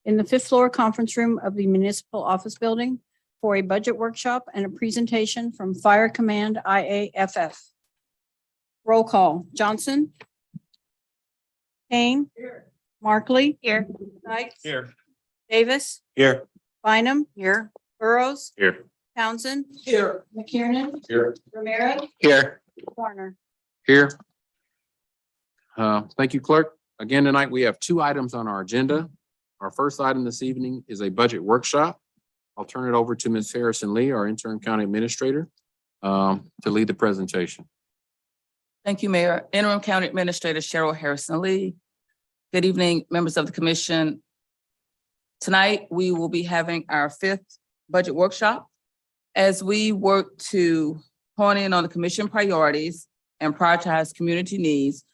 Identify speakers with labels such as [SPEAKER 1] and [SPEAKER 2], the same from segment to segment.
[SPEAKER 1] in the fifth floor conference room of the Municipal Office Building for a budget workshop and a presentation from Fire Command IAFF. Roll call. Johnson. Kane. Here. Markley. Here. Knight.
[SPEAKER 2] Here.
[SPEAKER 1] Davis.
[SPEAKER 2] Here.
[SPEAKER 1] Bynum. Here. Burrows.
[SPEAKER 2] Here.
[SPEAKER 1] Townsend.
[SPEAKER 2] Here.
[SPEAKER 1] McKiernan.
[SPEAKER 2] Here.
[SPEAKER 1] Ramirez.
[SPEAKER 2] Here.
[SPEAKER 1] Warner.
[SPEAKER 3] Here. Thank you, clerk. Again, tonight we have two items on our agenda. Our first item this evening is a budget workshop. I'll turn it over to Ms. Harrison Lee, our interim county administrator, to lead the presentation.
[SPEAKER 4] Thank you, Mayor. Interim County Administrator Cheryl Harrison Lee. Good evening, members of the commission. Tonight, we will be having our fifth budget workshop as we work to hone in on the commission priorities and prioritize community needs.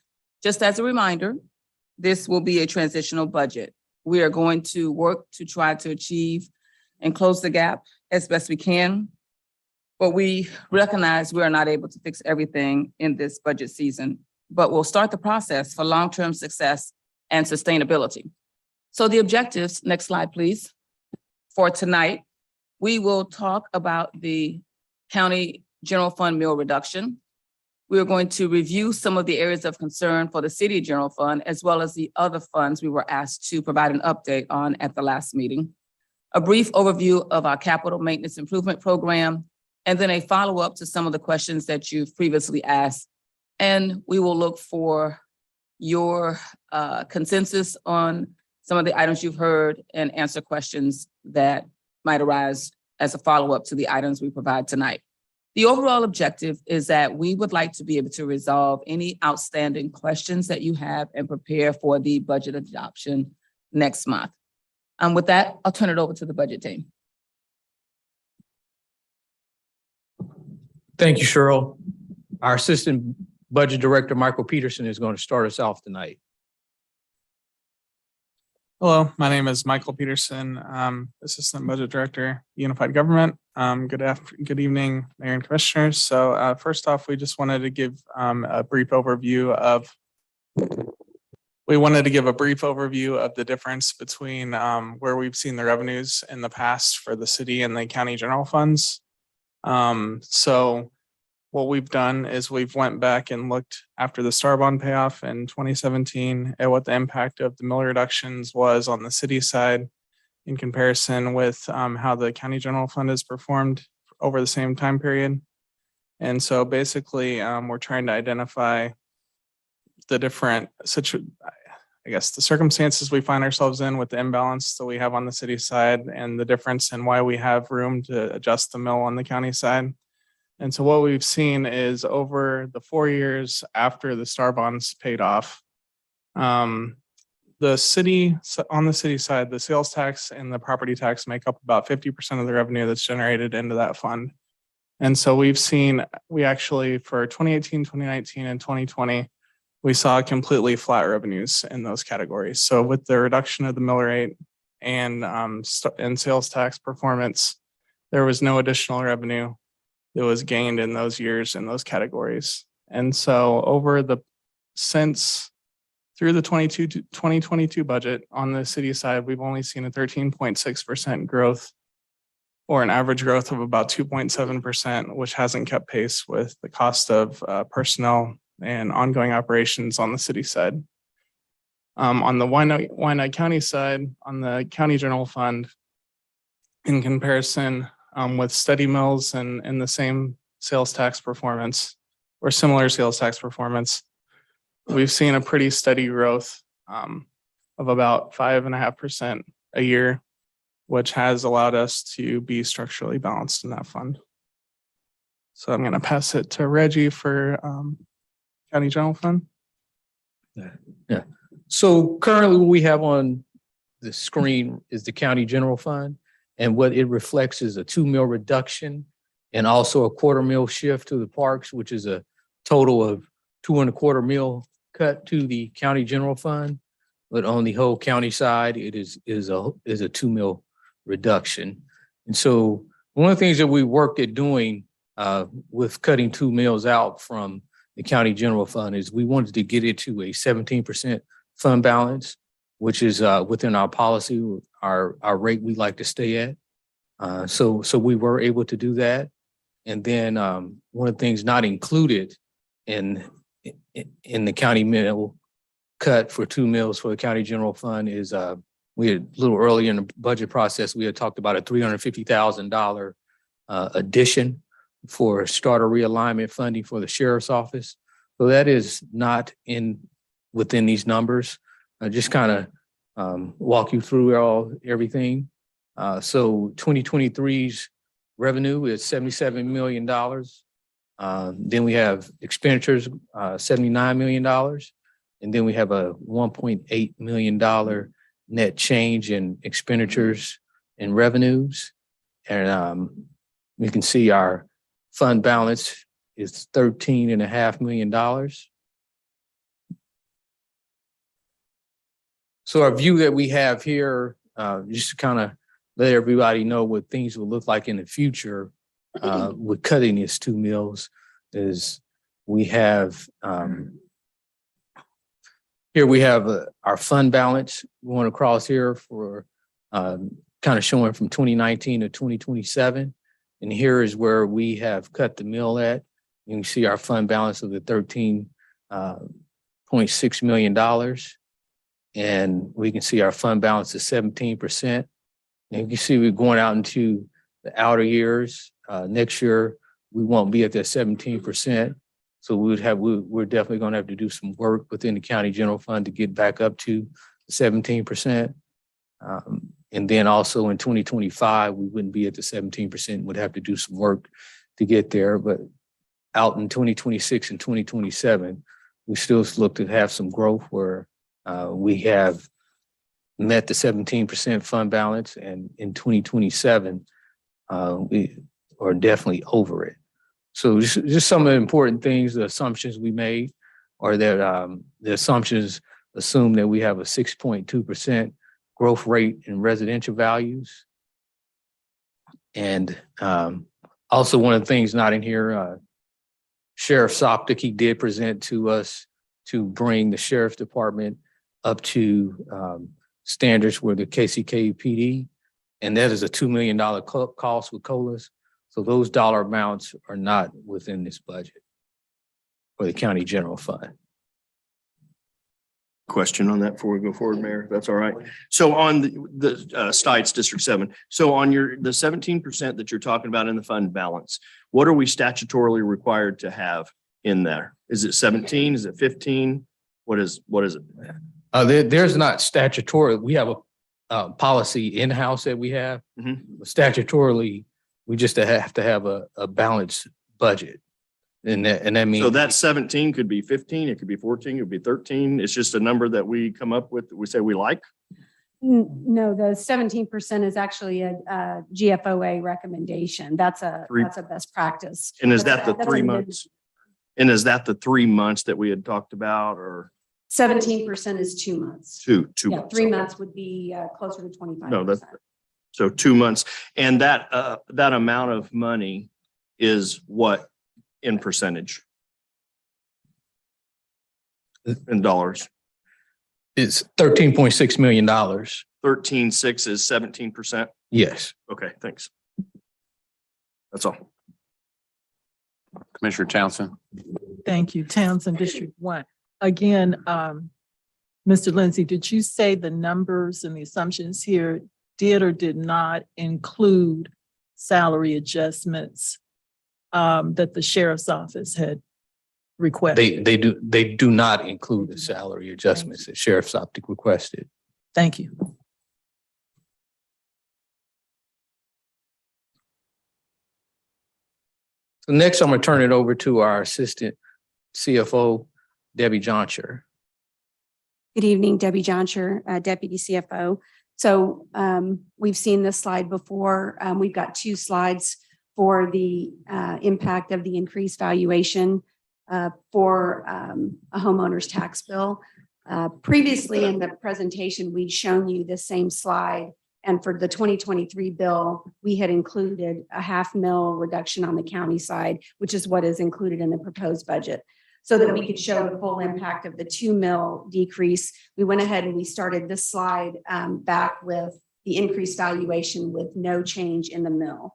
[SPEAKER 4] Just as a reminder, this will be a transitional budget. We are going to work to try to achieve and close the gap as best we can. But we recognize we are not able to fix everything in this budget season, but we'll start the process for long-term success and sustainability. So the objectives, next slide, please. For tonight, we will talk about the county general fund mill reduction. We are going to review some of the areas of concern for the city general fund, as well as the other funds we were asked to provide an update on at the last meeting. A brief overview of our capital maintenance improvement program, and then a follow-up to some of the questions that you've previously asked. And we will look for your consensus on some of the items you've heard and answer questions that might arise as a follow-up to the items we provide tonight. The overall objective is that we would like to be able to resolve any outstanding questions that you have and prepare for the budget adoption next month. With that, I'll turn it over to the budget team.
[SPEAKER 2] Thank you, Cheryl. Our Assistant Budget Director, Michael Peterson, is going to start us off tonight.
[SPEAKER 5] Hello, my name is Michael Peterson, Assistant Budget Director, Unified Government. Good evening, Mayor and Commissioners. So first off, we just wanted to give a brief overview of the difference between where we've seen the revenues in the past for the city and the county general funds. So what we've done is we've went back and looked after the STAR bond payoff in 2017 at what the impact of the mill reductions was on the city side in comparison with how the county general fund has performed over the same time period. And so basically we're trying to identify the different the circumstances we find ourselves in with the imbalance that we have on the city side and the difference in why we have room to adjust the mill on the county side. And so what we've seen is over the 4 years after the STAR bonds paid off, the city, on the city side, the sales tax and the property tax make up about 50% of the revenue that's generated into that fund. And so we actually for 2018, 2019, and 2020, we saw completely flat revenues in those categories. So with the reduction of the mill rate and sales tax performance, there was no additional revenue that was gained in those years in those categories. And so through the 2022 budget on the city side, we've only seen a 13.6% growth, or an average growth of about 2.7%, which hasn't kept pace with the cost of personnel and ongoing operations on the city side. On the Wyandotte County side, on the county general fund, in comparison with steady mills and the same sales tax performance or similar sales tax performance, we've seen a pretty steady growth of about 5.5% a year, which has allowed us to be structurally balanced in that fund. So I'm going to pass it to Reggie for county general fund.
[SPEAKER 2] Yeah. So currently what we have on the screen is the county general fund. And what it reflects is a 2 mil reduction and also a 1/4 mil shift to the parks, which is a total of 2.25 mil cut to the county general fund. But on the whole county side, it is a 2 mil reduction. And so one of the things that we worked at doing with cutting 2 mills out from the county general fund is we wanted to get it to a 17% fund balance. which is within our policy, our rate we like to stay at. So we were able to do that. And then one of the things not included in the county mill cut for 2 mills for the county general fund is we had a little earlier in the budget process, we had talked about a $350,000 addition for starter realignment funding for the sheriff's office. So that is not within these numbers. I just kind of walk you through everything. So 2023's revenue is $77 million. Then we have expenditures, $79 million. And then we have a $1.8 million net change in expenditures and revenues. And we can see our fund balance is $13.5 million. So our view that we have here, just to kind of let everybody know what things will look like in the future with cutting these 2 mills, is we have here we have our fund balance going across here for kind of showing from 2019 to 2027. And here is where we have cut the mill at. You can see our fund balance of the $13.6 million. And we can see our fund balance is 17%. And you can see we're going out into the outer years. Next year, we won't be at that 17%. So we're definitely going to have to do some work within the county general fund to get back up to 17%. And then also in 2025, we wouldn't be at the 17%, would have to do some work to get there. But out in 2026 and 2027, we still look to have some growth where we have met the 17% fund balance, and in 2027, we are definitely over it. So just some of the important things, the assumptions we made are that the assumptions assume that we have a 6.2% growth rate in residential values. And also one of the things not in here, Sheriff Soptic, he did present to us to bring the sheriff's department up to standards with the KCKPD, and that is a $2 million cost with COLAs. So those dollar amounts are not within this budget for the county general fund.
[SPEAKER 6] Question on that before we go forward, Mayor, if that's all right. So on the Stites District 7, so on the 17% that you're talking about in the fund balance, what are we statutorily required to have in there? Is it 17? Is it 15? What is it?
[SPEAKER 2] There's not statutory. We have a policy in-house that we have.
[SPEAKER 6] Mm-hmm.
[SPEAKER 2] Statutorily, we just have to have a balanced budget. And that means.
[SPEAKER 6] So that 17 could be 15, it could be 14, it could be 13. It's just a number that we come up with, that we say we like.
[SPEAKER 7] No, the 17% is actually a GFOA recommendation. That's a best practice.
[SPEAKER 6] And is that the
[SPEAKER 7] That's
[SPEAKER 6] 3
[SPEAKER 7] a
[SPEAKER 6] months? And is that the 3 months that we had talked about, or?
[SPEAKER 7] 17% is 2 months.
[SPEAKER 6] Two
[SPEAKER 7] Yeah,
[SPEAKER 6] months.
[SPEAKER 7] 3 months would be closer to 25%.
[SPEAKER 6] No, so 2 months. And that amount of money is what in percentage? In dollars?
[SPEAKER 2] It's $13.6 million.
[SPEAKER 6] 13.6 is 17%.
[SPEAKER 2] Yes.
[SPEAKER 6] Okay, thanks. That's all.
[SPEAKER 3] Commissioner Townsend.
[SPEAKER 8] Thank you. Townsend, District 1. Again, Mr. Lindsay, did you say the numbers and the assumptions here did or did not include salary adjustments that the sheriff's office had requested?
[SPEAKER 2] They do not include the salary adjustments that Sheriff Soptic requested.
[SPEAKER 8] Thank you.
[SPEAKER 2] So next, I'm going to turn it over to our Assistant CFO, Debbie Johncher.
[SPEAKER 7] Good evening, Debbie Johncher, Deputy CFO. So we've seen this slide before. We've got 2 slides for the impact of the increased valuation for a homeowner's tax bill. Previously in the presentation, we'd shown you the same slide. And for the 2023 bill, we had included a $500,000 reduction on the county side, which is what is included in the proposed budget. so that we could show the full impact of the 2 mil decrease, we went ahead and we started this slide back with the increased valuation with no change in the mill.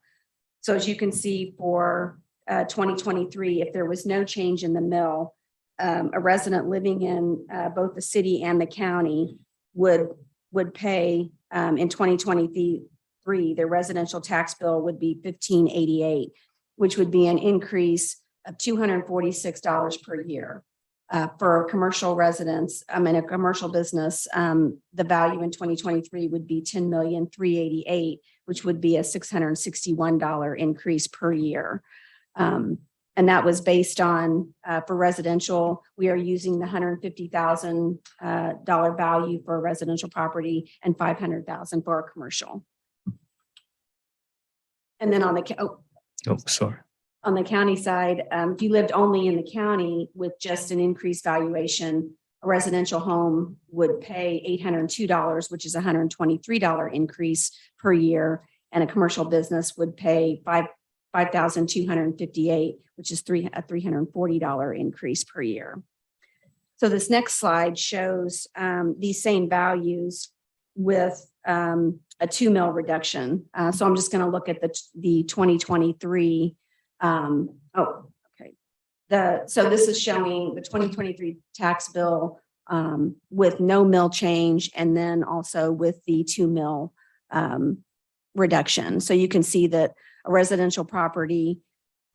[SPEAKER 7] So as you can see for 2023, if there was no change in the mill, a resident living in both the city and the county would pay in 2023, their residential tax bill would be $1,588, which would be an increase of $246 per year. For commercial residents, a commercial business, the value in 2023 would be $10,388,000, which would be a $661 increase per year. And that was based on, for residential, we are using the $150,000 value for a residential property and $500,000 for a commercial. And then on the,
[SPEAKER 2] sorry.
[SPEAKER 7] on the county side, if you lived only in the county with just an increased valuation, a residential home would pay $802, which is a $123 increase per year. And a commercial business would pay $5,258, which is a $340 increase per year. So this next slide shows these same values with a 2 mil reduction. So I'm just going to look at the 2023. So this is showing the 2023 tax bill with no mill change, and then also with the 2 mil reduction. So you can see that a residential property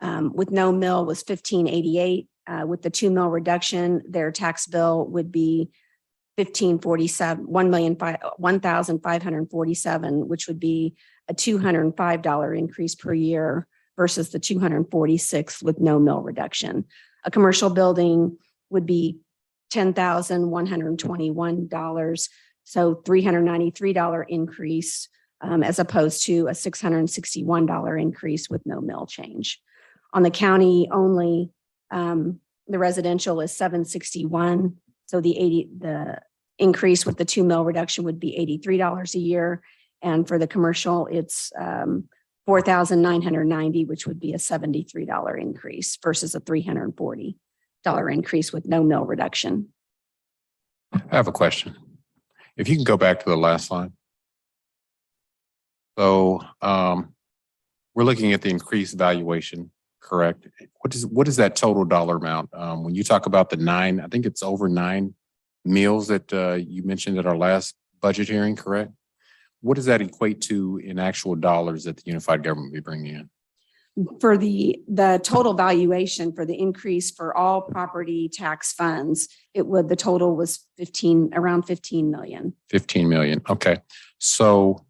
[SPEAKER 7] with no mill was $1,588. With the 2 mil reduction, their tax bill would be $1,547, which would be a $205 increase per year versus the $246 with no mill reduction. A commercial building would be $10,121, so $393 increase, as opposed to a $661 increase with no mill change. On the county only, the residential is $761. So the increase with the 2 mil reduction would be $83 a year. And for the commercial, it's $4,990, which would be a $73 increase versus a $340 increase with no mill reduction.
[SPEAKER 3] I have a question. If you can go back to the last slide. So we're looking at the increased valuation, correct? What is that total dollar amount? When you talk about the 9, I think it's over 9 meals that you mentioned at our last budget hearing, correct? What does that equate to in actual dollars that the unified government will be bringing in?
[SPEAKER 7] For the total valuation for the increase for all property tax funds, the total was around 15 million.
[SPEAKER 3] 15 million. Okay. So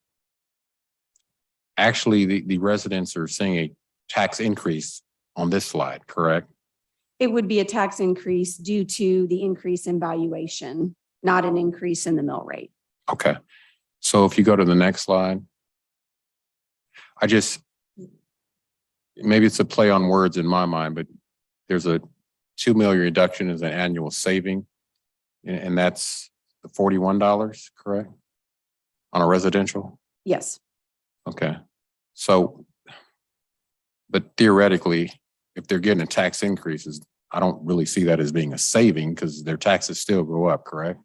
[SPEAKER 3] actually the residents are seeing a tax increase on this slide, correct?
[SPEAKER 7] It would be a tax increase due to the increase in valuation, not an increase in the mill rate.
[SPEAKER 3] Okay. So if you go to the next slide, maybe it's a play on words in my mind, but there's a 2 million reduction as an annual saving, and that's the $41, correct? On a residential?
[SPEAKER 7] Yes.
[SPEAKER 3] Okay. So, but theoretically, if they're getting a tax increases, I don't really see that as being a saving because their taxes still go up, correct?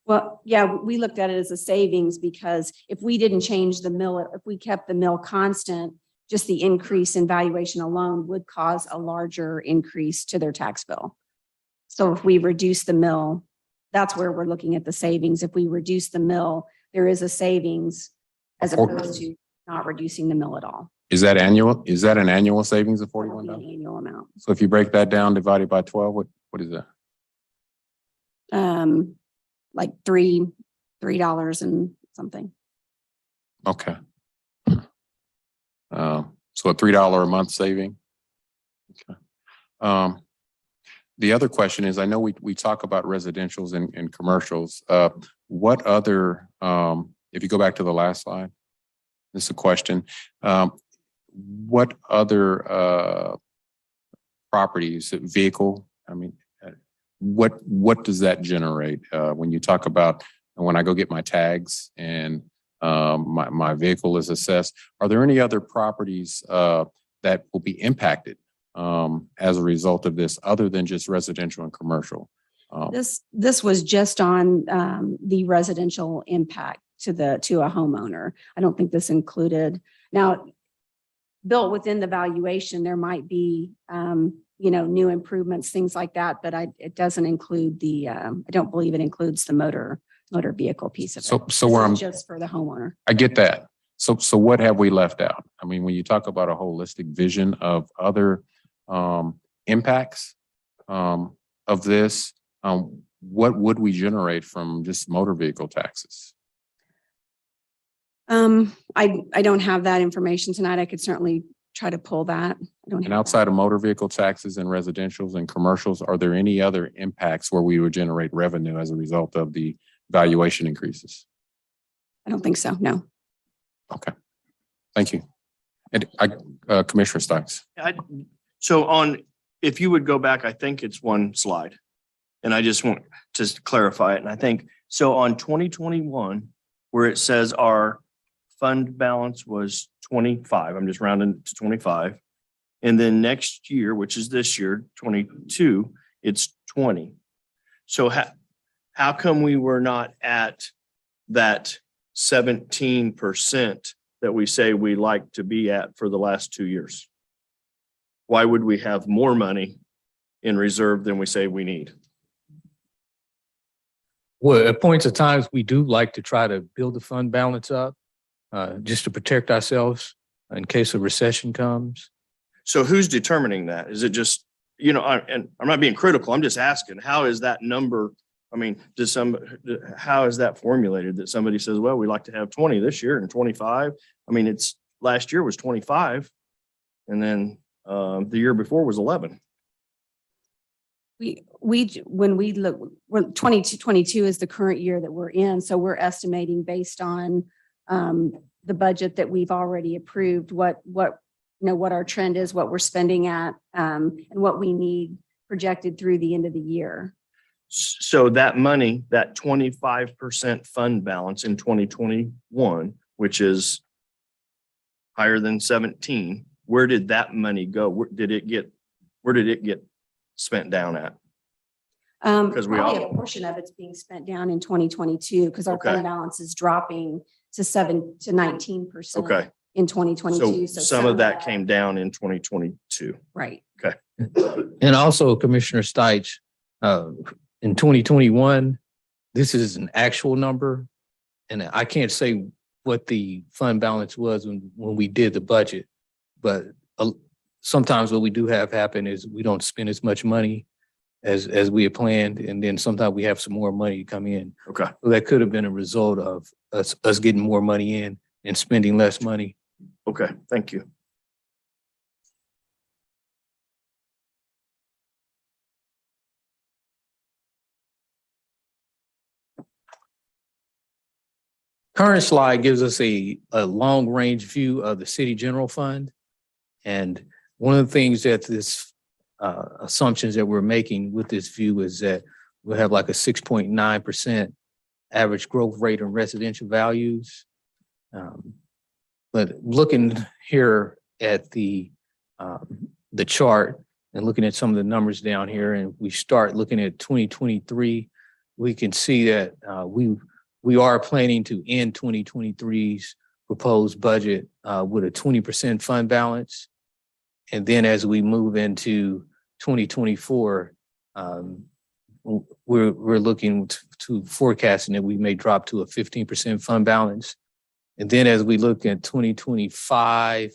[SPEAKER 7] Well, yeah, we looked at it as a savings because if we didn't change the mill, if we kept the mill constant, just the increase in valuation alone would cause a larger increase to their tax bill. So if we reduce the mill, that's where we're looking at the savings. If we reduce the mill, there is a savings as opposed to not reducing the mill at all.
[SPEAKER 3] Is that annual? Is that an annual savings of
[SPEAKER 7] That would be
[SPEAKER 3] $41?
[SPEAKER 7] an annual amount.
[SPEAKER 3] So if you break that down, divided by 12, what is that?
[SPEAKER 7] Like $3 and something.
[SPEAKER 3] Okay. So a $3 a month saving. Okay. The other question is, I know we talk about residentials and commercials. What other, if you go back to the last slide, this is a question. What other properties, vehicle, I mean, what does that generate? When you talk about, when I go get my tags and my vehicle is assessed, are there any other properties that will be impacted as a result of this, other than just residential and commercial?
[SPEAKER 7] This was just on the residential impact to a homeowner. I don't think this included. Now, built within the valuation, there might be new improvements, things like that, but it doesn't include I don't believe it includes the motor vehicle piece of it.
[SPEAKER 3] So where
[SPEAKER 7] This
[SPEAKER 3] I'm,
[SPEAKER 7] is just for the homeowner.
[SPEAKER 3] I get that. So what have we left out? I mean, when you talk about a holistic vision of other impacts of this, what would we generate from just motor vehicle taxes?
[SPEAKER 7] I don't have that information tonight. I could certainly try to pull that. I don't
[SPEAKER 3] And
[SPEAKER 7] have
[SPEAKER 3] outside of motor vehicle taxes and residentials and commercials, are there any other impacts where we would generate revenue as a result of the valuation increases?
[SPEAKER 7] I don't think so. No.
[SPEAKER 3] Okay, thank you. And Commissioner Stokes.
[SPEAKER 6] If you would go back, I think it's one slide. And I just want to clarify it. And I think, so on 2021, where it says our fund balance was 25, I'm just rounding to 25. And then next year, which is this year, 22, it's 20. So how come we were not at that 17% that we say we like to be at for the last 2 years? Why would we have more money in reserve than we say we need?
[SPEAKER 2] Well, at points of times, we do like to try to build the fund balance up, just to protect ourselves in case a recession comes.
[SPEAKER 6] So who's determining that? Is it just, and I'm not being critical, I'm just asking, how is that number? I mean, how is that formulated that somebody says, well, we like to have 20 this year and 25? I mean, last year was 25. And then the year before was 11.
[SPEAKER 7] When we look, 2022 is the current year that we're in. So we're estimating based on the budget that we've already approved, what our trend is, what we're spending at, and what we need projected through the end of the year.
[SPEAKER 6] So that money, that 25% fund balance in 2021, which is higher than 17, where did that money go? Where did it get spent down at? Because
[SPEAKER 7] probably a portion of it's being spent down in 2022 because our fund balance is dropping to 7 to 19% in 2022.
[SPEAKER 6] So some of that came down in 2022.
[SPEAKER 7] Right.
[SPEAKER 6] Okay.
[SPEAKER 2] And also, Commissioner Stites, in 2021, this is an actual number. And I can't say what the fund balance was when we did the budget, but sometimes what we do have happen is we don't spend as much money as we had planned. And then sometimes we have some more money come in.
[SPEAKER 6] Okay.
[SPEAKER 2] So that could have been a result of us getting more money in and spending less money.
[SPEAKER 6] Okay. Thank you.
[SPEAKER 2] Current slide gives us a long range view of the city general fund. And one of the things that this assumptions that we're making with this view is that we'll have like a 6.9% average growth rate in residential values. But looking here at the chart and looking at some of the numbers down here, and we start looking at 2023, we can see that we are planning to end 2023's proposed budget with a 20% fund balance. And then as we move into 2024, we're looking to forecasting that we may drop to a 15% fund balance. And then as we look at 2025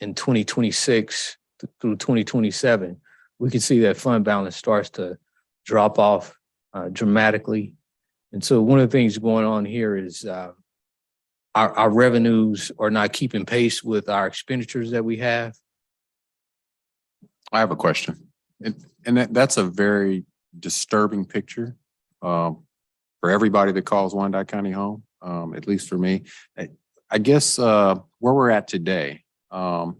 [SPEAKER 2] and 2026 through 2027, we can see that fund balance starts to drop off dramatically. And so one of the things going on here is our revenues are not keeping pace with our expenditures that we have.
[SPEAKER 3] I have a question. And that's a very disturbing picture for everybody that calls Wyandotte County home, at least for me. I guess where we're at today, because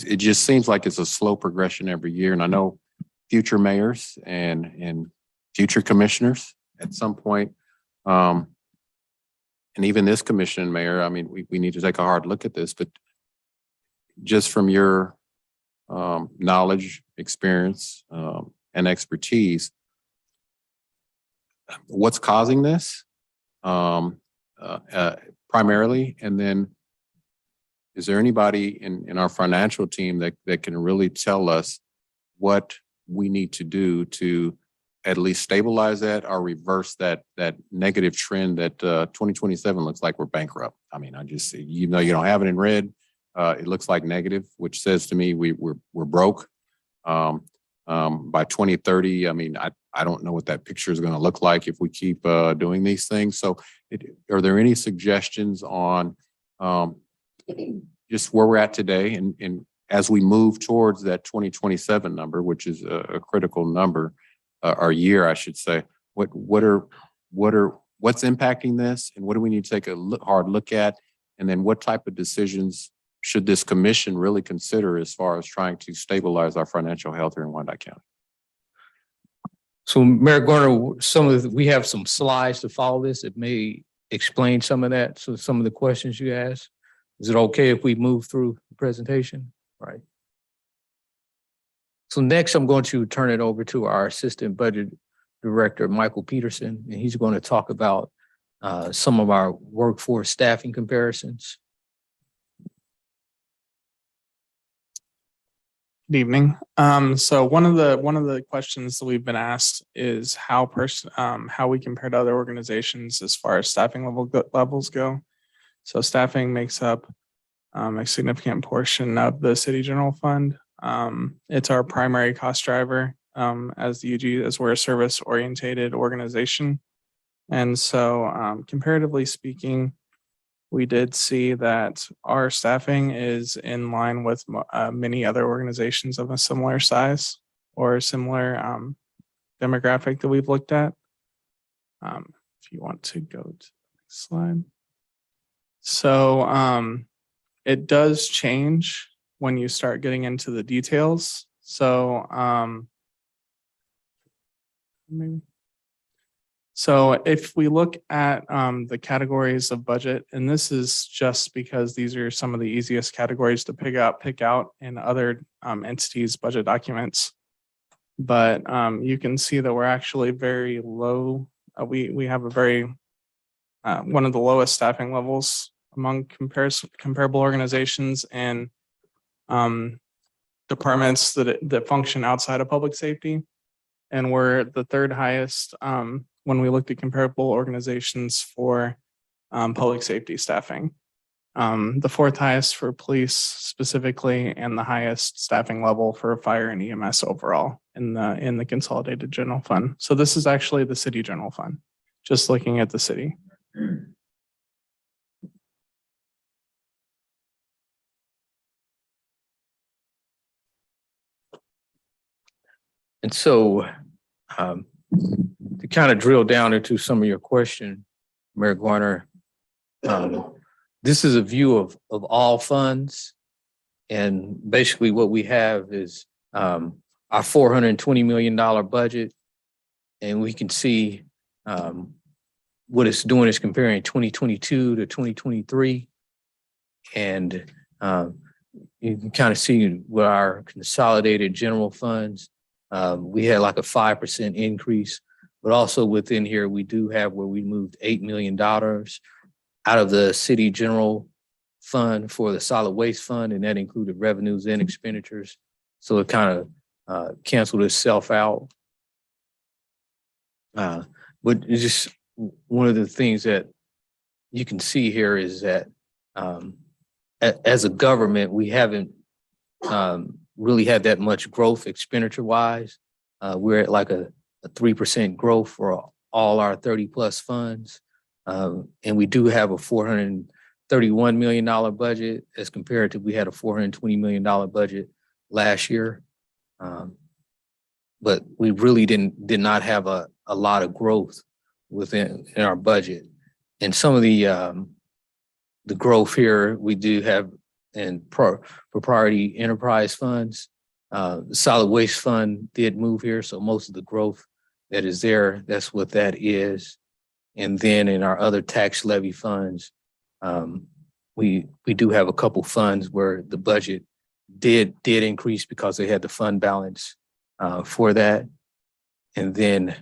[SPEAKER 3] it just seems like it's a slow progression every year. And I know future mayors and future commissioners at some point, and even this commission, mayor, I mean, we need to take a hard look at this, but just from your knowledge, experience, and expertise. What's causing this? Primarily, and then is there anybody in our financial team that can really tell us what we need to do to at least stabilize that or reverse that negative trend that 2027 looks like we're bankrupt? I mean, I just see, you know, you don't have it in red. It looks like negative, which says to me we're broke. By 2030, I mean, I don't know what that picture is going to look like if we keep doing these things. So are there any suggestions on just where we're at today and as we move towards that 2027 number, which is a critical number, or year, I should say, what's impacting this and what do we need to take a hard look at? And then what type of decisions should this commission really consider as far as trying to stabilize our financial health here in Wyandotte County?
[SPEAKER 2] So Mayor Garner, we have some slides to follow this that may explain some of that. So some of the questions you asked, is it okay if we move through the presentation? Right. So next I'm going to turn it over to our Assistant Budget Director, Michael Peterson, and he's going to talk about some of our workforce staffing comparisons.
[SPEAKER 5] Good evening. So one of the questions that we've been asked is how we compare to other organizations as far as staffing levels go. So staffing makes up a significant portion of the city general fund. It's our primary cost driver as the UG, as we're a service oriented organization. And so comparatively speaking, we did see that our staffing is in line with many other organizations of a similar size or similar demographic that we've looked at. If you want to go to the next slide. So it does change when you start getting into the details. So so if we look at the categories of budget, and this is just because these are some of the easiest categories to pick out in other entities' budget documents. But you can see that we're actually very low. We have a very one of the lowest staffing levels among comparable organizations and departments that function outside of public safety. And we're the third highest when we looked at comparable organizations for public safety staffing. The fourth highest for police specifically, and the highest staffing level for fire and EMS overall in the Consolidated General Fund. So this is actually the city general fund, just looking at the city.
[SPEAKER 2] And so to kind of drill down into some of your question, Mayor Garner, this is a view of all funds. And basically what we have is our $420 million budget. And we can see what it's doing is comparing 2022 to 2023. And you can kind of see what our consolidated general funds, we had like a 5% increase, but also within here, we do have where we moved $8 million out of the city general fund for the solid waste fund, and that included revenues and expenditures. So it kind of canceled itself out. But it's just one of the things that you can see here is that as a government, we haven't really had that much growth expenditure wise. We're at like a 3% growth for all our 30 plus funds. And we do have a $431 million budget as compared to we had a $420 million budget last year. But we really did not have a lot of growth in our budget. And some of the growth here we do have in proprietary enterprise funds. The solid waste fund did move here, so most of the growth that is there, that's what that is. And then in our other tax levy funds, we do have a couple funds where the budget did increase because they had the fund balance for that. And then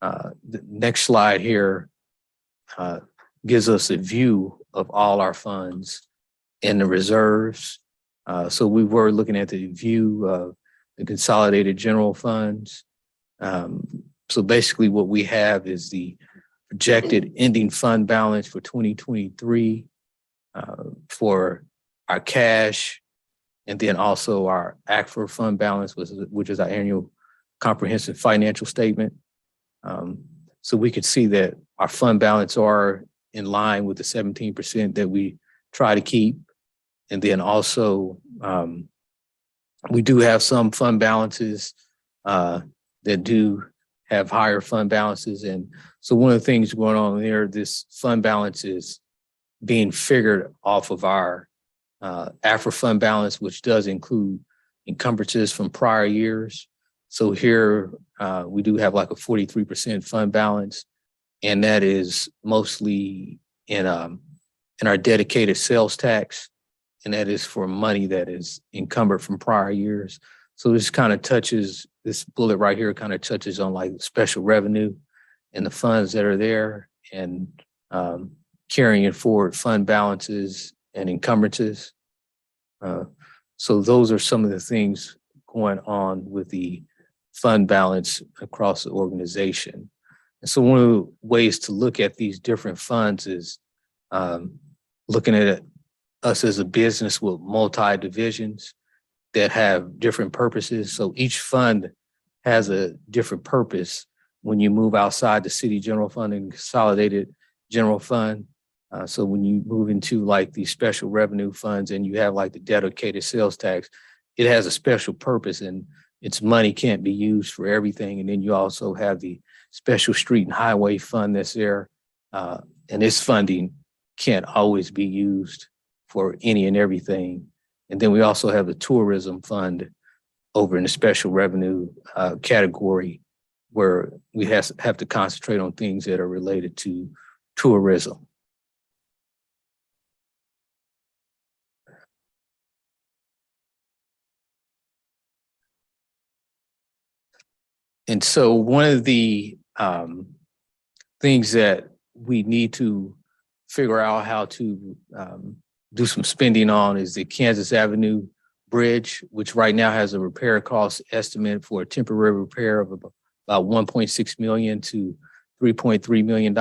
[SPEAKER 2] the next slide here gives us a view of all our funds and the reserves. So we were looking at the view of the consolidated general funds. So basically what we have is the projected ending fund balance for 2023 for our cash, and then also our ACFR fund balance, which is our annual comprehensive financial statement. So we could see that our fund balance are in line with the 17% that we try to keep. And then also, we do have some fund balances that do have higher fund balances. And so one of the things going on there, this fund balance is being figured off of our AFRA fund balance, which does include encumbrances from prior years. So here we do have like a 43% fund balance, and that is mostly in our dedicated sales tax, and that is for money that is encumbered from prior years. So this kind of touches, this bullet right here kind of touches on like special revenue and the funds that are there, and carrying forward fund balances and encumbrances. So those are some of the things going on with the fund balance across the organization. And so one of the ways to look at these different funds is looking at us as a business with multi-divisions that have different purposes. So each fund has a different purpose when you move outside the city general fund and consolidated general fund. So when you move into like these special revenue funds and you have like the dedicated sales tax, it has a special purpose and its money can't be used for everything. And then you also have the special street and highway fund that's there. And this funding can't always be used for any and everything. And then we also have the tourism fund over in the special revenue category, where we have to concentrate on things that are related to tourism. And so one of the things that we need to figure out how to do some spending on is the Kansas Avenue Bridge, which right now has a repair cost estimate for a temporary repair of about 1.6 million to $3.3 million.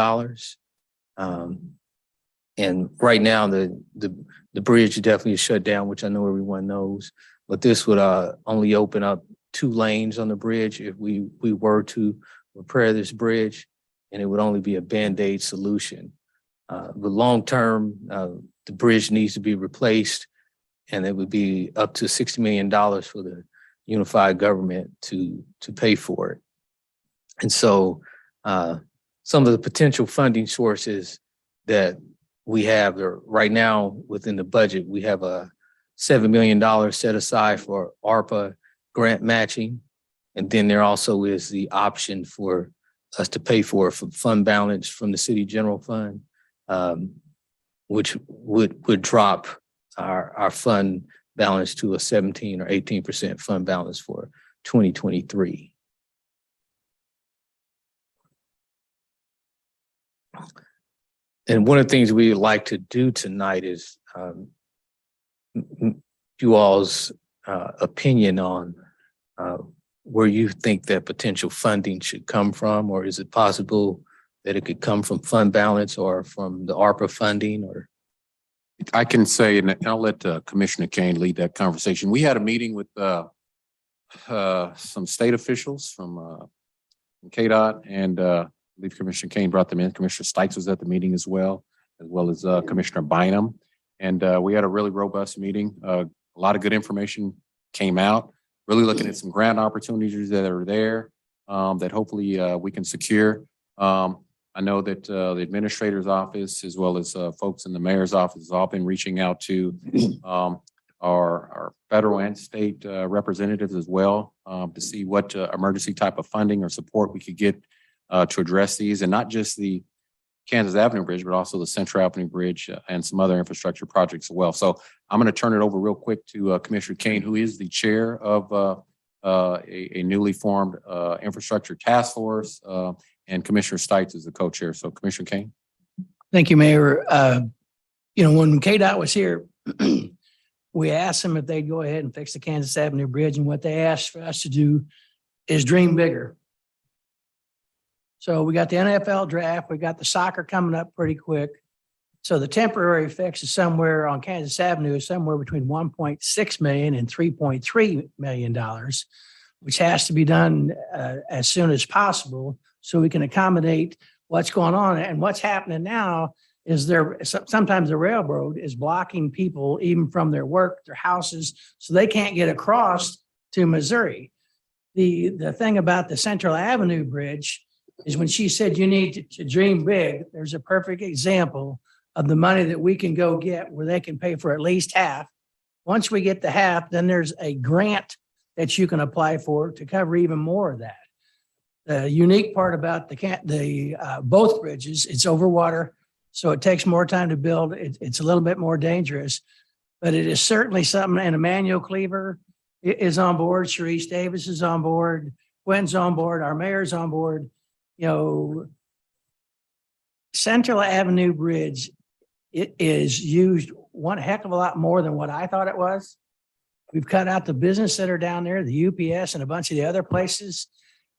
[SPEAKER 2] And right now the bridge definitely is shut down, which I know everyone knows, but this would only open up 2 lanes on the bridge if we were to repair this bridge, and it would only be a Band-Aid solution. But long term, the bridge needs to be replaced, and it would be up to $60 million for the unified government to pay for it. And so some of the potential funding sources that we have are right now within the budget, we have a $7 million set aside for ARPA grant matching. And then there also is the option for us to pay for fund balance from the city general fund, which would drop our fund balance to a 17 or 18% fund balance for 2023. And one of the things we like to do tonight is you all's opinion on where you think that potential funding should come from, or is it possible that it could come from fund balance or from the ARPA funding? Or
[SPEAKER 3] I can say, and I'll let Commissioner Kane lead that conversation. We had a meeting with some state officials from KDOT, and I believe Commissioner Kane brought them in. Commissioner Stikes was at the meeting as well as Commissioner Bynum. And we had a really robust meeting. A lot of good information came out, really looking at some grant opportunities that are there that hopefully we can secure. I know that the administrator's office, as well as folks in the mayor's office, has all been reaching out to our federal and state representatives as well to see what emergency type of funding or support we could get to address these, and not just the Kansas Avenue Bridge, but also the Central Avenue Bridge and some other infrastructure projects as well. So I'm going to turn it over real quick to Commissioner Kane, who is the chair of a newly formed infrastructure task force, and Commissioner Stites is the co-chair. So Commissioner Kane.
[SPEAKER 9] Thank you, Mayor. When KDOT was here, we asked them if they'd go ahead and fix the Kansas Avenue Bridge, and what they asked for us to do is dream bigger. So we got the NFL draft, we got the soccer coming up pretty quick. So the temporary fix is somewhere on Kansas Avenue is somewhere between 1.6 million and $3.3 million, which has to be done as soon as possible so we can accommodate what's going on. And what's happening now is sometimes the railroad is blocking people even from their work, their houses, so they can't get across to Missouri. The thing about the Central Avenue Bridge is when she said you need to dream big, there's a perfect example of the money that we can go get where they can pay for at least half. Once we get the half, then there's a grant that you can apply for to cover even more of that. The unique part about both bridges, it's over water, so it takes more time to build. It's a little bit more dangerous, but it is certainly something. And Emmanuel Cleaver is on board. Sharice Davis is on board. Gwen's on board. Our mayor's on board. Central Avenue Bridge, it is used one heck of a lot more than what I thought it was. We've cut out the business that are down there, the UPS and a bunch of the other places,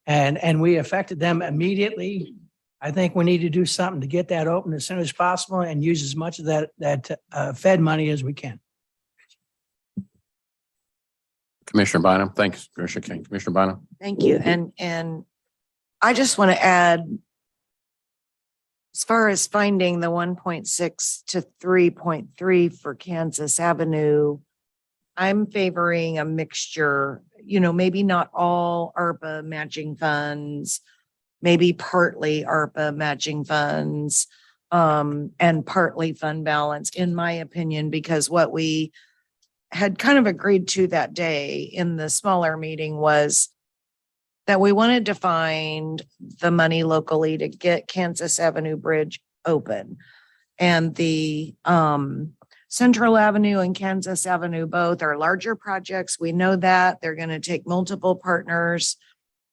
[SPEAKER 9] and we affected them immediately. I think we need to do something to get that open as soon as possible and use as much of that Fed money as we can.
[SPEAKER 3] Commissioner Bynum. Thanks, Commissioner King. Commissioner Bynum.
[SPEAKER 10] Thank you. And I just want to add, as far as finding the 1.6 to 3.3 for Kansas Avenue, I'm favoring a mixture, maybe not all ARPA matching funds, maybe partly ARPA matching funds, and partly fund balance, in my opinion, because what we had kind of agreed to that day in the smaller meeting was that we wanted to find the money locally to get Kansas Avenue Bridge open. And the Central Avenue and Kansas Avenue both are larger projects. We know that they're going to take multiple partners.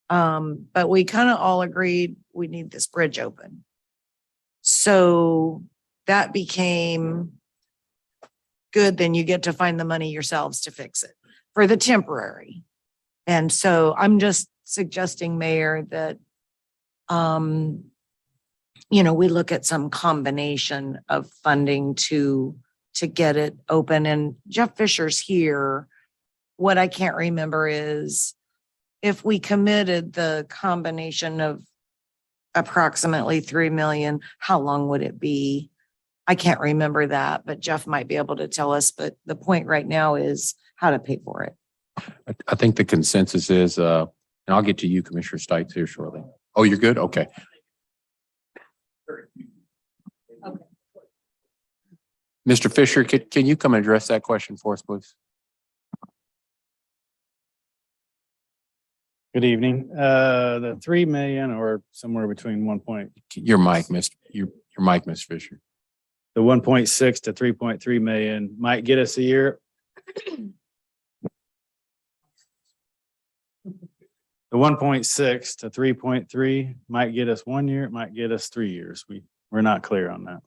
[SPEAKER 10] But we kind of all agreed we need this bridge open. So that became good. Then you get to find the money yourselves to fix it for the temporary. And so I'm just suggesting, Mayor, that, we look at some combination of funding to get it open. And Jeff Fisher's here. What I can't remember is if we committed the combination of approximately 3 million, how long would it be? I can't remember that, but Jeff might be able to tell us. But the point right now is how to pay for it.
[SPEAKER 3] I think the consensus is, and I'll get to you, Commissioner Stites, here shortly. Oh, you're good? Okay. Mr. Fisher, can you come and address that question for us, please?
[SPEAKER 11] Good evening. The 3 million or somewhere between 1 point.
[SPEAKER 3] Your mic, Mr. Fisher.
[SPEAKER 11] The 1.6 to 3.3 million might get us a year. The 1.6 to 3.3 might get us 1 year. It might get us 3 years. We're not clear on that.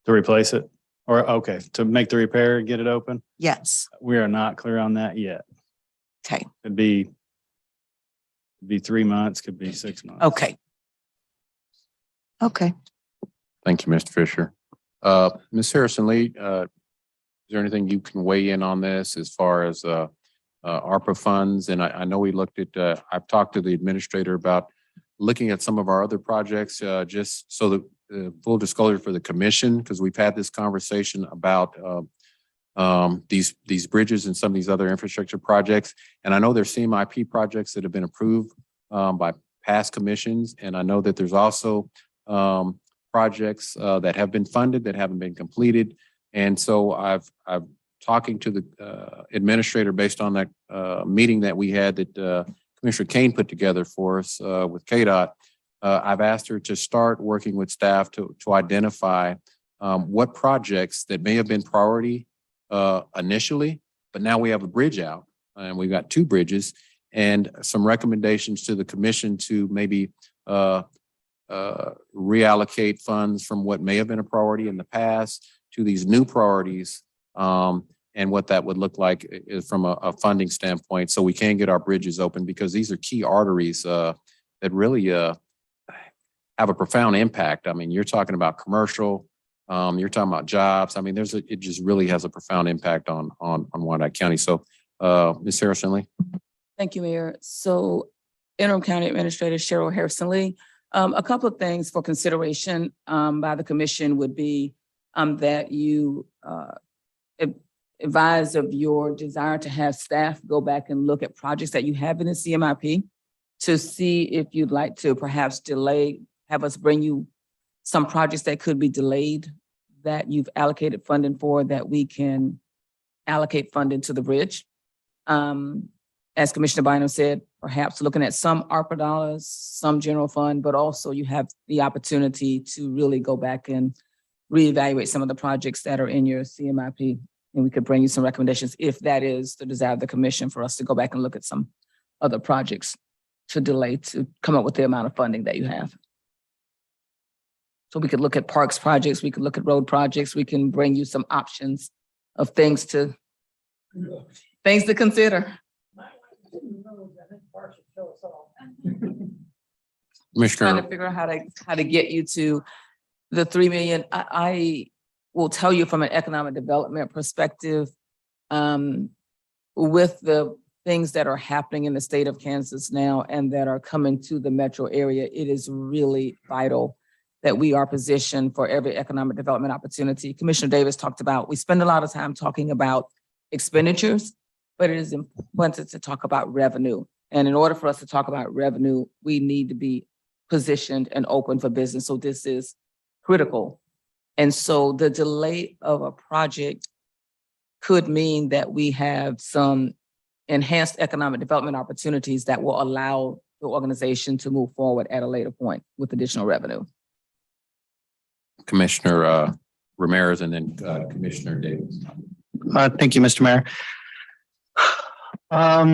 [SPEAKER 11] To replace it, or okay, to make the repair and get it open.
[SPEAKER 10] Yes.
[SPEAKER 11] We are not clear on that yet.
[SPEAKER 10] Okay.
[SPEAKER 11] Could be 3 months, could be 6 months.
[SPEAKER 10] Okay. Okay.
[SPEAKER 3] Thank you, Mr. Fisher. Ms. Harrison Lee, is there anything you can weigh in on this as far as ARPA funds? And I know we looked at, I've talked to the administrator about looking at some of our other projects, just so that full disclosure for the commission, because we've had this conversation about these bridges and some of these other infrastructure projects. And I know there's CMIP projects that have been approved by past commissions. And I know that there's also projects that have been funded that haven't been completed. And so I've talking to the administrator based on that meeting that we had that Commissioner Kane put together for us with KDOT, I've asked her to start working with staff to identify what projects that may have been priority initially, but now we have a bridge out and we've got 2 bridges, and some recommendations to the commission to maybe reallocate funds from what may have been a priority in the past to these new priorities, and what that would look like is from a funding standpoint, so we can get our bridges open, because these are key arteries that really have a profound impact. I mean, you're talking about commercial, you're talking about jobs. I mean, it just really has a profound impact on Wyandotte County. So, Ms. Harrison-Lee.
[SPEAKER 4] Thank you, Mayor. So Interim County Administrator Cheryl Harrison-Lee, a couple of things for consideration by the commission would be that you advise of your desire to have staff go back and look at projects that you have in the CMIP to see if you'd like to perhaps have us bring you some projects that could be delayed that you've allocated funding for, that we can allocate funding to the bridge. As Commissioner Bynum said, perhaps looking at some ARPA dollars, some general fund, but also you have the opportunity to really go back and reevaluate some of the projects that are in your CMIP. And we could bring you some recommendations if that is the desire of the commission, for us to go back and look at some other projects to delay, to come up with the amount of funding that you have. So we could look at parks projects, we could look at road projects, we can bring you some options of things to consider.
[SPEAKER 3] Commissioner.
[SPEAKER 4] Trying to figure out how to get you to the 3 million. I will tell you from an economic development perspective, with the things that are happening in the state of Kansas now and that are coming to the metro area, it is really vital that we are positioned for every economic development opportunity. Commissioner Davis talked about, we spend a lot of time talking about expenditures, but it is important to talk about revenue. And in order for us to talk about revenue, we need to be positioned and open for business. So this is critical. And so the delay of a project could mean that we have some enhanced economic development opportunities that will allow the organization to move forward at a later point with additional revenue.
[SPEAKER 3] Commissioner Ramirez, and then Commissioner Davis.
[SPEAKER 12] Thank you, Mr. Mayor. I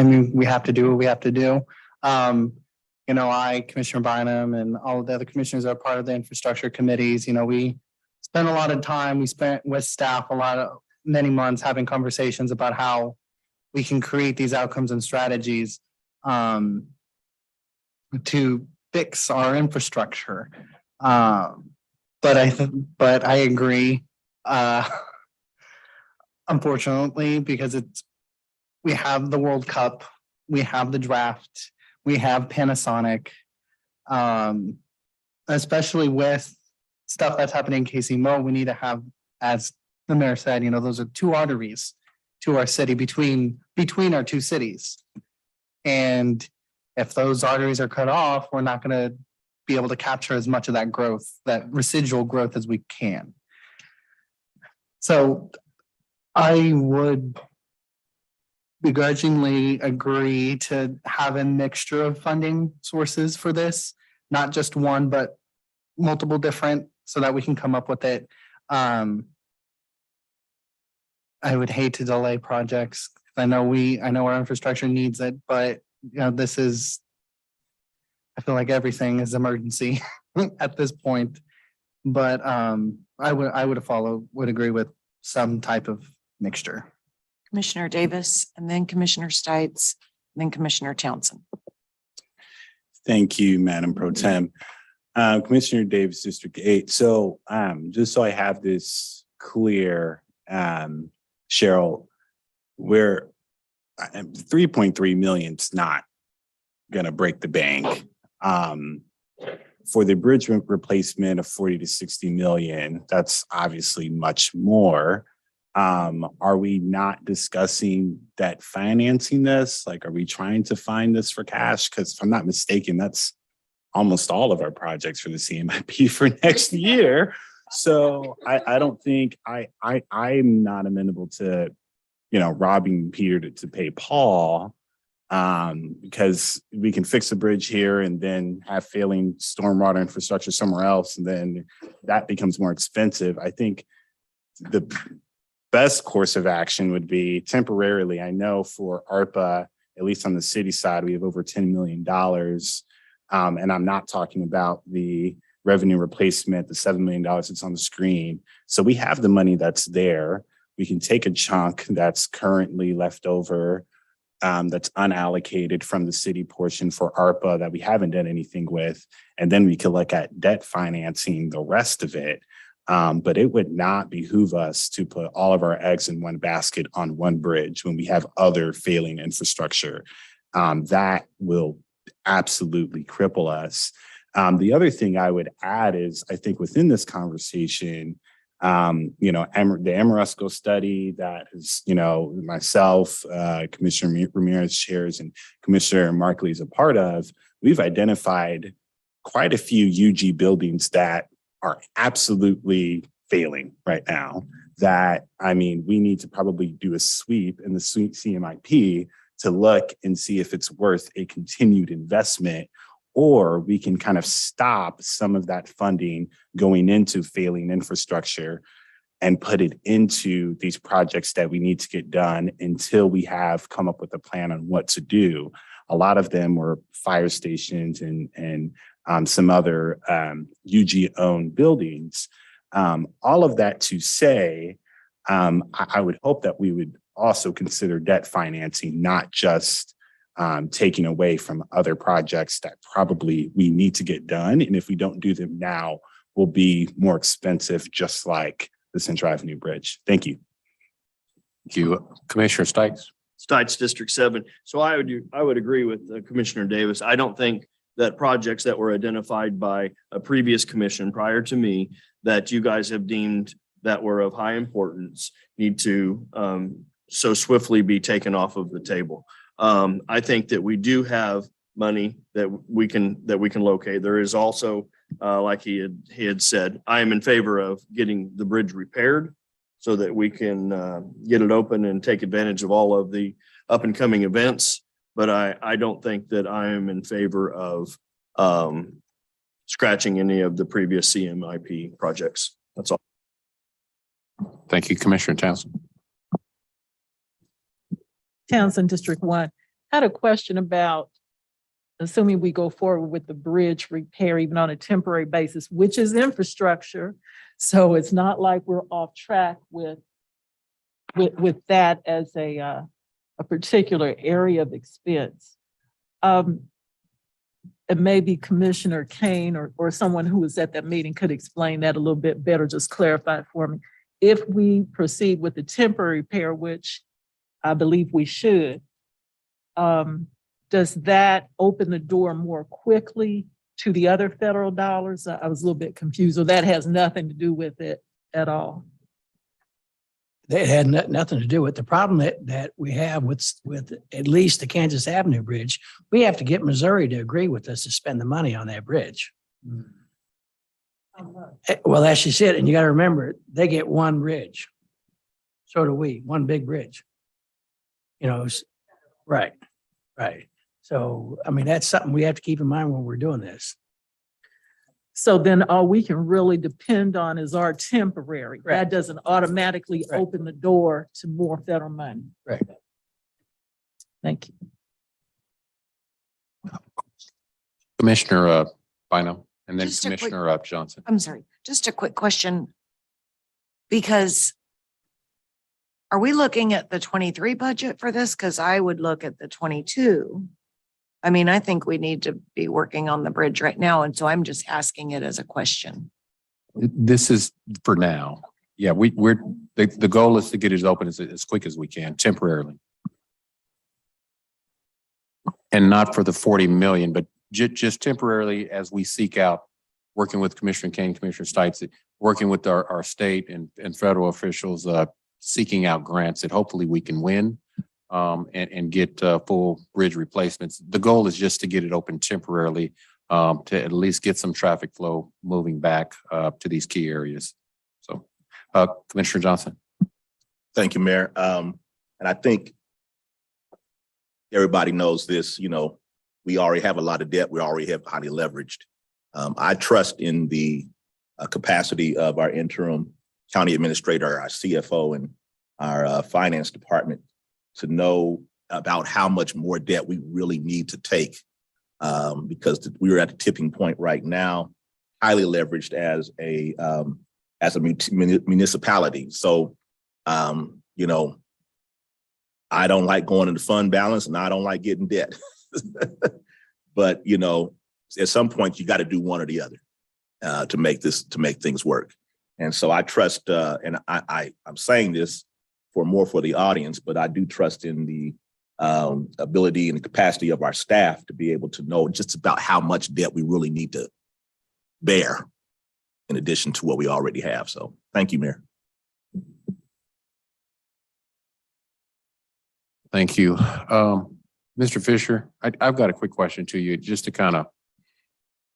[SPEAKER 12] mean, we have to do what we have to do. Commissioner Bynum and all of the other commissioners are part of the infrastructure committees. We spent a lot of time, we spent with staff many months having conversations about how we can create these outcomes and strategies to fix our infrastructure. But I agree, unfortunately, because we have the World Cup, we have the draft, we have Panasonic, especially with stuff that's happening in KC-Mo, we need to have, as the mayor said, those are 2 arteries to our city between our 2 cities. And if those arteries are cut off, we're not going to be able to capture as much of that growth, that residual growth, as we can. So I would begrudgingly agree to have a mixture of funding sources for this, not just one, but multiple different, so that we can come up with it. I would hate to delay projects. I know our infrastructure needs it, but I feel like everything is emergency at this point. But I would agree with some type of mixture.
[SPEAKER 10] Commissioner Davis, and then Commissioner Stites, and then Commissioner Townsend.
[SPEAKER 13] Thank you, Madam Pro Tem. Commissioner Davis, District 8. So just so I have this clear, Cheryl, where 3.3 million is not going to break the bank. For the bridge replacement of 40 to 60 million, that's obviously much more. Are we not discussing that financing this? Like, are we trying to find this for cash? Because if I'm not mistaken, that's almost all of our projects for the CMIP for next year. So I don't think I'm not amenable to robbing Peter to pay Paul. Because we can fix a bridge here and then have failing stormwater infrastructure somewhere else, and then that becomes more expensive. I think the best course of action would be temporarily. I know for ARPA, at least on the city side, we have over $10 million. And I'm not talking about the revenue replacement, the $7 million that's on the screen. So we have the money that's there. We can take a chunk that's currently left over, that's unallocated from the city portion for ARPA that we haven't done anything with. And then we could look at debt financing the rest of it. But it would not behoove us to put all of our eggs in one basket on one bridge when we have other failing infrastructure. That will absolutely cripple us. The other thing I would add is, I think within this conversation, the Amoresco study that is, myself, Commissioner Ramirez chairs and Commissioner Markley is a part of, we've identified quite a few UG buildings that are absolutely failing right now. That, we need to probably do a sweep in the CMIP to look and see if it's worth a continued investment, or we can kind of stop some of that funding going into failing infrastructure and put it into these projects that we need to get done until we have come up with a plan on what to do. A lot of them were fire stations and some other UG-owned buildings. All of that to say, I would hope that we would also consider debt financing, not just taking away from other projects that probably we need to get done. And if we don't do them now, will be more expensive, just like the Central Avenue Bridge. Thank you.
[SPEAKER 3] Thank you. Commissioner Stites.
[SPEAKER 6] Stites District 7. So I would agree with Commissioner Davis. I don't think that projects that were identified by a previous commission prior to me that you guys have deemed that were of high importance need to so swiftly be taken off of the table. I think that we do have money that we can locate. There is also, like he had said, I am in favor of getting the bridge repaired so that we can get it open and take advantage of all of the up and coming events. But I don't think that I am in favor of scratching any of the previous CMIP projects. That's all.
[SPEAKER 3] Thank you, Commissioner Townsend.
[SPEAKER 8] Townsend, District 1. I had a question about, assuming we go forward with the bridge repair, even on a temporary basis, which is infrastructure. So it's not like we're off track with that as a particular area of expense. And maybe Commissioner Kane or someone who was at that meeting could explain that a little bit better, just clarify it for me. If we proceed with the temporary repair, which I believe we should, does that open the door more quickly to the other federal dollars? I was a little bit confused, or that has nothing to do with it at all?
[SPEAKER 9] That had nothing to do with the problem that we have with at least the Kansas Avenue Bridge. We have to get Missouri to agree with us to spend the money on that bridge. Well, that's just it. And you got to remember, they get one bridge. So do we, one big bridge. Right. So, that's something we have to keep in mind when we're doing this.
[SPEAKER 8] So then all we can really depend on is our temporary.
[SPEAKER 9] Right.
[SPEAKER 8] That doesn't automatically
[SPEAKER 9] Right.
[SPEAKER 8] open the door to more federal money.
[SPEAKER 9] Right.
[SPEAKER 8] Thank you.
[SPEAKER 3] Commissioner Bynum, and then
[SPEAKER 10] Just a quick-
[SPEAKER 3] Commissioner Johnson.
[SPEAKER 10] I'm sorry, just a quick question. Because are we looking at the 23 budget for this? Because I would look at the 22. I think we need to be working on the bridge right now. And so I'm just asking it as a question.
[SPEAKER 3] This is for now. Yeah, the goal is to get it open as quick as we can, temporarily. And not for the 40 million, but just temporarily as we seek out, working with Commissioner Kane, Commissioner Stites, working with our state and federal officials, seeking out grants that hopefully we can win and get full bridge replacements. The goal is just to get it open temporarily to at least get some traffic flow moving back to these key areas. So, Commissioner Johnson.
[SPEAKER 14] Thank you, Mayor. And I think everybody knows this, you know, we already have a lot of debt. We already have highly leveraged. I trust in the capacity of our interim county administrator, our CFO, and our finance department to know about how much more debt we really need to take, because we're at the tipping point right now, highly leveraged as a municipality. So, you know, I don't like going into fund balance, and I don't like getting debt. But, you know, at some point you got to do one or the other to make things work. And so I trust, and I'm saying this for the audience, but I do trust in the ability and the capacity of our staff to be able to know just about how much debt we really need to bear in addition to what we already have. So thank you, Mayor.
[SPEAKER 3] Thank you. Mr. Fisher, I've got a quick question to you, just to kind of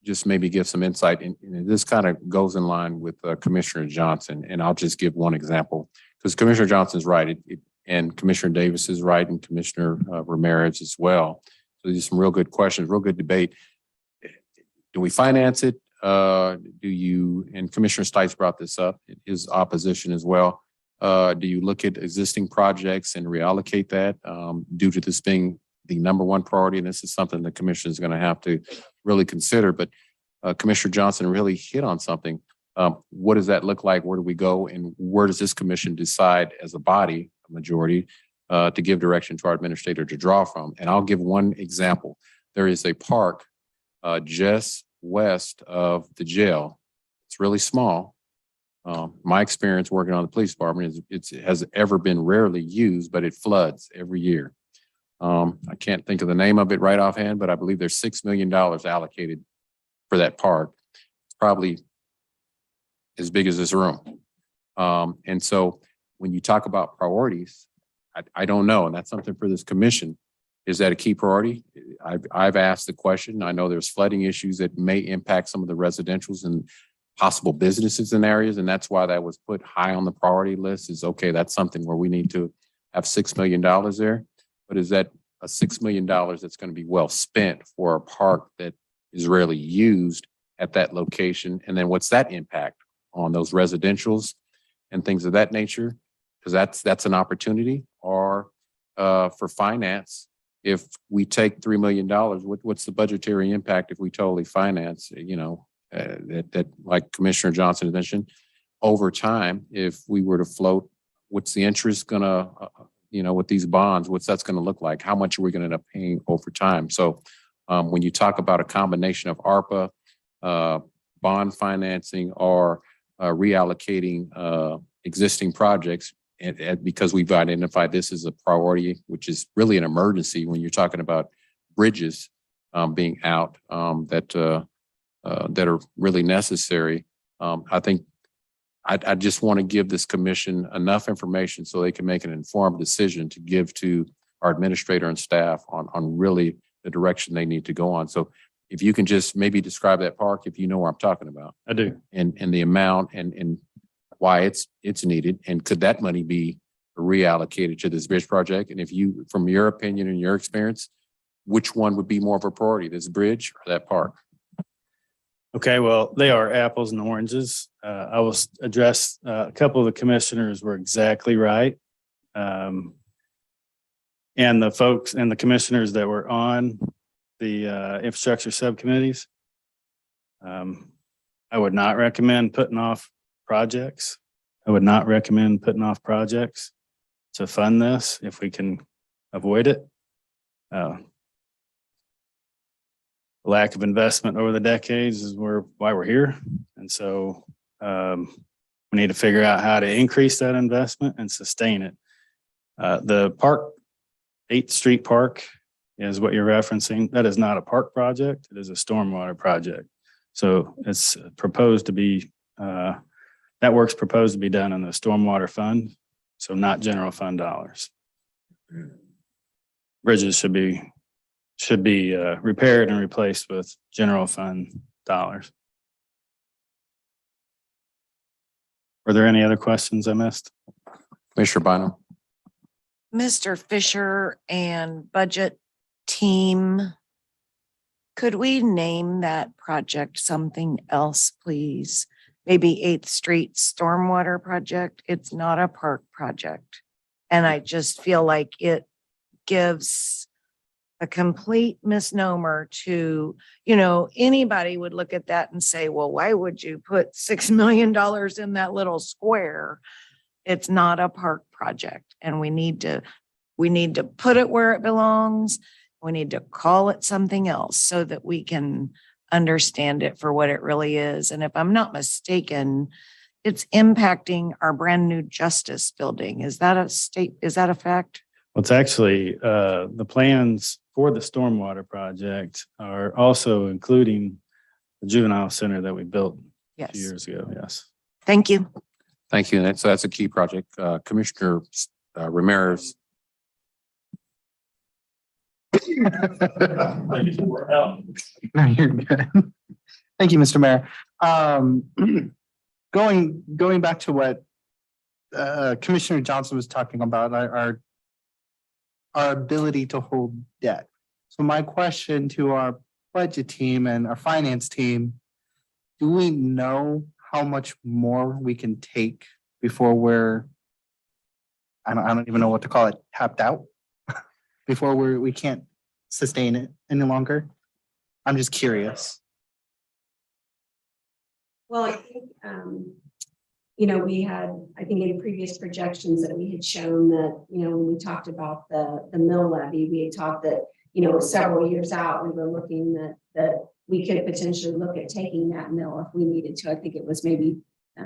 [SPEAKER 3] just maybe give some insight. And this kind of goes in line with Commissioner Johnson. And I'll just give one example, because Commissioner Johnson's right, and Commissioner Davis is right, and Commissioner Ramirez as well. So these are some real good questions, real good debate. Do we finance it? Do you, and Commissioner Stites brought this up, his opposition as well. Do you look at existing projects and reallocate that due to this being the number one priority? And this is something the commission is going to have to really consider. But Commissioner Johnson really hit on something. What does that look like? Where do we go? And where does this commission decide as a body, a majority, to give direction to our administrator to draw from? And I'll give one example. There is a park just west of the jail. It's really small. My experience working on the police department is it has ever been rarely used, but it floods every year. I can't think of the name of it right offhand, but I believe there's $6 million allocated for that park. It's probably as big as this room. And so when you talk about priorities, I don't know, and that's something for this commission. Is that a key priority? I've asked the question. I know there's flooding issues that may impact some of the residentials and possible businesses in areas, and that's why that was put high on the priority list. Is okay, that's something where we need to have $6 million there. But is that a $6 million that's going to be well spent for a park that is rarely used at that location? And then what's that impact on those residentials and things of that nature? Because that's an opportunity. Or for finance, if we take $3 million, what's the budgetary impact if we totally finance, you know, that like Commissioner Johnson mentioned, over time, if we were to float, what's the interest gonna, you know, with these bonds, what's that's gonna look like? How much are we gonna end up paying over time? So when you talk about a combination of ARPA, bond financing, or reallocating existing projects, and because we've identified this as a priority, which is really an emergency when you're talking about bridges being out that are really necessary. I think I just want to give this commission enough information so they can make an informed decision to give to our administrator and staff on really the direction they need to go on. So if you can just maybe describe that park, if you know where I'm talking about.
[SPEAKER 11] I do.
[SPEAKER 3] And the amount and why it's needed, and could that money be reallocated to this bridge project? And if you, from your opinion and your experience, which one would be more of a priority, this bridge or that park?
[SPEAKER 11] Okay, well, they are apples and oranges. I will address a couple of the commissioners were exactly right. And the folks and the commissioners that were on the infrastructure subcommittees, I would not recommend putting off projects. I would not recommend putting off projects to fund this if we can avoid it. Lack of investment over the decades is why we're here. And so we need to figure out how to increase that investment and sustain it. The park, 8th Street Park is what you're referencing. That is not a park project. It is a stormwater project. So it's proposed to be, that work's proposed to be done in the stormwater fund. So not general fund dollars. Bridges should be repaired and replaced with general fund dollars. Were there any other questions I missed?
[SPEAKER 3] Commissioner Bynum.
[SPEAKER 10] Mr. Fisher and budget team, could we name that project something else, please? Maybe 8th Street Stormwater Project. It's not a park project. And I just feel like it gives a complete misnomer to, anybody would look at that and say, well, why would you put $6 million in that little square? It's not a park project, and we need to put it where it belongs. We need to call it something else so that we can understand it for what it really is. And if I'm not mistaken, it's impacting our brand new justice building. Is that a fact?
[SPEAKER 11] Well, it's actually, the plans for the stormwater project are also including the juvenile center that we built a
[SPEAKER 10] Yes.
[SPEAKER 11] few years ago. Yes.
[SPEAKER 10] Thank you.
[SPEAKER 3] Thank you. So that's a key project. Commissioner Ramirez.
[SPEAKER 12] No, you're good. Thank you, Mr. Mayor. Going back to what Commissioner Johnson was talking about, our ability to hold debt. So my question to our budget team and our finance team, do we know how much more we can take before we're, I don't even know what to call it, tapped out? Before we can't sustain it any longer? I'm just curious.
[SPEAKER 7] Well, I think, we had, I think in previous projections that we had shown that, when we talked about the mill levy, we had talked that, several years out, we were looking that we could potentially look at taking that mill if we needed to. I think it was maybe, I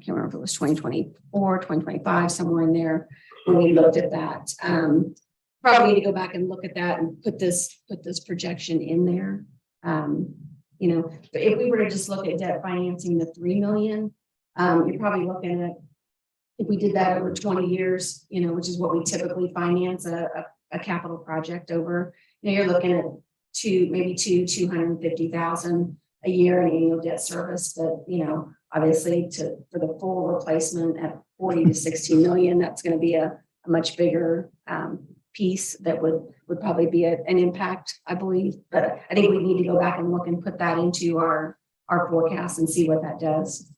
[SPEAKER 7] can't remember if it was 2024, 2025, somewhere in there when we looked at that. Probably need to go back and look at that and put this projection in there. But if we were to just look at debt financing the 3 million, you're probably looking at, if we did that over 20 years, which is what we typically finance a capital project over, you're looking at maybe 250,000 a year in annual debt service. But, obviously for the full replacement at 40 to 60 million, that's going to be a much bigger piece that would probably be an impact, I believe. But I think we need to go back and look and put that into our forecast and see what that does.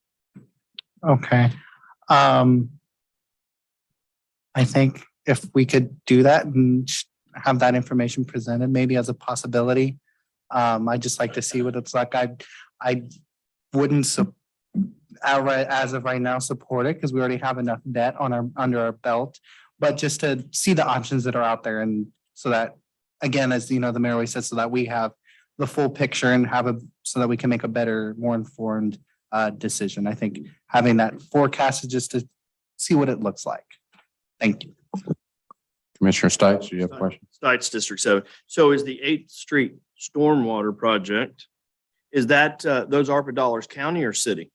[SPEAKER 12] Okay. I think if we could do that and have that information presented, maybe as a possibility, I'd just like to see what it's like. I wouldn't outright, as of right now, support it because we already have enough debt under our belt. But just to see the options that are out there, and so that, again, as the mayor always says, so that we have the full picture and so that we can make a better, more informed decision. I think having that forecast is just to see what it looks like. Thank you.
[SPEAKER 3] Commissioner Stites, do you have a question?
[SPEAKER 6] Stites, District 7. So is the 8th Street Stormwater Project, is that those ARPA dollars county or city?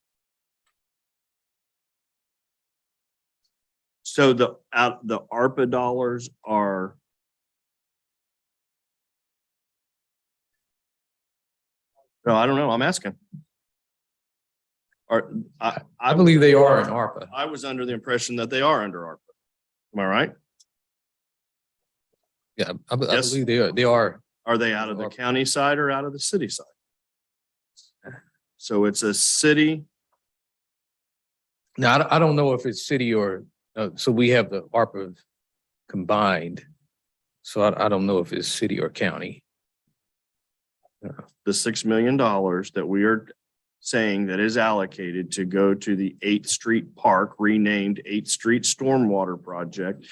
[SPEAKER 6] So the ARPA dollars are. No, I don't know. I'm asking.
[SPEAKER 2] I believe they are in ARPA.
[SPEAKER 6] I was under the impression that they are under ARPA. Am I right?
[SPEAKER 2] Yeah, I
[SPEAKER 6] Yes.
[SPEAKER 2] believe they are.
[SPEAKER 6] Are they out of the county side or out of the city side? So it's a city.
[SPEAKER 2] Now, I don't know if it's city or, so we have the ARPA combined. So I don't know if it's city or county.
[SPEAKER 6] The $6 million that we are saying that is allocated to go to the 8th Street Park, renamed 8th Street Stormwater Project,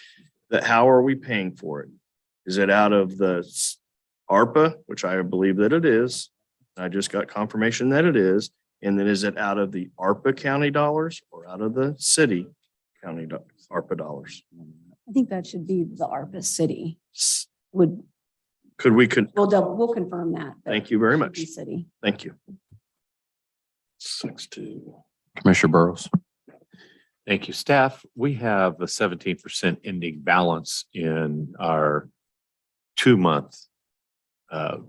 [SPEAKER 6] that how are we paying for it? Is it out of the ARPA, which I believe that it is? I just got confirmation that it is. And then is it out of the ARPA county dollars or out of the city county ARPA dollars?
[SPEAKER 7] I think that should be the ARPA city.
[SPEAKER 6] We'll
[SPEAKER 7] confirm that. but
[SPEAKER 6] Thank you very
[SPEAKER 7] it should
[SPEAKER 6] much.
[SPEAKER 7] be City.
[SPEAKER 6] Thank you.
[SPEAKER 3] 6-2. Commissioner Burrows.
[SPEAKER 15] Thank you, staff. We have a 17% ending balance in our 2-month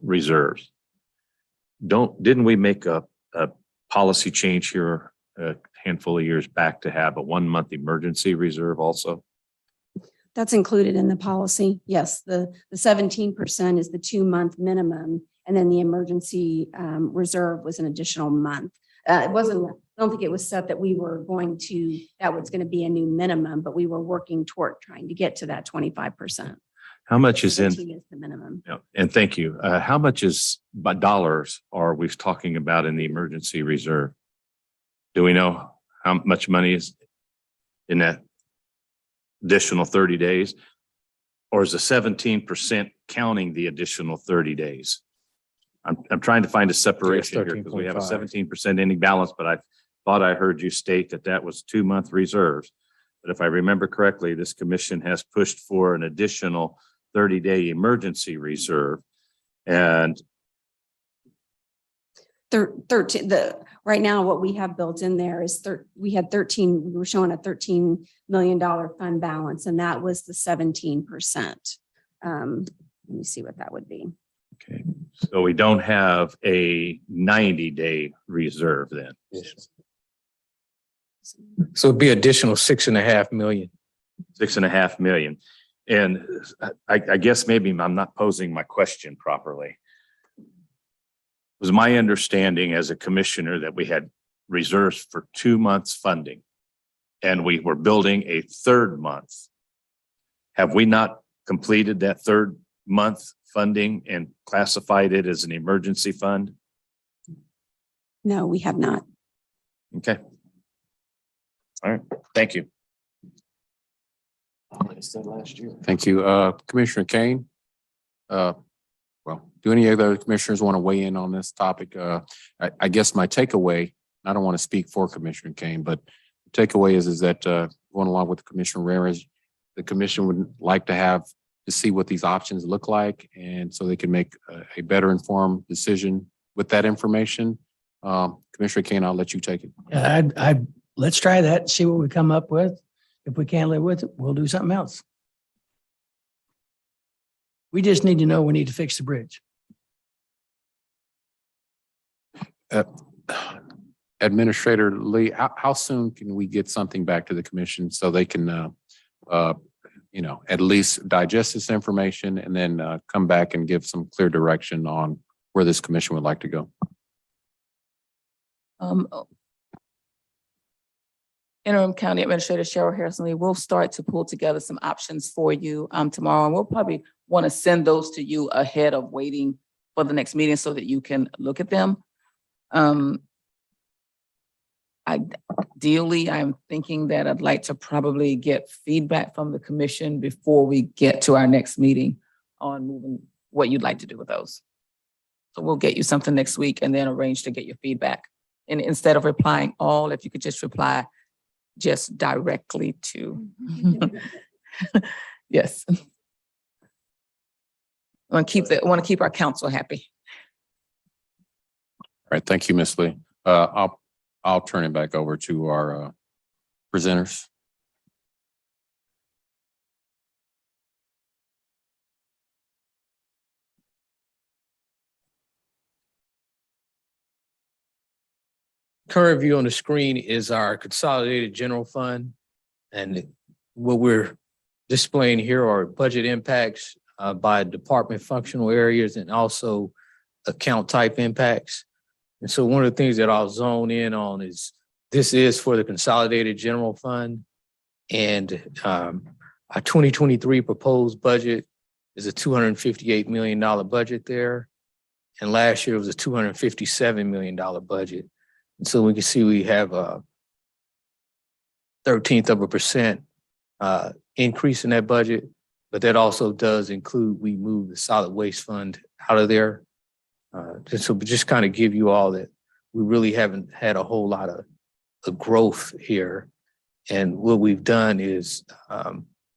[SPEAKER 15] reserves. Didn't we make a policy change here a handful of years back to have a 1-month emergency reserve also?
[SPEAKER 7] That's included in the policy. Yes, the 17% is the 2-month minimum. And then the emergency reserve was an additional month. It wasn't, I don't think it was set that we were going to, that was going to be a new minimum, but we were working toward trying to get to that 25%.
[SPEAKER 15] How much is in,
[SPEAKER 7] 17 is the minimum.
[SPEAKER 15] yeah, and thank you. How much is, by dollars are we talking about in the emergency reserve? Do we know how much money is in that additional 30 days? Or is the 17% counting the additional 30 days? I'm trying to find a separation here because we have a 17% ending balance, but I thought I heard you state that that was 2-month reserves. But if I remember correctly, this commission has pushed for an additional 30-day emergency reserve. And
[SPEAKER 7] 13, right now, what we have built in there is we had 13, we were showing a $13 million fund balance, and that was the 17%. Let me see what that would be.
[SPEAKER 15] okay, so we don't have a 90-day reserve then.
[SPEAKER 2] So it'd be additional 6.5 million.
[SPEAKER 15] 6.5 million. And I guess maybe I'm not posing my question properly. It was my understanding as a commissioner that we had reserves for 2 months funding and we were building a 3rd month. Have we not completed that 3rd month funding and classified it as an emergency fund?
[SPEAKER 7] No, we have not.
[SPEAKER 15] Okay. All right, thank you.
[SPEAKER 3] Thank you. Commissioner Kane? Well, do any other commissioners want to weigh in on this topic? I guess my takeaway, I don't want to speak for Commissioner Kane, but the takeaway is that going along with Commissioner Ramirez, the commission would like to see what these options look like, and so they can make a better informed decision with that information. Commissioner Kane, I'll let you take it.
[SPEAKER 9] Let's try that, see what we come up with. If we can't live with it, we'll do something else. We just need to know we need to fix the bridge.
[SPEAKER 3] Administrator Lee, how soon can we get something back to the commission so they can, at least digest this information and then come back and give some clear direction on where this commission would like to go?
[SPEAKER 4] Interim County Administrator Cheryl Harrison Lee, we'll start to pull together some options for you tomorrow, and we'll probably want to send those to you ahead of waiting for the next meeting so that you can look at them. Ideally, I'm thinking that I'd like to probably get feedback from the commission before we get to our next meeting on moving what you'd like to do with those. So we'll get you something next week and then arrange to get your feedback. And instead of replying all, if you could just reply just directly to. Yes. I want to keep our council happy.
[SPEAKER 3] All right, thank you, Ms. Lee. I'll turn it back over to our presenters.
[SPEAKER 2] Current view on the screen is our consolidated general fund. And what we're displaying here are budget impacts by department functional areas and also account type impacts. And so one of the things that I'll zone in on is this is for the consolidated general fund. And our 2023 proposed budget is a $258 million budget there. And last year was a $257 million budget. And so we can see we have a 0.13% increase in that budget, but that also does include, we move the solid waste fund out of there. Just kind of give you all that we really haven't had a whole lot of growth here. And what we've done is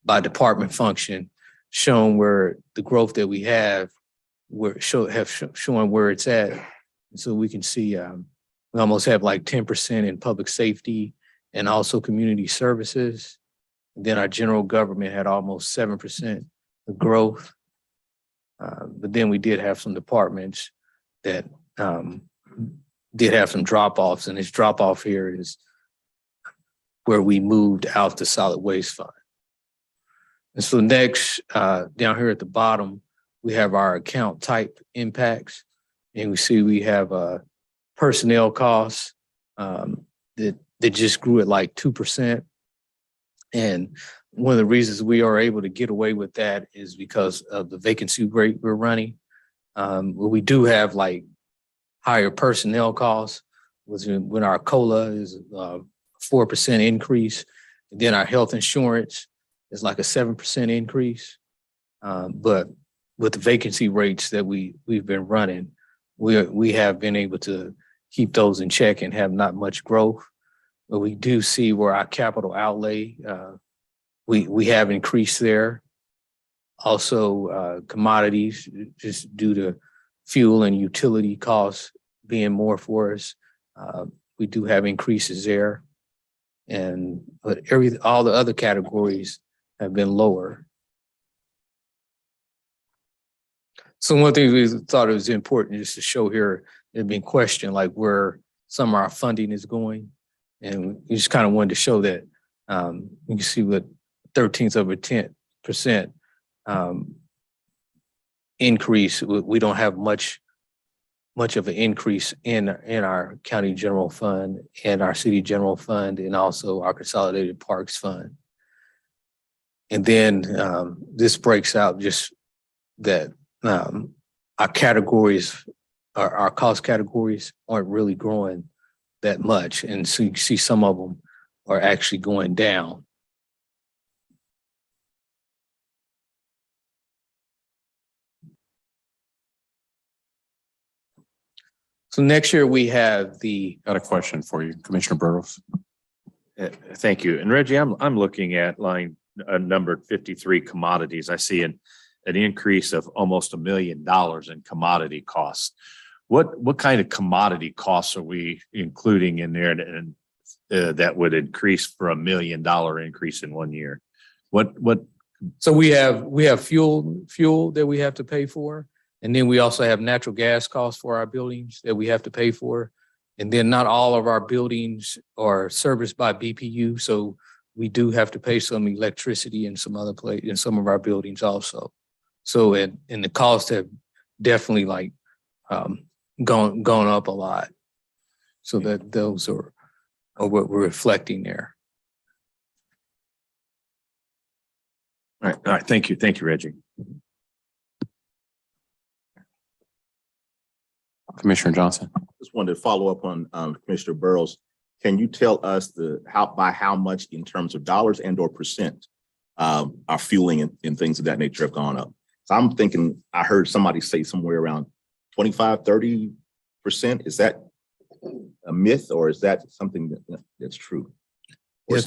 [SPEAKER 2] by department function, shown where the growth that we have, showing where it's at. And so we can see we almost have like 10% in public safety and also community services. And then our general government had almost 7% of growth. But then we did have some departments that did have some drop-offs, and this drop-off here is where we moved out the solid waste fund. And so next, down here at the bottom, we have our account type impacts. And we see we have personnel costs that just grew at like 2%. And one of the reasons we are able to get away with that is because of the vacancy rate we're running. We do have like higher personnel costs when our COLA is 4% increase. And then our health insurance is like a 7% increase. But with the vacancy rates that we've been running, we have been able to keep those in check and have not much growth. But we do see where our capital outlay, we have increased there. Also, commodities, just due to fuel and utility costs being more for us, we do have increases there. But all the other categories have been lower. So one thing we thought it was important just to show here, it had been questioned like where some of our funding is going. And we just kind of wanted to show that you can see what 0.13% increase. We don't have much of an increase in our county general fund and our city general fund and also our consolidated parks fund. And then this breaks out just that our categories, our cost categories aren't really growing that much. And so you see some of them are actually going down. So next year we have
[SPEAKER 3] Got a question for you, Commissioner Burrows.
[SPEAKER 15] Thank you. And Reggie, I'm looking at line numbered 53 commodities. I see an increase of almost $1 million in commodity costs. What kind of commodity costs are we including in there and that would increase for $1 million increase in 1 year? What?
[SPEAKER 2] So we have fuel that we have to pay for. And then we also have natural gas costs for our buildings that we have to pay for. And then not all of our buildings are serviced by BPU. So we do have to pay some electricity in some other place in some of our buildings also. So and the costs have definitely like gone up a lot. So that those are what we're reflecting there.
[SPEAKER 15] All right. Thank you. Thank you, Reggie.
[SPEAKER 3] Commissioner Johnson.
[SPEAKER 14] Just wanted to follow up on Commissioner Burrows. Can you tell us by how much in terms of dollars and or percent our fueling and things of that nature have gone up? So I'm thinking, I heard somebody say somewhere around 25-30%. Is that a myth or is that something that's true?
[SPEAKER 2] Yeah, I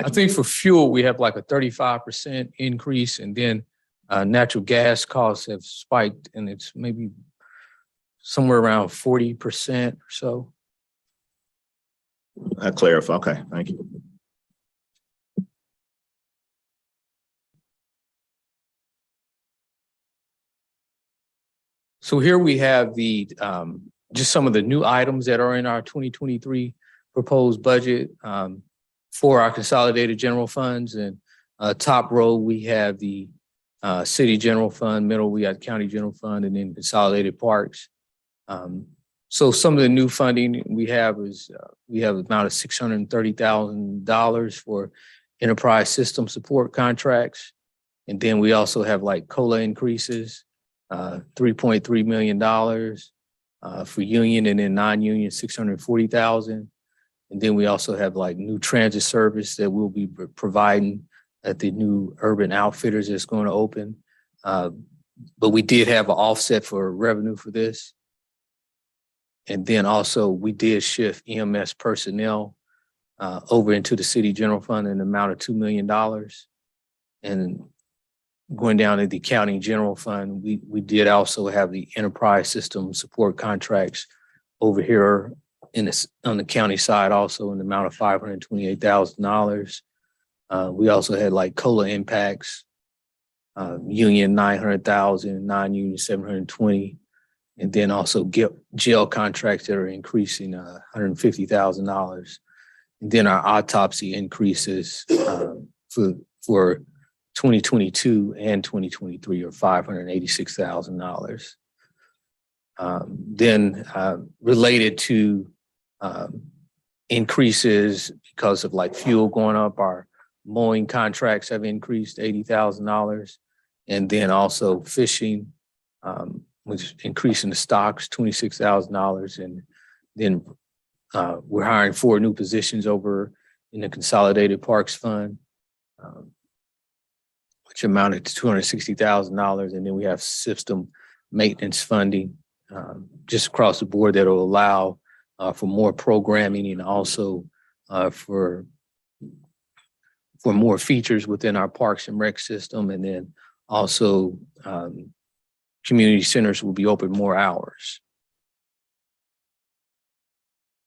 [SPEAKER 2] think for fuel, we have like a 35% increase, and then natural gas costs have spiked and it's maybe somewhere around 40% or so.
[SPEAKER 14] I clarify. Okay, thank you.
[SPEAKER 2] So here we have the just some of the new items that are in our 2023 proposed budget for our consolidated general funds. And top row, we have the city general fund, middle, we have county general fund, and then consolidated parks. So some of the new funding we have is we have about $630,000 for enterprise system support contracts. And then we also have like COLA increases, $3.3 million for union and then non-union, $640,000. And then we also have like new transit service that we'll be providing at the new Urban Outfitters that's going to open. But we did have an offset for revenue for this. And then also we did shift EMS personnel over into the city general fund in the amount of $2 million. And going down to the county general fund, we did also have the enterprise system support contracts over here on the county side also in the amount of $528,000. We also had like COLA impacts, union $900,000, non-union $720,000. And then also jail contracts that are increasing $150,000. And then our autopsy increases for 2022 and 2023 are $586,000. Then related to increases because of like fuel going up, our mowing contracts have increased $80,000. And then also fishing, which increasing the stocks, $26,000. And then we're hiring 4 new positions over in the Consolidated Parks Fund, which amounted to $260,000. And then we have system maintenance funding just across the board that will allow for more programming and also for more features within our Parks and Rec system. And then also community centers will be open more hours.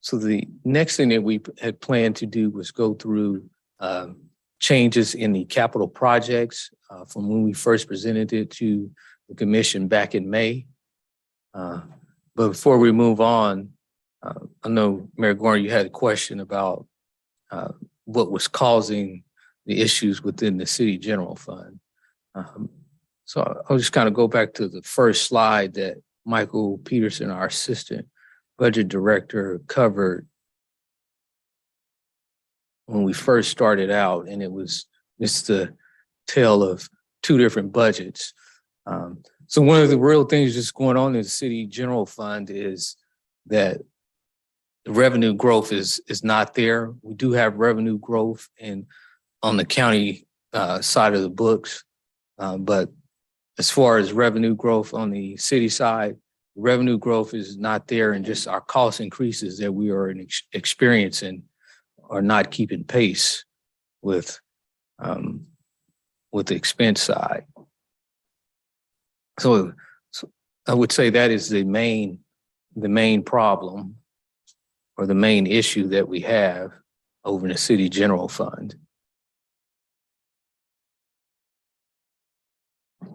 [SPEAKER 2] So the next thing that we had planned to do was go through changes in the capital projects from when we first presented it to the commission back in May. But before we move on, I know Mayor Gordon, you had a question about what was causing the issues within the city general fund. So I'll just kind of go back to the first slide that Michael Peterson, our assistant budget director, covered when we first started out, and it's the tale of 2 different budgets. So one of the real things that's going on in the city general fund is that the revenue growth is not there. We do have revenue growth on the county side of the books, but as far as revenue growth on the city side, revenue growth is not there, and just our cost increases that we are experiencing are not keeping pace with the expense side. So I would say that is the main problem or the main issue that we have over in the city general fund.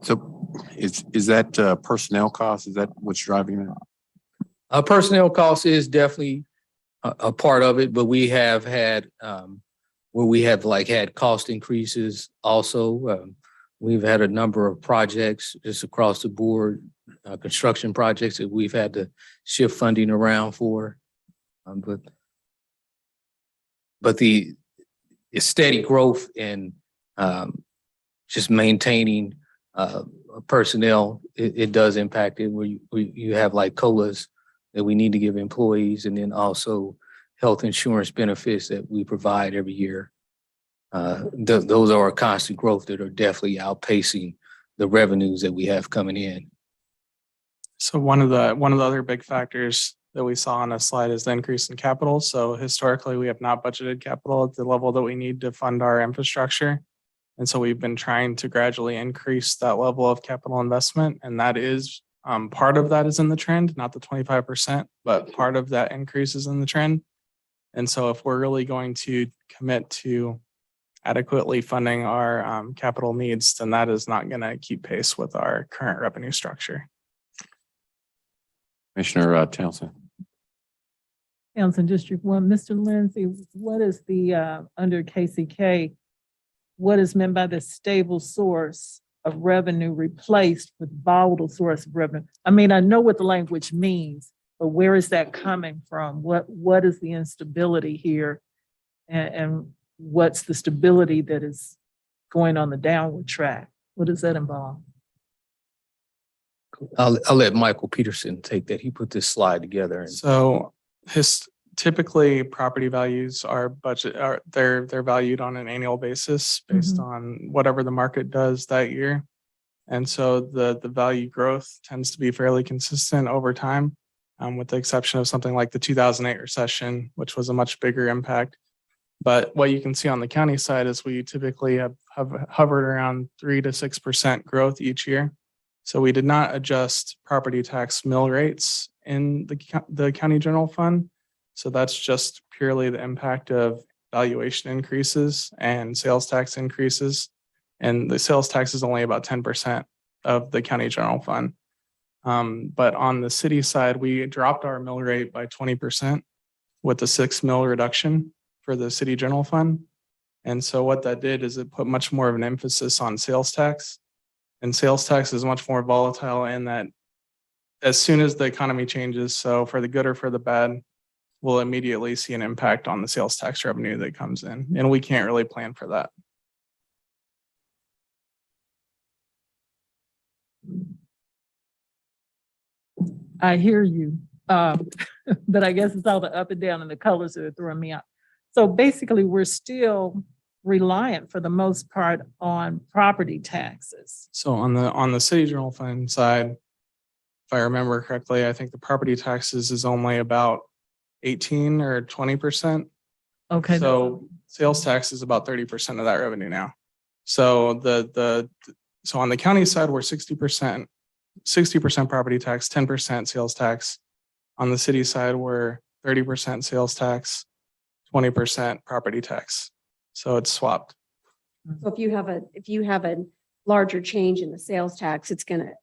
[SPEAKER 3] So is that personnel cost? Is that what's driving that?
[SPEAKER 2] Personnel cost is definitely a part of it, but we have had where we have had cost increases also. We've had a number of projects just across the board, construction projects that we've had to shift funding around for. But the steady growth in just maintaining personnel, it does impact it where you have like COLAs that we need to give employees, and then also health insurance benefits that we provide every year. Those are a constant growth that are definitely outpacing the revenues that we have coming in.
[SPEAKER 5] So one of the other big factors that we saw on a slide is the increase in capital. So historically, we have not budgeted capital at the level that we need to fund our infrastructure. And so we've been trying to gradually increase that level of capital investment. And that is part of that is in the trend, not the 25%, but part of that increase is in the trend. And so if we're really going to commit to adequately funding our capital needs, then that is not going to keep pace with our current revenue structure.
[SPEAKER 3] Commissioner Townsend.
[SPEAKER 8] Townsend District 1, Mr. Lindsay, what is the, under KCK, what is meant by the stable source of revenue replaced with volatile source of revenue? I mean, I know what the language means, but where is that coming from? What is the instability here? And what's the stability that is going on the downward track? What does that involve?
[SPEAKER 2] I'll let Michael Peterson take that. He put this slide together.
[SPEAKER 5] So typically property values are they're valued on an annual basis based on whatever the market does that year. And so the value growth tends to be fairly consistent over time, with the exception of something like the 2008 recession, which was a much bigger impact. But what you can see on the county side is we typically have hovered around 3 to 6% growth each year. So we did not adjust property tax mill rates in the county general fund. So that's just purely the impact of valuation increases and sales tax increases. And the sales tax is only about 10% of the county general fund. But on the city side, we dropped our mill rate by 20% with the 6 mil reduction for the city general fund. And so what that did is it put much more of an emphasis on sales tax. And sales tax is much more volatile in that as soon as the economy changes, so for the good or for the bad, we'll immediately see an impact on the sales tax revenue that comes in. And we can't really plan for that.
[SPEAKER 8] I hear you. But I guess it's all the up and down and the colors that are throwing me out. So basically, we're still reliant for the most part on property taxes.
[SPEAKER 5] So on the city general fund side, if I remember correctly, I think the property taxes is only about 18 or 20%.
[SPEAKER 8] Okay.
[SPEAKER 5] So sales tax is about 30% of that revenue now. So so on the county side, we're 60% property tax, 10% sales tax. On the city side, we're 30% sales tax, 20% property tax. So it's swapped.
[SPEAKER 7] So if you have a larger change in the sales tax, it's going to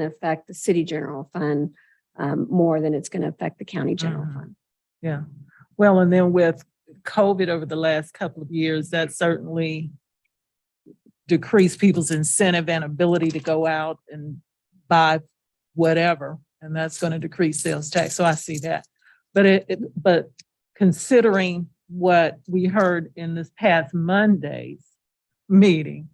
[SPEAKER 7] affect the city general fund more than it's going to affect the county general fund.
[SPEAKER 8] Yeah. Well, and then with COVID over the last couple of years, that certainly decreased people's incentive and ability to go out and buy whatever, and that's going to decrease sales tax. So I see that. But considering what we heard in this past Monday's meeting,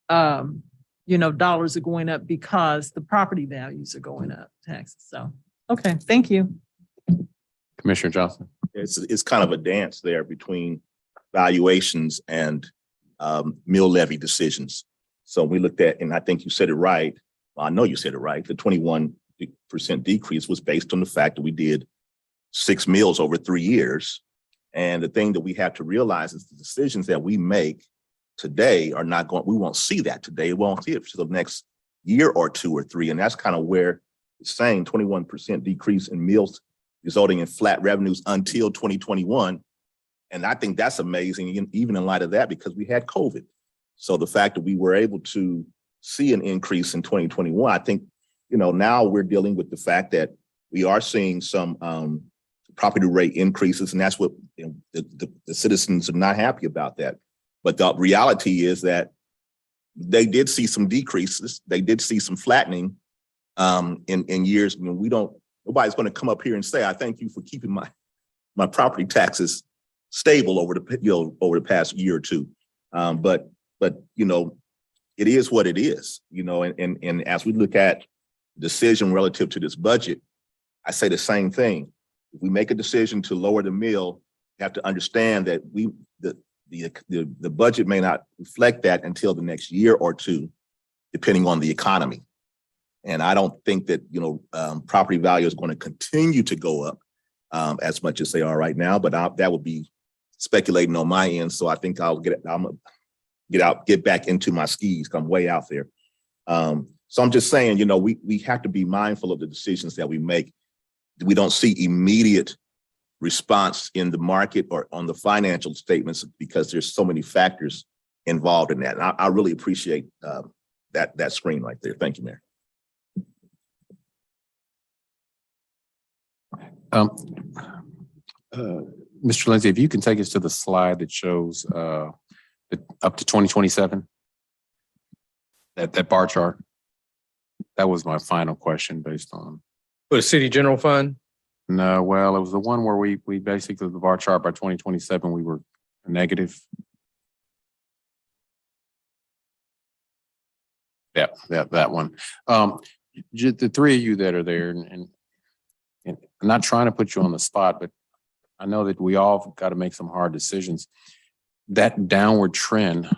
[SPEAKER 8] dollars are going up because the property values are going up, taxes. So, okay, thank you.
[SPEAKER 3] Commissioner Johnson.
[SPEAKER 14] It's kind of a dance there between valuations and mill levy decisions. So we looked at, and I think you said it right. Well, I know you said it right. The 21% decrease was based on the fact that we did 6 mills over 3 years. And the thing that we have to realize is the decisions that we make today are not going, we won't see that today. We won't see it for the next year or 2 or 3. And that's kind of where it's saying 21% decrease in mills resulting in flat revenues until 2021. And I think that's amazing, even in light of that, because we had COVID. So the fact that we were able to see an increase in 2021, I think, now we're dealing with the fact that we are seeing some property rate increases, and that's what the citizens are not happy about that. But the reality is that they did see some decreases. They did see some flattening in years. Nobody's going to come up here and say, I thank you for keeping my property taxes stable over the past year or two. But it is what it is, and as we look at decision relative to this budget, I say the same thing. If we make a decision to lower the mill, you have to understand that the budget may not reflect that until the next year or two, depending on the economy. And I don't think that, property value is going to continue to go up as much as they are right now, but that would be speculating on my end. So I think I'm gonna get back into my skis. I'm way out there. So I'm just saying, we have to be mindful of the decisions that we make. We don't see immediate response in the market or on the financial statements because there's so many factors involved in that. And I really appreciate that screen right there. Thank you, Mayor.
[SPEAKER 3] Mr. Lindsay, if you can take us to the slide that shows up to 2027, that bar chart. That was my final question based on.
[SPEAKER 2] For the city general fund?
[SPEAKER 3] No, well, it was the one where we basically, the bar chart by 2027, we were negative. Yeah, that one. The three of you that are there, and I'm not trying to put you on the spot, but I know that we all got to make some hard decisions. That downward trend,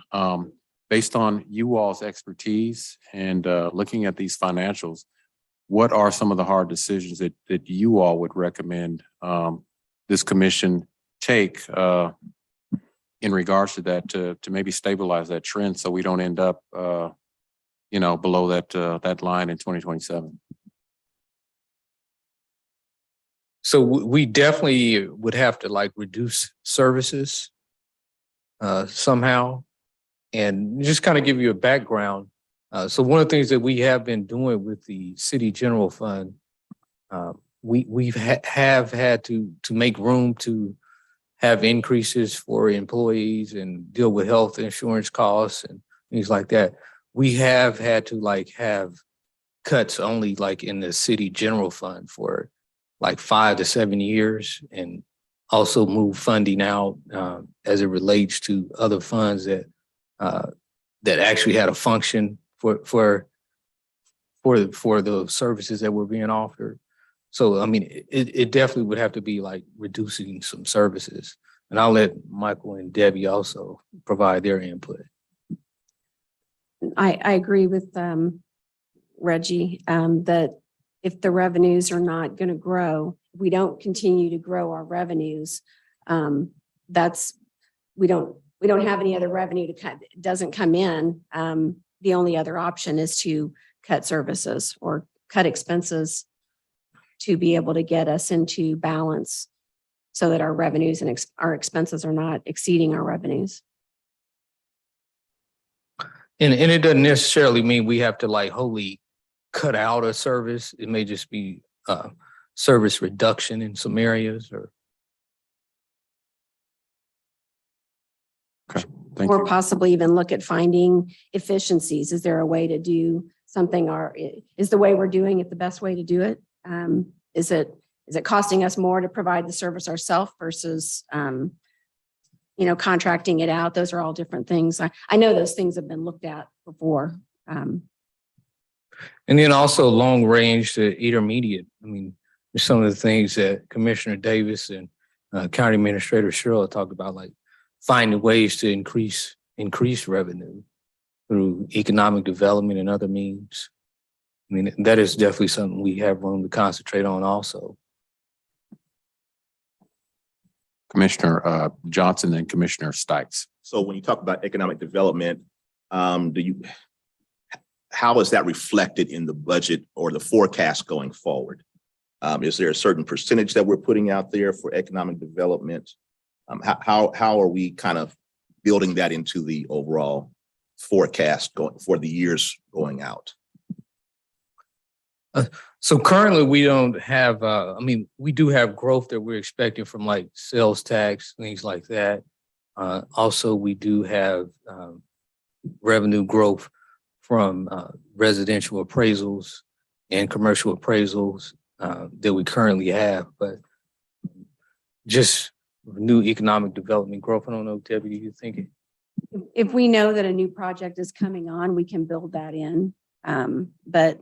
[SPEAKER 3] based on you all's expertise and looking at these financials, what are some of the hard decisions that you all would recommend this commission take in regards to that to maybe stabilize that trend so we don't end up below that line in 2027?
[SPEAKER 2] So we definitely would have to reduce services somehow. And just kind of give you a background. So one of the things that we have been doing with the city general fund, we've have had to make room to have increases for employees and deal with health insurance costs and things like that. We have had to have cuts only in the city general fund for 5 to 7 years, and also move funding out as it relates to other funds that actually had a function for the services that were being offered. So, I mean, it definitely would have to be reducing some services. And I'll let Michael and Debbie also provide their input.
[SPEAKER 7] I agree with Reggie that if the revenues are not going to grow, we don't continue to grow our revenues. We don't have any other revenue to cut. It doesn't come in. The only other option is to cut services or cut expenses to be able to get us into balance so that our revenues and our expenses are not exceeding our revenues.
[SPEAKER 2] And it doesn't necessarily mean we have to wholly cut out a service. It may just be service reduction in some areas or.
[SPEAKER 3] Okay, thank
[SPEAKER 7] Or
[SPEAKER 3] you.
[SPEAKER 7] possibly even look at finding efficiencies. Is there a way to do something, or is the way we're doing it the best way to do it? Is it costing us more to provide the service ourselves versus, contracting it out? Those are all different things. I know those things have been looked at before.
[SPEAKER 2] And then also long range to intermediate. I mean, some of the things that Commissioner Davis and County Administrator Cheryl talked about, finding ways to increase revenue through economic development and other means. I mean, that is definitely something we have room to concentrate on also.
[SPEAKER 3] Commissioner Johnson and Commissioner Stites.
[SPEAKER 14] So when you talk about economic development, how is that reflected in the budget or the forecast going forward? Is there a certain percentage that we're putting out there for economic development? How are we kind of building that into the overall forecast for the years going out?
[SPEAKER 2] So currently we don't have, we do have growth that we're expecting from sales tax, things like that. Also, we do have revenue growth from residential appraisals and commercial appraisals that we currently have, but just new economic development growth. I don't know, Debbie, you thinking?
[SPEAKER 7] If we know that a new project is coming on, we can build that in. But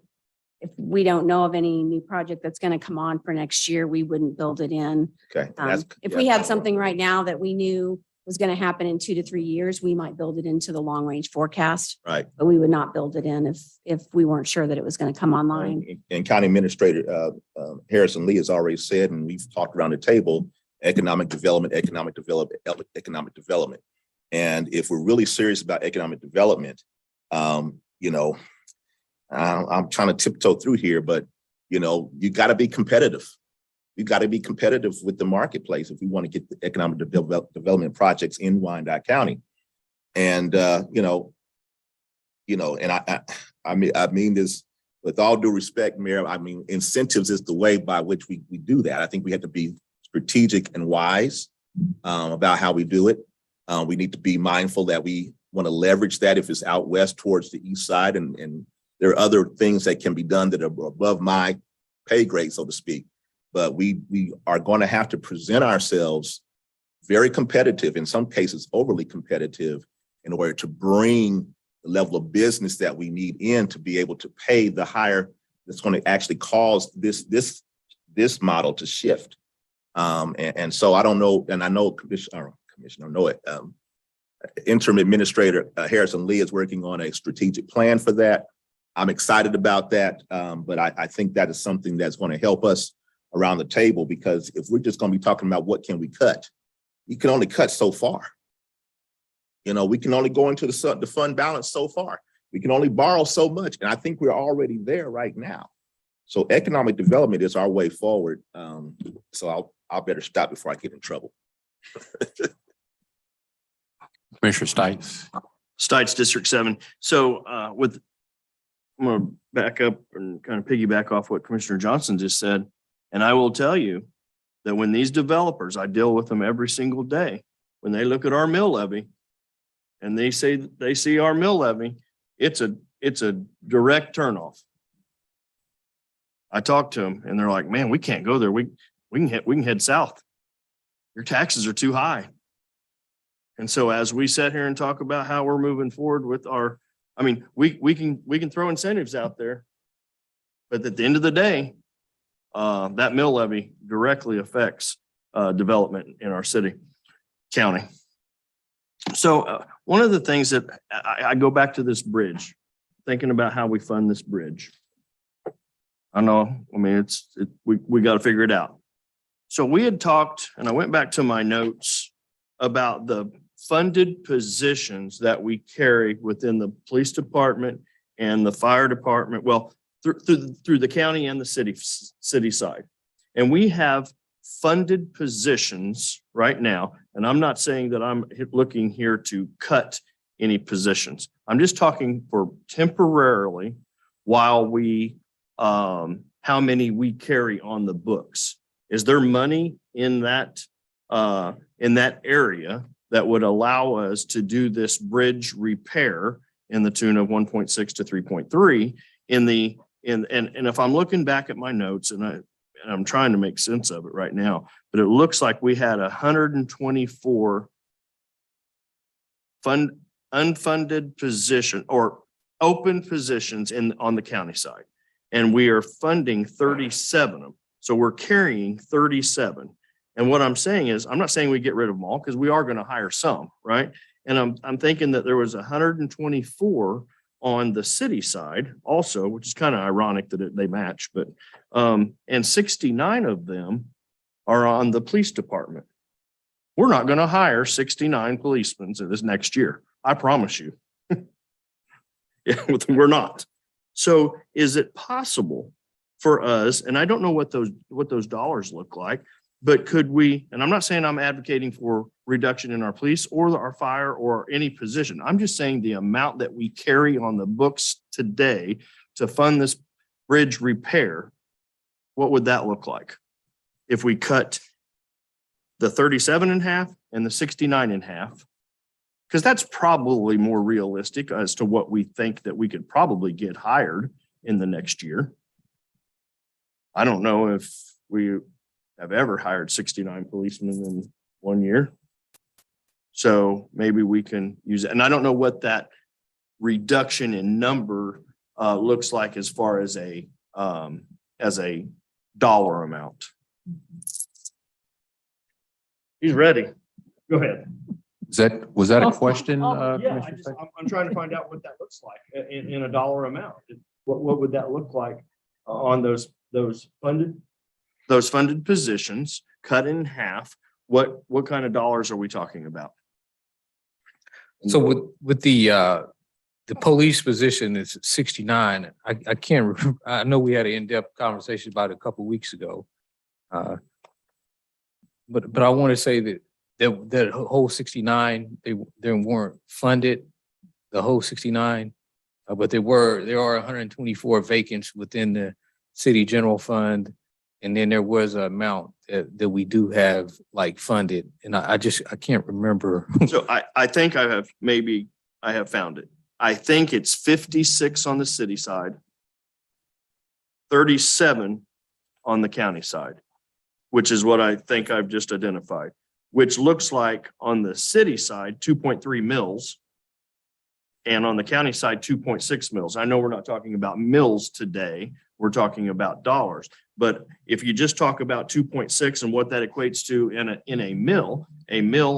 [SPEAKER 7] if we don't know of any new project that's going to come on for next year, we wouldn't build it in.
[SPEAKER 14] Okay.
[SPEAKER 7] If we had something right now that we knew was going to happen in 2 to 3 years, we might build it into the long range forecast.
[SPEAKER 14] Right.
[SPEAKER 7] But we would not build it in if we weren't sure that it was going to come online.
[SPEAKER 14] And County Administrator Harrison Lee has already said, and we've talked around the table, economic development. And if we're really serious about economic development, I'm trying to tiptoe through here, but you got to be competitive. You got to be competitive with the marketplace if we want to get the economic development projects in Wyandotte County. And I mean this with all due respect, Mayor. I mean, incentives is the way by which we do that. I think we have to be strategic and wise about how we do it. We need to be mindful that we want to leverage that if it's out west towards the east side, and there are other things that can be done that are above my pay grade, so to speak. But we are going to have to present ourselves very competitive, in some cases overly competitive, in order to bring the level of business that we need in to be able to pay the higher that's going to actually cause this model to shift. And so I don't know, and I know Commissioner Interim Administrator Harrison Lee is working on a strategic plan for that. I'm excited about that, but I think that is something that's going to help us around the table, because if we're just going to be talking about what can we cut, you can only cut so far. We can only go into the fund balance so far. We can only borrow so much, and I think we're already there right now. So economic development is our way forward. So I'll better stop before I get in trouble.
[SPEAKER 3] Commissioner Stites.
[SPEAKER 6] Stites, District 7. So I'm going to back up and kind of piggyback off what Commissioner Johnson just said. And I will tell you that when these developers, I deal with them every single day, when they look at our mill levy and they say that they see our mill levy, it's a direct turnoff. I talk to them and they're like, man, we can't go there. We can head south. Your taxes are too high. And so as we sit here and talk about how we're moving forward with our, I mean, we can throw incentives out there, but at the end of the day, that mill levy directly affects development in our city, county. So one of the things that I go back to this bridge, thinking about how we fund this bridge. I know, I mean, we got to figure it out. So we had talked, and I went back to my notes about the funded positions that we carry within the police department and the fire department. Well, through the county and the city side. And we have funded positions right now. And I'm not saying that I'm looking here to cut any positions. I'm just talking for temporarily while we, how many we carry on the books. Is there money in that area that would allow us to do this bridge repair in the tune of 1.6 to 3.3 and if I'm looking back at my notes and I'm trying to make sense of it right now, but it looks like we had 124 unfunded position or open positions on the county side. And we are funding 37 of them. So we're carrying 37. And what I'm saying is, I'm not saying we get rid of them all because we are going to hire some, right? And I'm thinking that there was 124 on the city side also, which is kind of ironic that they match, but and 69 of them are on the police department. We're not going to hire 69 policemen this next year. I promise you. Yeah, we're not. So is it possible for us, and I don't know what those dollars look like, but could we, and I'm not saying I'm advocating for reduction in our police or our fire or any position. I'm just saying the amount that we carry on the books today to fund this bridge repair, what would that look like? If we cut the 37 in half and the 69 in half, because that's probably more realistic as to what we think that we could probably get hired in the next year. I don't know if we have ever hired 69 policemen in 1 year. So maybe we can use it. And I don't know what that reduction in number looks like as far as a dollar amount. He's ready. Go ahead.
[SPEAKER 3] Was that a question?
[SPEAKER 6] Yeah, I'm trying to find out what that looks like in a dollar amount. What would that look like on those funded positions cut in half? What kind of dollars are we talking about?
[SPEAKER 2] So with the police position is 69. I can't remember. I know we had an in-depth conversation about it a couple of weeks ago. But I want to say that whole 69, they weren't funded, the whole 69, but there are 124 vacants within the city general fund. And then there was an amount that we do have like funded. And I can't remember.
[SPEAKER 6] So I think I have found it. I think it's 56 on the city side, 37 on the county side, which is what I think I've just identified, which looks like on the city side, 2.3 mils. And on the county side, 2.6 mils. I know we're not talking about mils today. We're talking about dollars. But if you just talk about 2.6 and what that equates to in a mill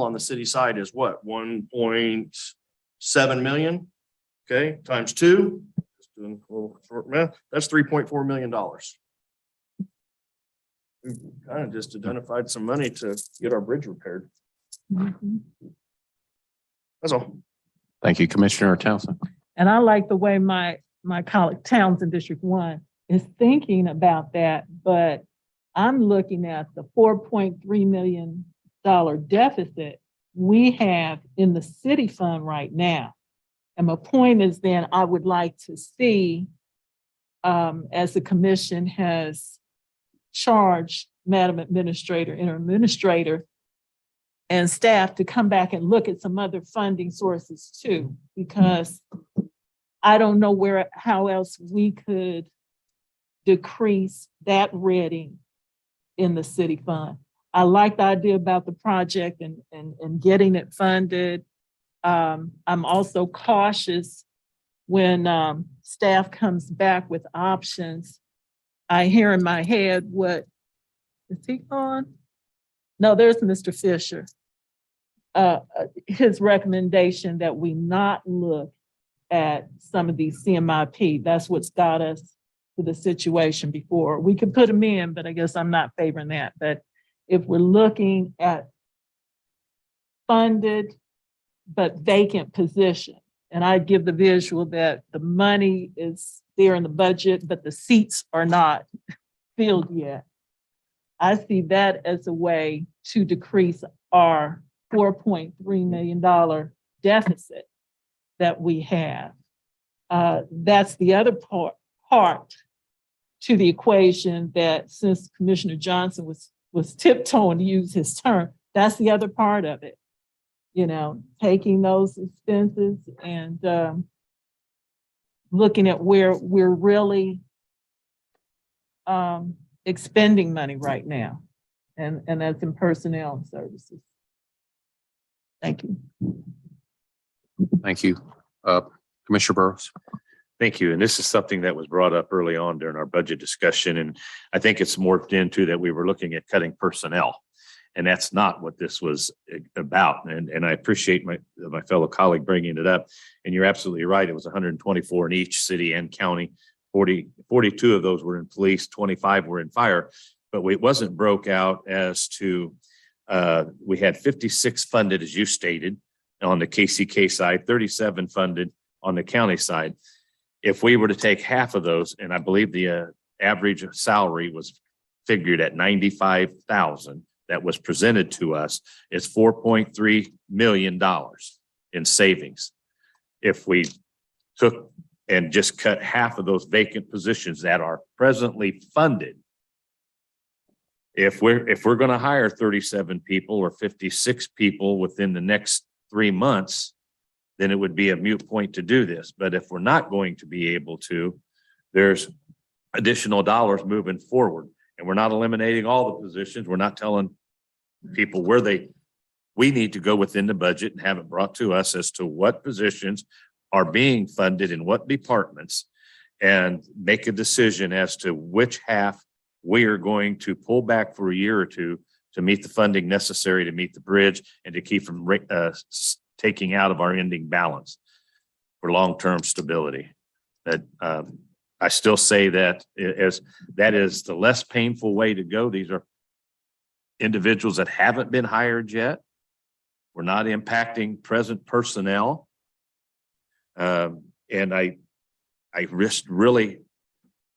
[SPEAKER 6] on the city side is what? 1.7 million. Okay, times 2. Just doing a little short math. That's $3.4 million. We kind of just identified some money to get our bridge repaired. That's all.
[SPEAKER 3] Thank you, Commissioner Townsend.
[SPEAKER 8] And I like the way my colleague Townsend District 1 is thinking about that, but I'm looking at the $4.3 million deficit we have in the city fund right now. And my point is then I would like to see, as the commission has charged Madam Administrator, Interim Administrator, and staff to come back and look at some other funding sources too, because I don't know how else we could decrease that reading in the city fund. I like the idea about the project and getting it funded. I'm also cautious when staff comes back with options. I hear in my head what, is he on? No, there's Mr. Fisher. His recommendation that we not look at some of these CMIP. That's what's got us to the situation before. We could put them in, but I guess I'm not favoring that. But if we're looking at funded but vacant position, and I give the visual that the money is there in the budget, but the seats are not filled yet. I see that as a way to decrease our $4.3 million deficit that we have. That's the other part to the equation that, since Commissioner Johnson was tiptoeing, to use his term, that's the other part of it. You know, taking those expenses and looking at where we're really expending money right now. And that's in personnel and services. Thank you.
[SPEAKER 3] Thank you. Commissioner Burrows.
[SPEAKER 15] Thank you. And this is something that was brought up early on during our budget discussion. And I think it's morphed into that we were looking at cutting personnel. And that's not what this was about. And I appreciate my fellow colleague bringing it up. And you're absolutely right. It was 124 in each city and county. 42 of those were in police, 25 were in fire. But it wasn't broke out as to, we had 56 funded, as you stated, on the KCK side, 37 funded on the county side. If we were to take half of those, and I believe the average salary was figured at $95,000 that was presented to us, it's $4.3 million in savings. If we took and just cut half of those vacant positions that are presently funded, if we're going to hire 37 people or 56 people within the next 3 months, then it would be a moot point to do this. But if we're not going to be able to, there's additional dollars moving forward. And we're not eliminating all the positions. We're not telling people we need to go within the budget and have it brought to us as to what positions are being funded in what departments, and make a decision as to which half we are going to pull back for a year or two to meet the funding necessary to meet the bridge and to keep from taking out of our ending balance for long-term stability. That I still say that that is the less painful way to go. These are individuals that haven't been hired yet. We're not impacting present personnel. And I really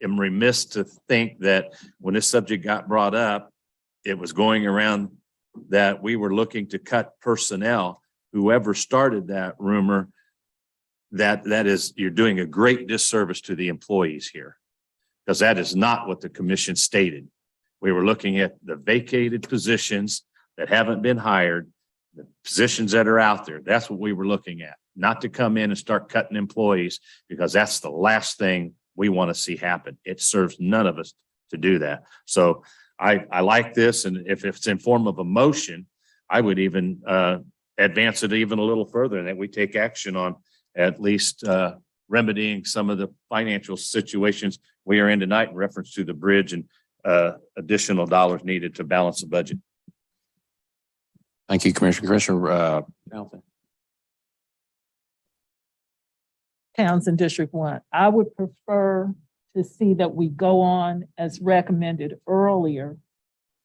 [SPEAKER 15] am remiss to think that when this subject got brought up, it was going around that we were looking to cut personnel. Whoever started that rumor, that is, you're doing a great disservice to the employees here, because that is not what the commission stated. We were looking at the vacated positions that haven't been hired, the positions that are out there. That's what we were looking at, not to come in and start cutting employees, because that's the last thing we want to see happen. It serves none of us to do that. So I like this. And if it's in form of a motion, I would even advance it even a little further, and that we take action on at least remedying some of the financial situations we are in tonight in reference to the bridge and additional dollars needed to balance the budget.
[SPEAKER 3] Thank you, Commissioner. Commissioner
[SPEAKER 8] Townsend District 1. I would prefer to see that we go on as recommended earlier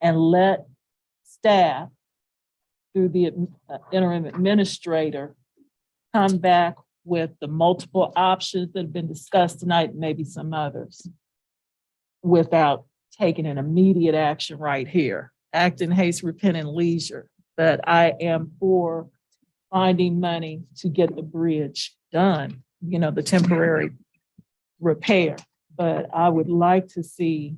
[SPEAKER 8] and let staff, through the interim administrator, come back with the multiple options that have been discussed tonight, maybe some others, without taking an immediate action right here. Act in haste, repent in leisure. But I am for finding money to get the bridge done, you know, the temporary repair. But I would like to see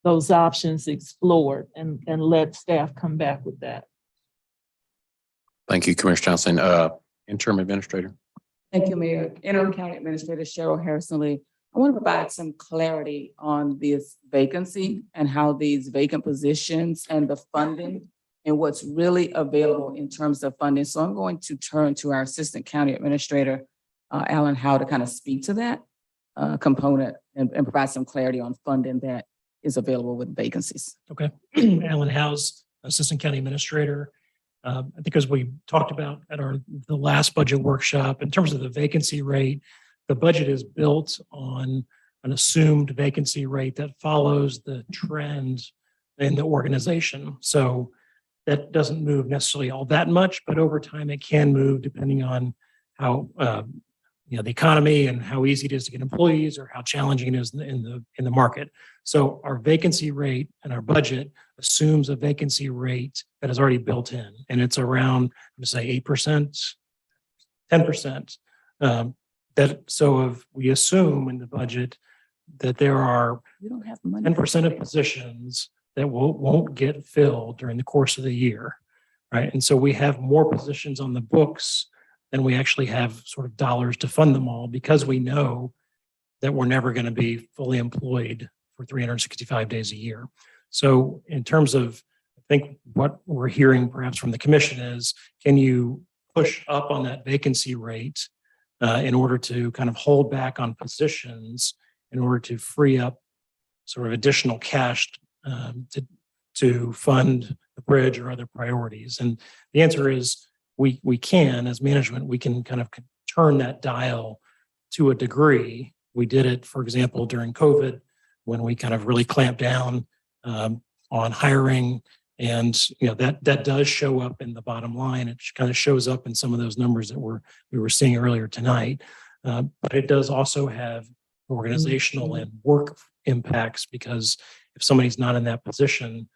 [SPEAKER 8] those options explored and let staff come back with that.
[SPEAKER 3] Thank you, Commissioner Johnson. Interim Administrator.
[SPEAKER 4] Thank you, Mayor. Interim County Administrator Cheryl Harrison Lee. I want to provide some clarity on this vacancy and how these vacant positions and the funding and what's really available in terms of funding. So I'm going to turn to our Assistant County Administrator, Alan Howe, to kind of speak to that component and provide some clarity on funding that is available with vacancies.
[SPEAKER 16] Okay. Alan House, Assistant County Administrator. I think as we talked about at the last budget workshop, in terms of the vacancy rate, the budget is built on an assumed vacancy rate that follows the trend in the organization. So that doesn't move necessarily all that much, but over time it can move depending on how the economy and how easy it is to get employees or how challenging it is in the market. So our vacancy rate and our budget assumes a vacancy rate that is already built in, and it's around, say, 8%, 10%. So if we assume in the budget that there are 10% of positions that won't get filled during the course of the year, right? And so we have more positions on the books than we actually have sort of dollars to fund them all, because we know that we're never going to be fully employed for 365 days a year. So in terms of, I think what we're hearing perhaps from the commission is, can you push up on that vacancy rate in order to kind of hold back on positions in order to free up sort of additional cash to fund the bridge or other priorities? And the answer is, we can, as management, we can kind of turn that dial to a degree. We did it, for example, during COVID, when we kind of really clamped down on hiring, and that does show up in the bottom line. It kind of shows up in some of those numbers that we were seeing earlier tonight. But it does also have organizational and work impacts, because if somebody's not in that position,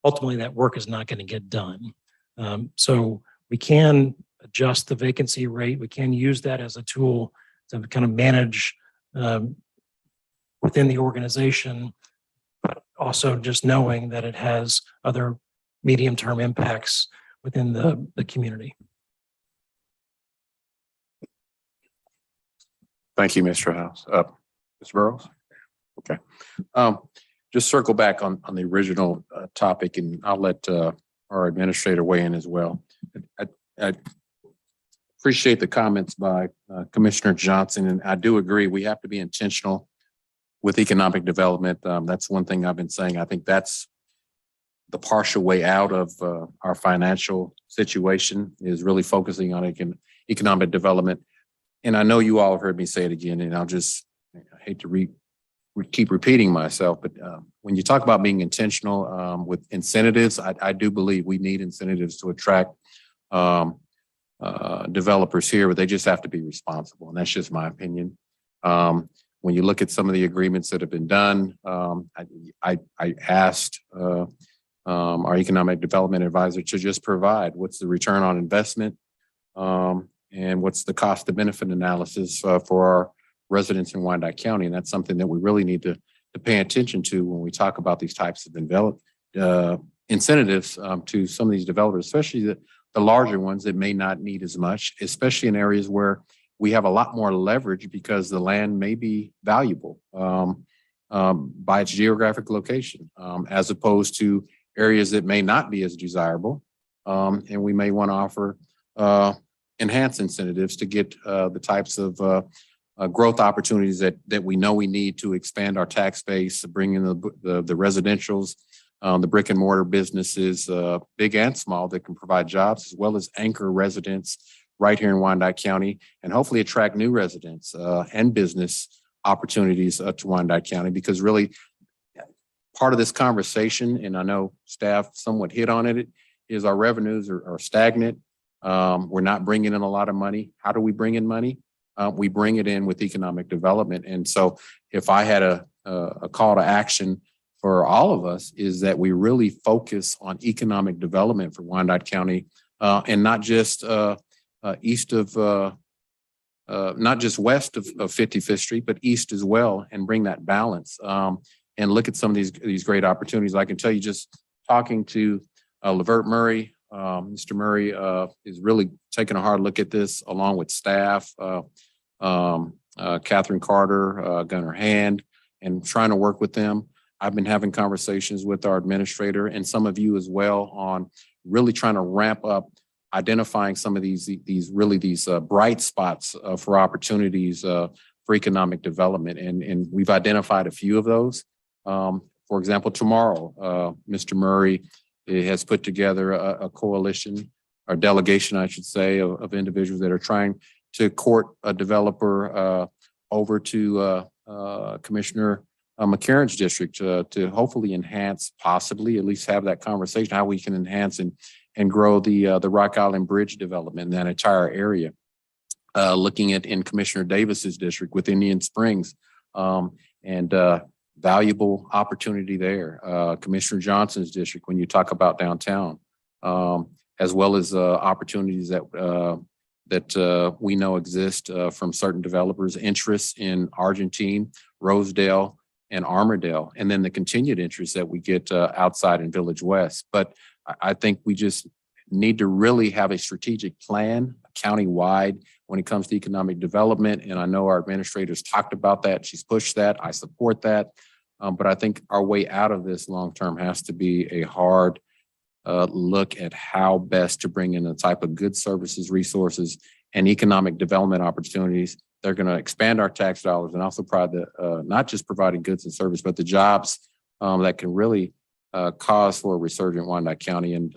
[SPEAKER 16] ultimately that work is not going to get done. So we can adjust the vacancy rate. We can use that as a tool to kind of manage within the organization, but also just knowing that it has other medium-term impacts within the community.
[SPEAKER 3] Thank you, Mr. House. Ms. Burrows? Okay. Just circle back on the original topic, and I'll let our administrator weigh in as well. I appreciate the comments by Commissioner Johnson, and I do agree we have to be intentional with economic development. That's one thing I've been saying. I think that's the partial way out of our financial situation, is really focusing on economic development. And I know you all have heard me say it again, and I hate to keep repeating myself, but when you talk about being intentional with incentives, I do believe we need incentives to attract developers here, but they just have to be responsible. And that's just my opinion. When you look at some of the agreements that have been done, I asked our economic development advisor to just provide what's the return on investment and what's the cost to benefit analysis for our residents in Wyandotte County. And that's something that we really need to pay attention to when we talk about these types of incentives to some of these developers, especially the larger ones that may not need as much, especially in areas where we have a lot more leverage because the land may be valuable by its geographic location, as opposed to areas that may not be as desirable. And we may want to offer enhanced incentives to get the types of growth opportunities that we know we need to expand our tax base, bring in the residentials, the brick and mortar businesses, big and small, that can provide jobs, as well as anchor residents right here in Wyandotte County, and hopefully attract new residents and business opportunities to Wyandotte County. Because really, part of this conversation, and I know staff somewhat hit on it, is our revenues are stagnant. We're not bringing in a lot of money. How do we bring in money? We bring it in with economic development. And so if I had a call to action for all of us, is that we really focus on economic development for Wyandotte County, and not just east of, not just west of 55th Street, but east as well, and bring that balance. and look at some of these great opportunities. I can tell you, just talking to Levert Murray, Mr. Murray is really taking a hard look at this along with staff, Catherine Carter, Gunnar Hand, and trying to work with them. I've been having conversations with our administrator and some of you as well on really trying to ramp up identifying some of these bright spots for opportunities for economic development. And we've identified a few of those. For example, tomorrow, Mr. Murray has put together a coalition or delegation, I should say, of individuals that are trying to court a developer over to Commissioner McCarron's district to hopefully enhance, possibly at least have that conversation, how we can enhance and grow the Rock Island Bridge development in that entire area. Looking at in Commissioner Davis's district with Indian Springs and valuable opportunity there. Commissioner Johnson's district when you talk about downtown, as well as opportunities that we know exist from certain developers' interests in Argentine, Rosedale, and Armourdale, and then the continued interest that we get outside in Village West. But I think we just need to really have a strategic plan countywide when it comes to economic development. And I know our administrators talked about that. She's pushed that. I support that. But I think our way out of this long-term has to be a hard look at how best to bring in the type of goods, services, resources, and economic development opportunities. They're going to expand our tax dollars and also provide not just providing goods and service, but the jobs that can really cause for a resurgent Wyandotte County. And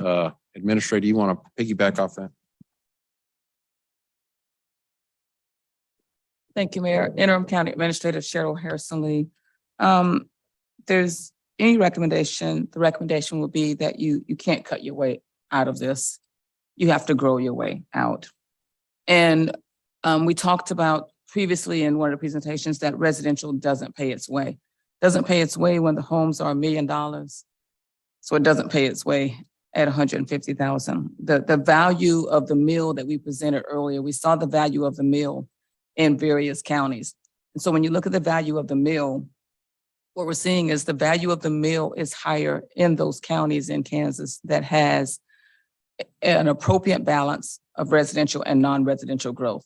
[SPEAKER 3] Administrator, you want to piggyback off that?
[SPEAKER 4] Thank you, Mayor. Interim County Administrator Cheryl Harrison Lee. There's any recommendation, the recommendation would be that you can't cut your way out of this. You have to grow your way out. And we talked about previously in one of the presentations that residential doesn't pay its way. Doesn't pay its way when the homes are $1 million. So it doesn't pay its way at 150,000. The value of the mill that we presented earlier, we saw the value of the mill in various counties. And so when you look at the value of the mill, what we're seeing is the value of the mill is higher in those counties in Kansas that has an appropriate balance of residential and non-residential growth,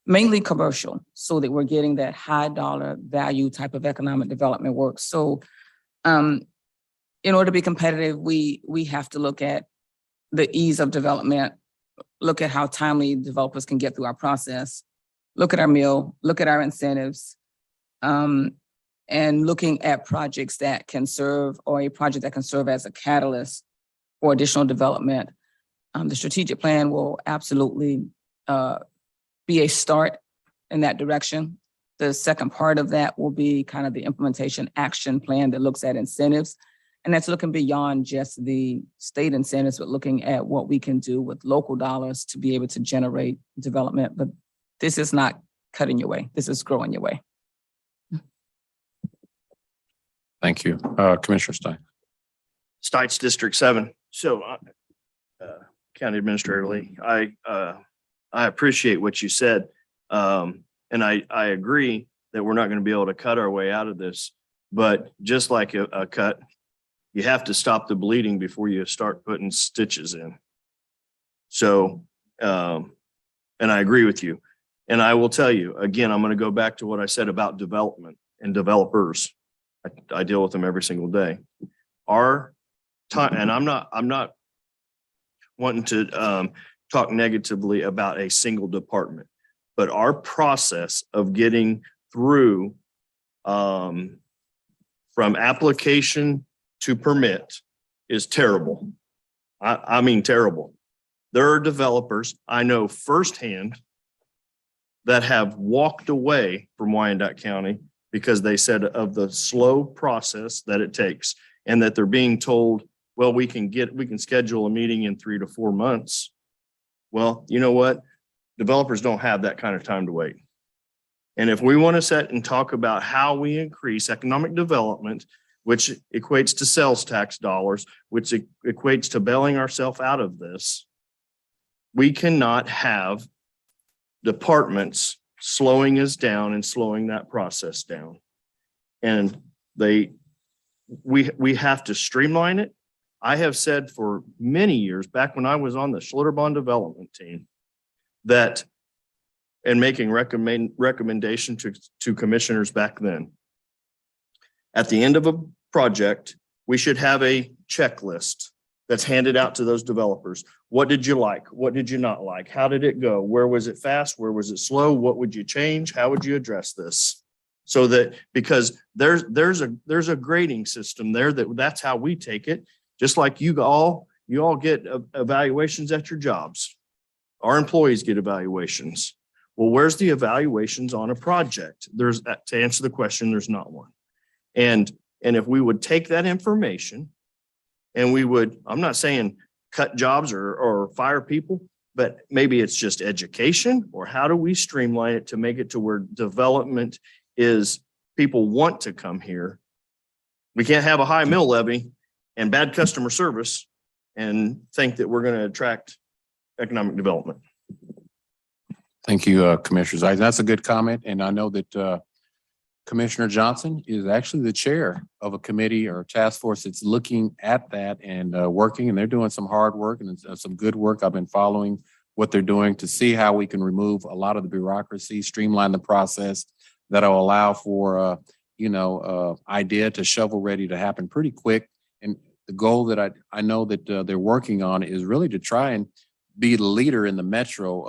[SPEAKER 4] mainly commercial, so that we're getting that high dollar value type of economic development work. So in order to be competitive, we have to look at the ease of development, look at how timely developers can get through our process, look at our mill, look at our incentives, and looking at projects that can serve, or a project that can serve as a catalyst for additional development. The strategic plan will absolutely be a start in that direction. The second part of that will be kind of the implementation action plan that looks at incentives. And that's looking beyond just the state incentives, but looking at what we can do with local dollars to be able to generate development. But this is not cutting your way. This is growing your way.
[SPEAKER 3] Thank you. Commissioner Stein.
[SPEAKER 6] Stites District 7. So, County Administrator Lee, I appreciate what you said. And I agree that we're not going to be able to cut our way out of this. But just like a cut, you have to stop the bleeding before you start putting stitches in. So, and I agree with you. And I will tell you, again, I'm going to go back to what I said about development and developers. I deal with them every single day. Our time, and I'm not wanting to talk negatively about a single department, but our process of getting through from application to permit is terrible. I mean, terrible. There are developers I know firsthand that have walked away from Wyandotte County because they said of the slow process that it takes, and that they're being told, well, we can schedule a meeting in 3 to 4 months. Well, you know what? Developers don't have that kind of time to wait. And if we want to sit and talk about how we increase economic development, which equates to sales tax dollars, which equates to bailing ourselves out of this, we cannot have departments slowing us down and slowing that process down. And they we have to streamline it. I have said for many years, back when I was on the Schlitterbahn development team, that and making recommendation to commissioners back then. At the end of a project, we should have a checklist that's handed out to those developers. What did you like? What did you not like? How did it go? Where was it fast? Where was it slow? What would you change? How would you address this? So that, because there's a grading system there, that's how we take it. Just like you all get evaluations at your jobs. Our employees get evaluations. Well, where's the evaluations on a project? To answer the question, there's not one. And if we would take that information and we would, I'm not saying cut jobs or fire people, but maybe it's just education, or how do we streamline it to make it to where development is, people want to come here. We can't have a high mill levy and bad customer service and think that we're going to attract economic development.
[SPEAKER 3] Thank you, Commissioners. That's a good comment. And I know that Commissioner Johnson is actually the chair of a committee or task force that's looking at that and working, and they're doing some hard work and some good work. I've been following what they're doing to see how we can remove a lot of the bureaucracy, streamline the process that'll allow for, idea to shovel ready to happen pretty quick. And the goal that I know that they're working on is really to try and be the leader in the metro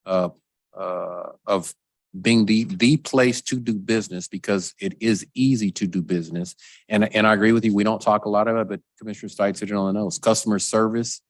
[SPEAKER 3] of being the place to do business, because it is easy to do business. And I agree with you. We don't talk a lot of it, but Commissioner Stites hit it on the nose. Customer service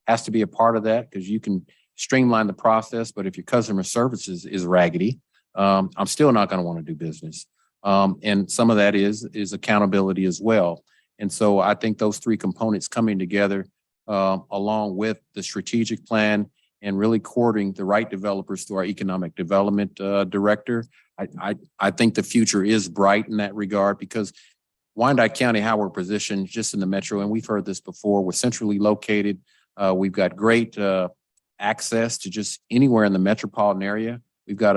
[SPEAKER 3] has to be a part of that, because you can streamline the process, but if your customer service is raggedy, I'm still not going to want to do business. And some of that is accountability as well. And so I think those three components coming together, along with the strategic plan and really courting the right developers through our economic development director, I think the future is bright in that regard, because Wyandotte County, how we're positioned just in the metro, and we've heard this before, we're centrally located. We've got great access to just anywhere in the metropolitan area. We've got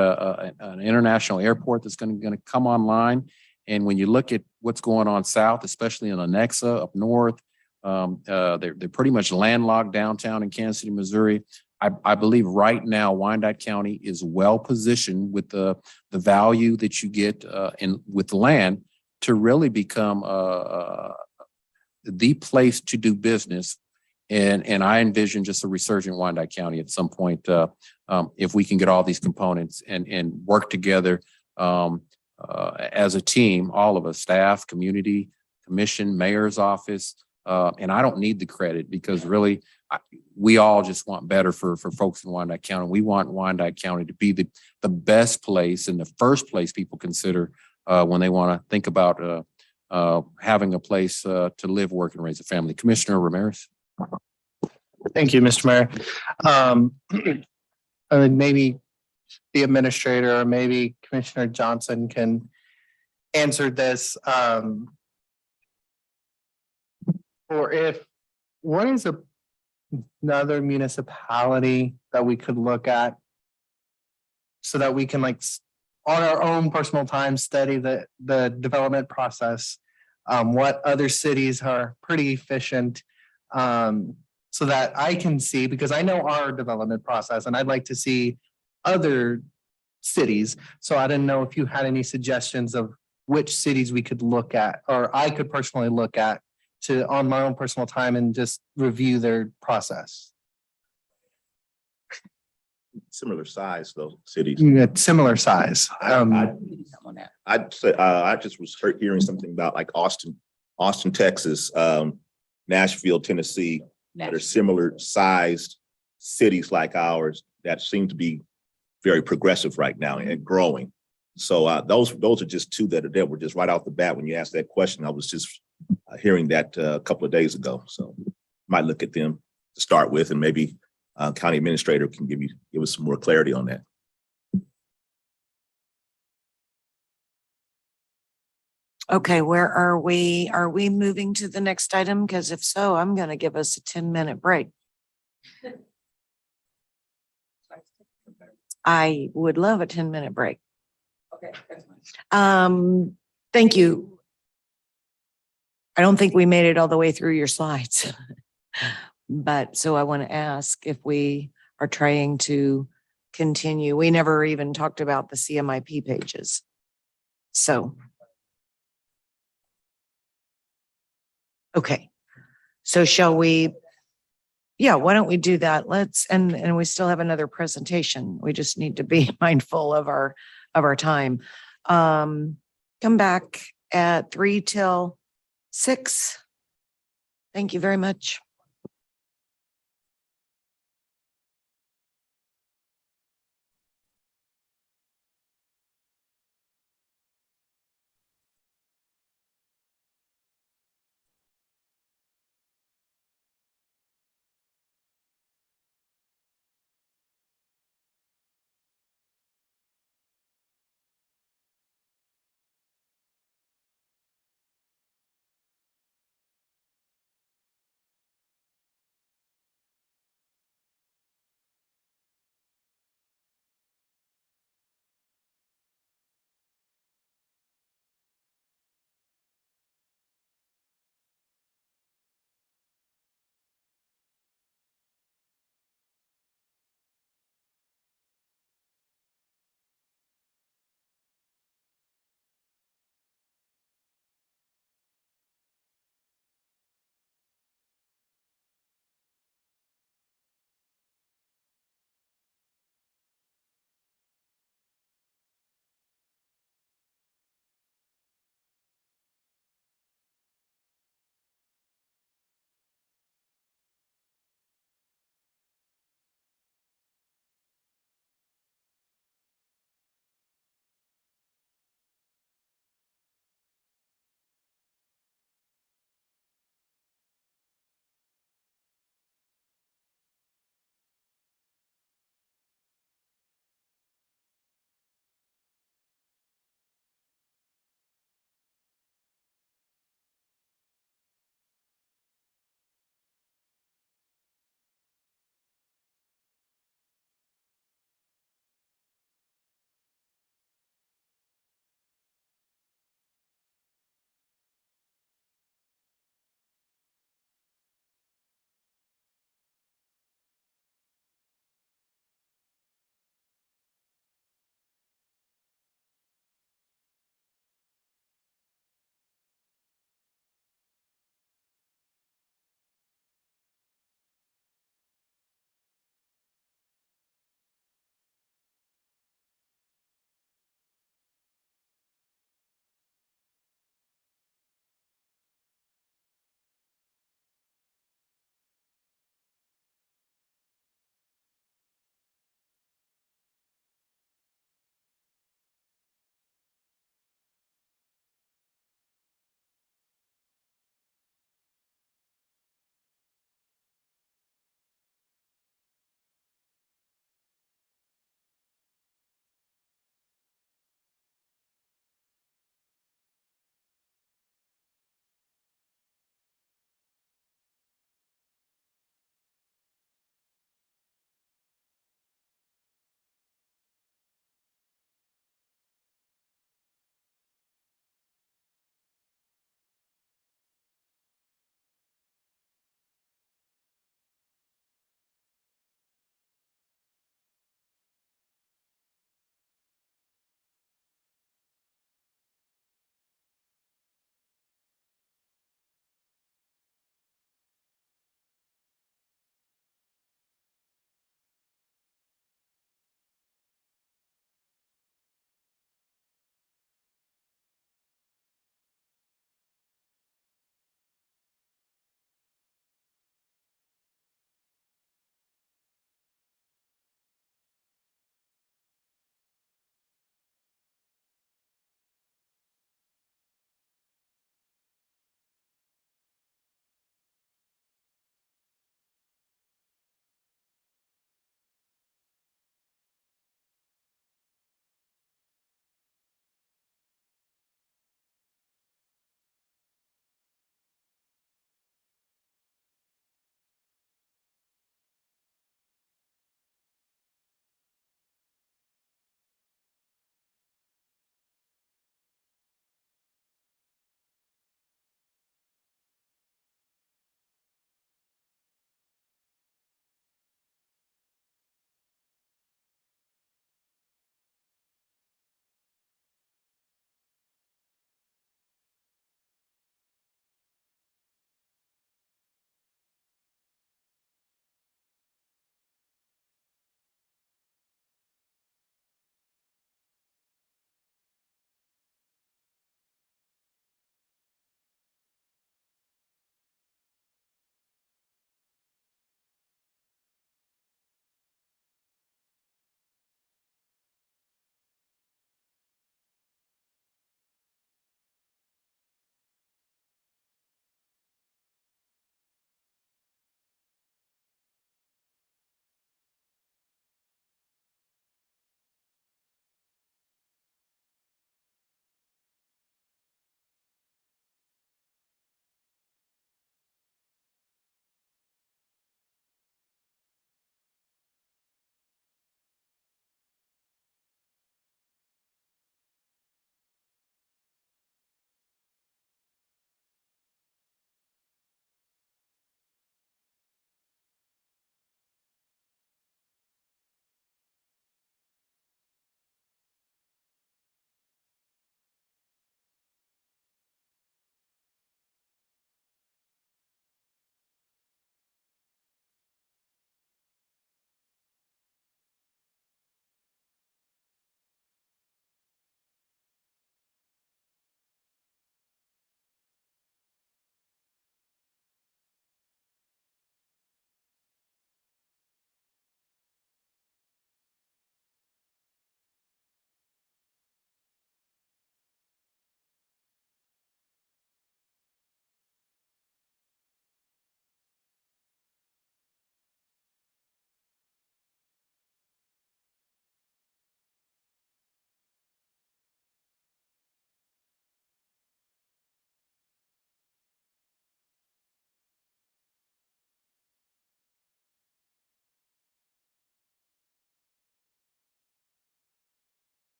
[SPEAKER 3] an international airport that's going to come online. And when you look at what's going on south, especially in Lenexa up north, they're pretty much landlocked downtown in Kansas City, Missouri. I believe right now Wyandotte County is well positioned with the value that you get with the land to really become the place to do business. And I envision just a resurgent Wyandotte County at some point if we can get all these components and work together as a team, all of us, staff, community, commission, mayor's office. And I don't need the credit, because really we all just want better for folks in Wyandotte County. We want Wyandotte County to be the best place and the first place people consider when they want to think about having a place to live, work, and raise a family. Commissioner Ramirez.
[SPEAKER 12] Thank you, Mr. Mayor. Maybe the administrator or maybe Commissioner Johnson can answer this. What is another municipality that we could look at so that we can, like, on our own personal time, study the development process? What other cities are pretty efficient, so that I can see, because I know our development process and I'd like to see other cities. So I didn't know if you had any suggestions of which cities we could look at, or I could personally look at on my own personal time and just review their process.
[SPEAKER 14] Similar size, though, cities.
[SPEAKER 12] Yeah, similar size.
[SPEAKER 14] I'd say I just was hearing something about like Austin, Texas, Nashville, Tennessee, that are similar sized cities like ours that seem to be very progressive right now and growing. So those are just two that were just right off the bat when you asked that question. I was just hearing that a couple of days ago. So might look at them to start with, and maybe county administrator can give us some more clarity on that.
[SPEAKER 10] Okay, where are we? Are we moving to the next item? Because if so, I'm going to give us a 10-minute break. I would love a 10-minute break.
[SPEAKER 4] Okay.
[SPEAKER 10] Thank you. I don't think we made it all the way through your slides. But so I want to ask if we are trying to continue. We never even talked about the CMIP pages. So. Okay. So shall we? Yeah, why don't we do that? Let's, and we still have another presentation. We just need to be mindful of our time. Come back at 3 till 6. Thank you very much.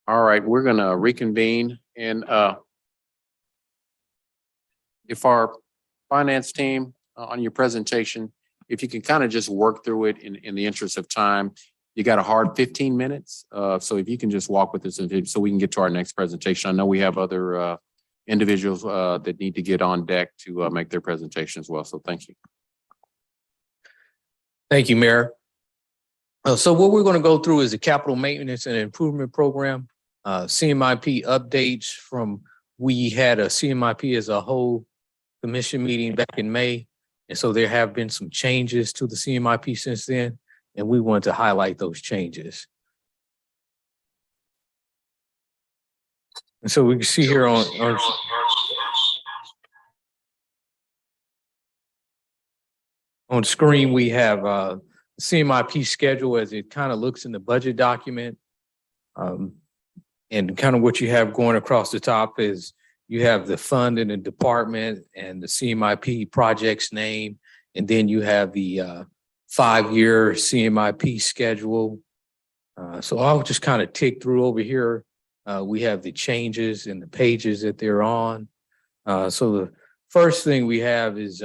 [SPEAKER 3] All right, we're gonna reconvene and if our finance team on your presentation, if you can kind of just work through it in the interest of time. You got a hard 15 minutes. So if you can just walk with us so we can get to our next presentation. I know we have other individuals that need to get on deck to make their presentation as well. So thank you.
[SPEAKER 2] Thank you, Mayor. So what we're going to go through is the capital maintenance and improvement program, CMIP updates from, we had a CMIP as a whole commission meeting back in May. And so there have been some changes to the CMIP since then, and we want to highlight those changes. And so we can see here on screen, we have CMIP schedule as it kind of looks in the budget document. And kind of what you have going across the top is you have the fund and the department and the CMIP project's name. And then you have the 5-year CMIP schedule. So I'll just kind of tick through over here. We have the changes and the pages that they're on. So the first thing we have is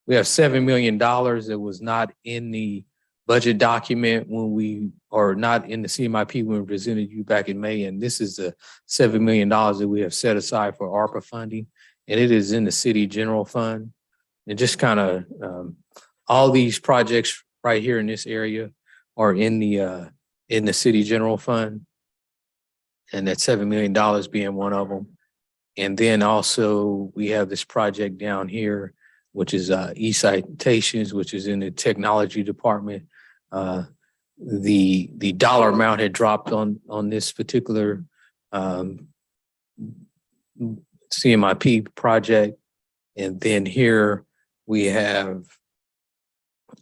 [SPEAKER 2] we have $7 million that was not in the budget document when we, or not in the CMIP when we presented you back in May. And this is the $7 million that we have set aside for Arpa funding. And it is in the city general fund. And just kind of all these projects right here in this area are in the city general fund. And that $7 million being one of them. And then also we have this project down here, which is e-citations, which is in the technology department. The dollar amount had dropped on this particular CMIP project. And then here we have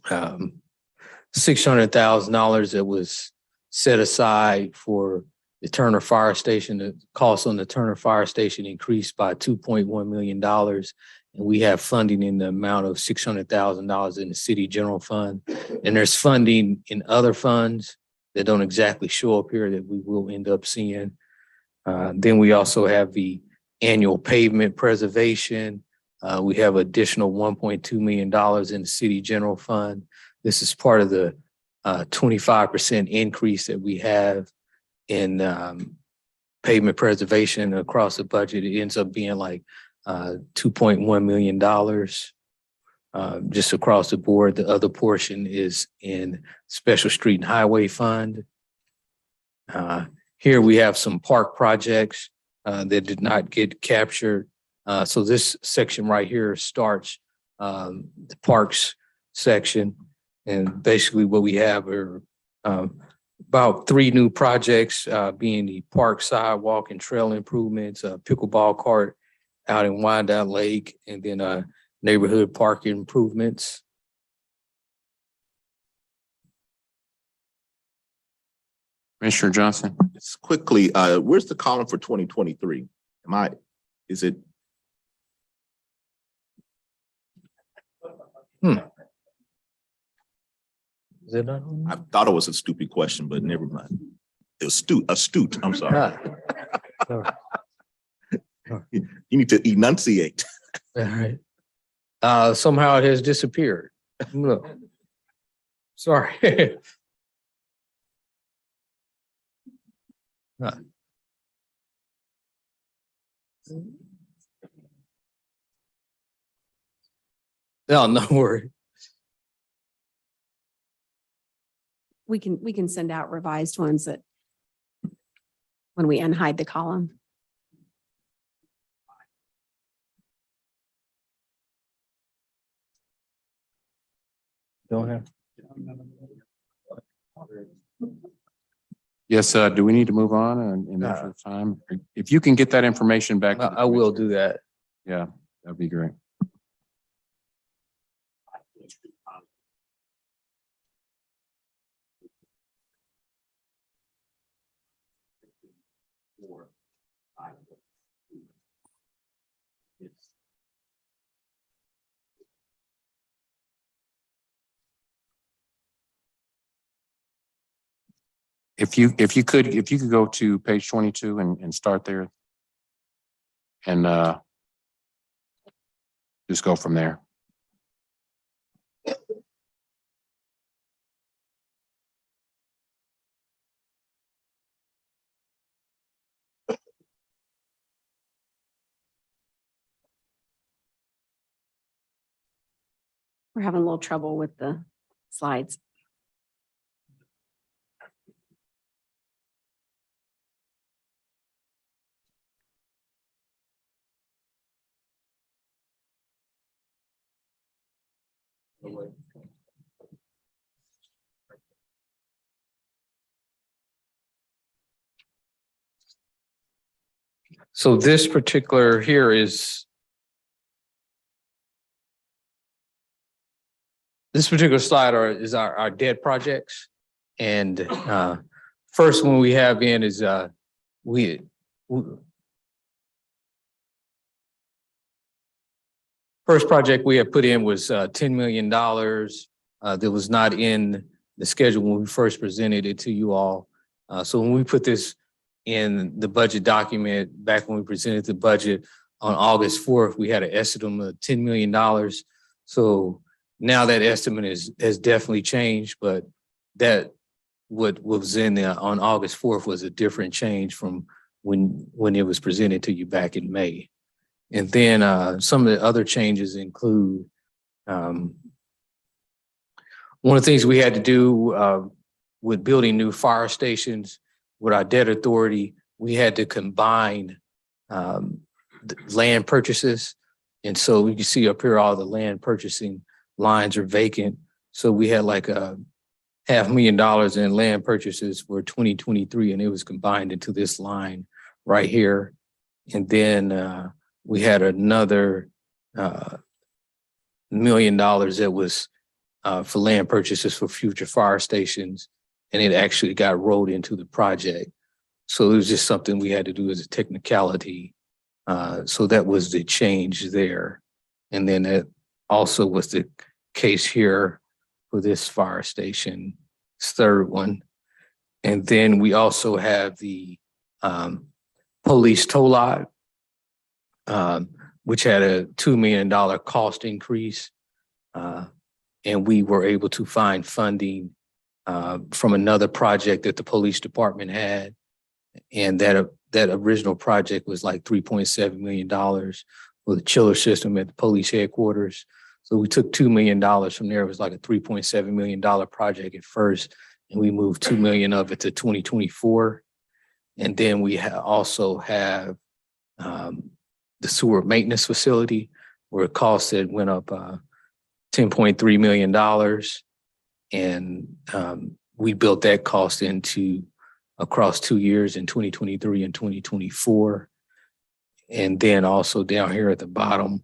[SPEAKER 2] $600,000 that was set aside for the Turner Fire Station. The cost on the Turner Fire Station increased by $2.1 million. And we have funding in the amount of $600,000 in the city general fund. And there's funding in other funds that don't exactly show up here that we will end up seeing. Then we also have the annual pavement preservation. We have additional $1.2 million in the city general fund. This is part of the 25% increase that we have in pavement preservation across the budget. It ends up being like $2.1 million just across the board. The other portion is in Special Street and Highway Fund. Here we have some park projects that did not get captured. So this section right here starts the parks section. And basically what we have are about 3 new projects being the park sidewalk and trail improvements, pickleball court out in Wyandotte Lake, and then neighborhood park improvements.
[SPEAKER 3] Commissioner Johnson.
[SPEAKER 14] Just quickly, where's the column for 2023? Is it?
[SPEAKER 2] Is it not?
[SPEAKER 14] I thought it was a stupid question, but never mind. It was astute. I'm sorry. You need to enunciate.
[SPEAKER 2] All right. Somehow it has disappeared. Look. Sorry. No, no worry.
[SPEAKER 7] We can send out revised ones that when we unhide the column.
[SPEAKER 2] Don't have.
[SPEAKER 3] Yes, do we need to move on in the interest of time? If you can get that information back.
[SPEAKER 2] I will do that.
[SPEAKER 3] Yeah, that'd be great. If you could go to page 22 and start there. And just go from there.
[SPEAKER 7] We're having a little trouble with the slides.
[SPEAKER 2] So this particular here is this particular slide is our debt projects. And first one we have in is first project we have put in was $10 million. That was not in the schedule when we first presented it to you all. So when we put this in the budget document, back when we presented the budget on August 4th, we had an estimate of $10 million. So now that estimate has definitely changed, but that what was in there on August 4th was a different change from when it was presented to you back in May. And then some of the other changes include one of the things we had to do with building new fire stations with our debt authority, we had to combine land purchases. And so you can see up here, all the land purchasing lines are vacant. So we had like $500,000 in land purchases for 2023, and it was combined into this line right here. And then we had another $1 million that was for land purchases for future fire stations, and it actually got rolled into the project. So it was just something we had to do as a technicality. So that was the change there. And then that also was the case here for this fire station, third one. And then we also have the police tow lot, which had a $2 million cost increase. And we were able to find funding from another project that the police department had. And that original project was like $3.7 million for the chiller system at the police headquarters. So we took $2 million from there. It was like a $3.7 million project at first, and we moved $2 million of it to 2024. And then we also have the sewer maintenance facility, where it cost it went up $10.3 million. And we built that cost into across 2 years in 2023 and 2024. And then also down here at the bottom,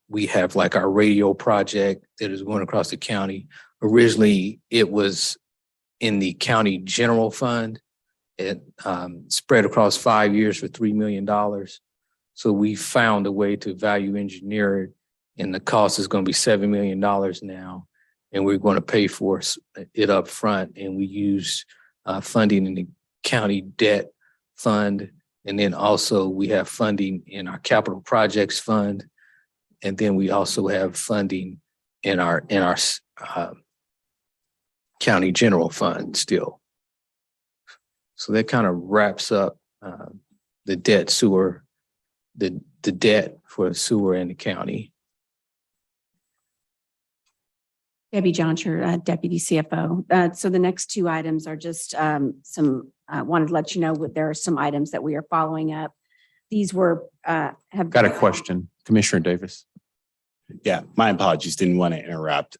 [SPEAKER 2] we have like our radio project that is going across the county. Originally, it was in the county general fund. It spread across 5 years for $3 million. So we found a way to value engineer it, and the cost is going to be $7 million now. And we're going to pay for it up front. And we used funding in the county debt fund. And then also we have funding in our capital projects fund. And then we also have funding in our county general fund still. So that kind of wraps up the debt sewer, the debt for the sewer in the county.
[SPEAKER 7] Debbie Johnsher, Deputy CFO. So the next two items are just wanted to let you know that there are some items that we are following up. These were have
[SPEAKER 3] Got a question, Commissioner Davis.
[SPEAKER 13] Yeah, my apologies. Didn't want to interrupt.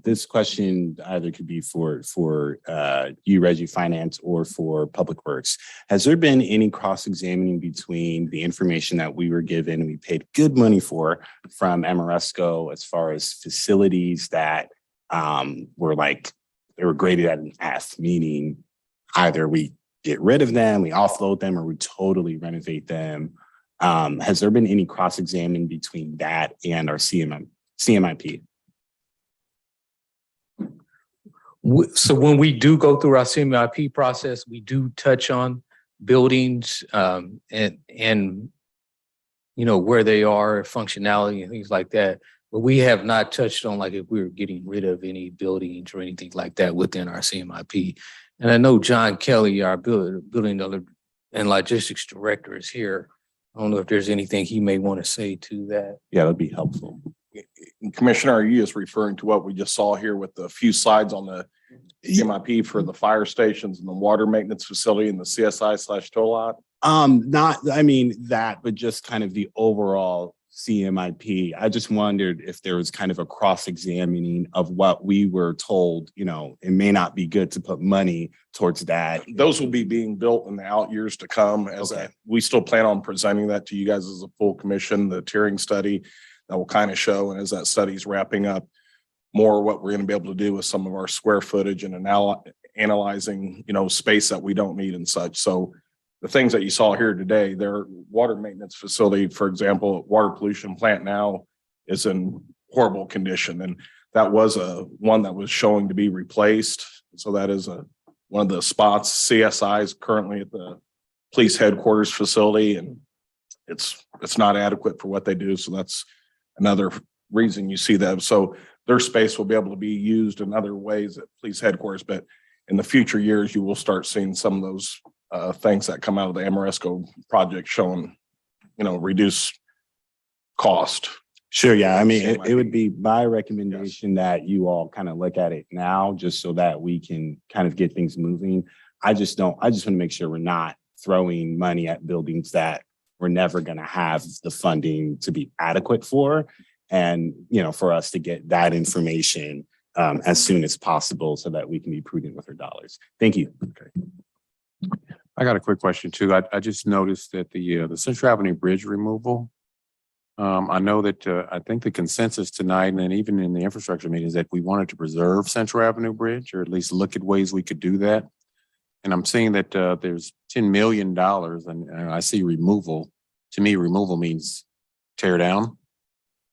[SPEAKER 13] This question either could be for you, Reggie Finance, or for Public Works. Has there been any cross-examining between the information that we were given and we paid good money for from Amoresco as far as facilities that were like, they were graded at an F, meaning either we get rid of them, we offload them, or we totally renovate them? Has there been any cross-examining between that and our CMIP?
[SPEAKER 2] So when we do go through our CMIP process, we do touch on buildings and you know, where they are, functionality and things like that. But we have not touched on like if we were getting rid of any buildings or anything like that within our CMIP. And I know John Kelly, our building and logistics director, is here. I don't know if there's anything he may want to say to that.
[SPEAKER 13] Yeah, that'd be helpful.
[SPEAKER 17] Commissioner, are you just referring to what we just saw here with the few slides on the CMIP for the fire stations and the water maintenance facility and the CSI/toll lot?
[SPEAKER 13] Not, I mean, that, but just kind of the overall CMIP. I just wondered if there was kind of a cross-examining of what we were told, you know, it may not be good to put money towards that.
[SPEAKER 17] Those will be being built in the out years to come as we still plan on presenting that to you guys as a full commission, the tiering study that will kind of show. And as that study's wrapping up, more what we're going to be able to do with some of our square footage and analyzing, you know, space that we don't need and such. So the things that you saw here today, their water maintenance facility, for example, water pollution plant now is in horrible condition. And that was one that was showing to be replaced. So that is one of the spots. CSI is currently at the police headquarters facility, and it's not adequate for what they do. So that's another reason you see that. So their space will be able to be used in other ways at police headquarters. But in the future years, you will start seeing some of those things that come out of the Amoresco project showing, you know, reduce cost.
[SPEAKER 13] Sure, yeah. I mean, it would be my recommendation that you all kind of look at it now, just so that we can kind of get things moving. I just want to make sure we're not throwing money at buildings that we're never going to have the funding to be adequate for. And, you know, for us to get that information as soon as possible so that we can be prudent with our dollars. Thank you.
[SPEAKER 3] Okay. I got a quick question too. I just noticed that the Central Avenue Bridge removal, I know that I think the consensus tonight and even in the infrastructure meeting is that we wanted to preserve Central Avenue Bridge, or at least look at ways we could do that. And I'm seeing that there's $10 million and I see removal. To me, removal means tear down.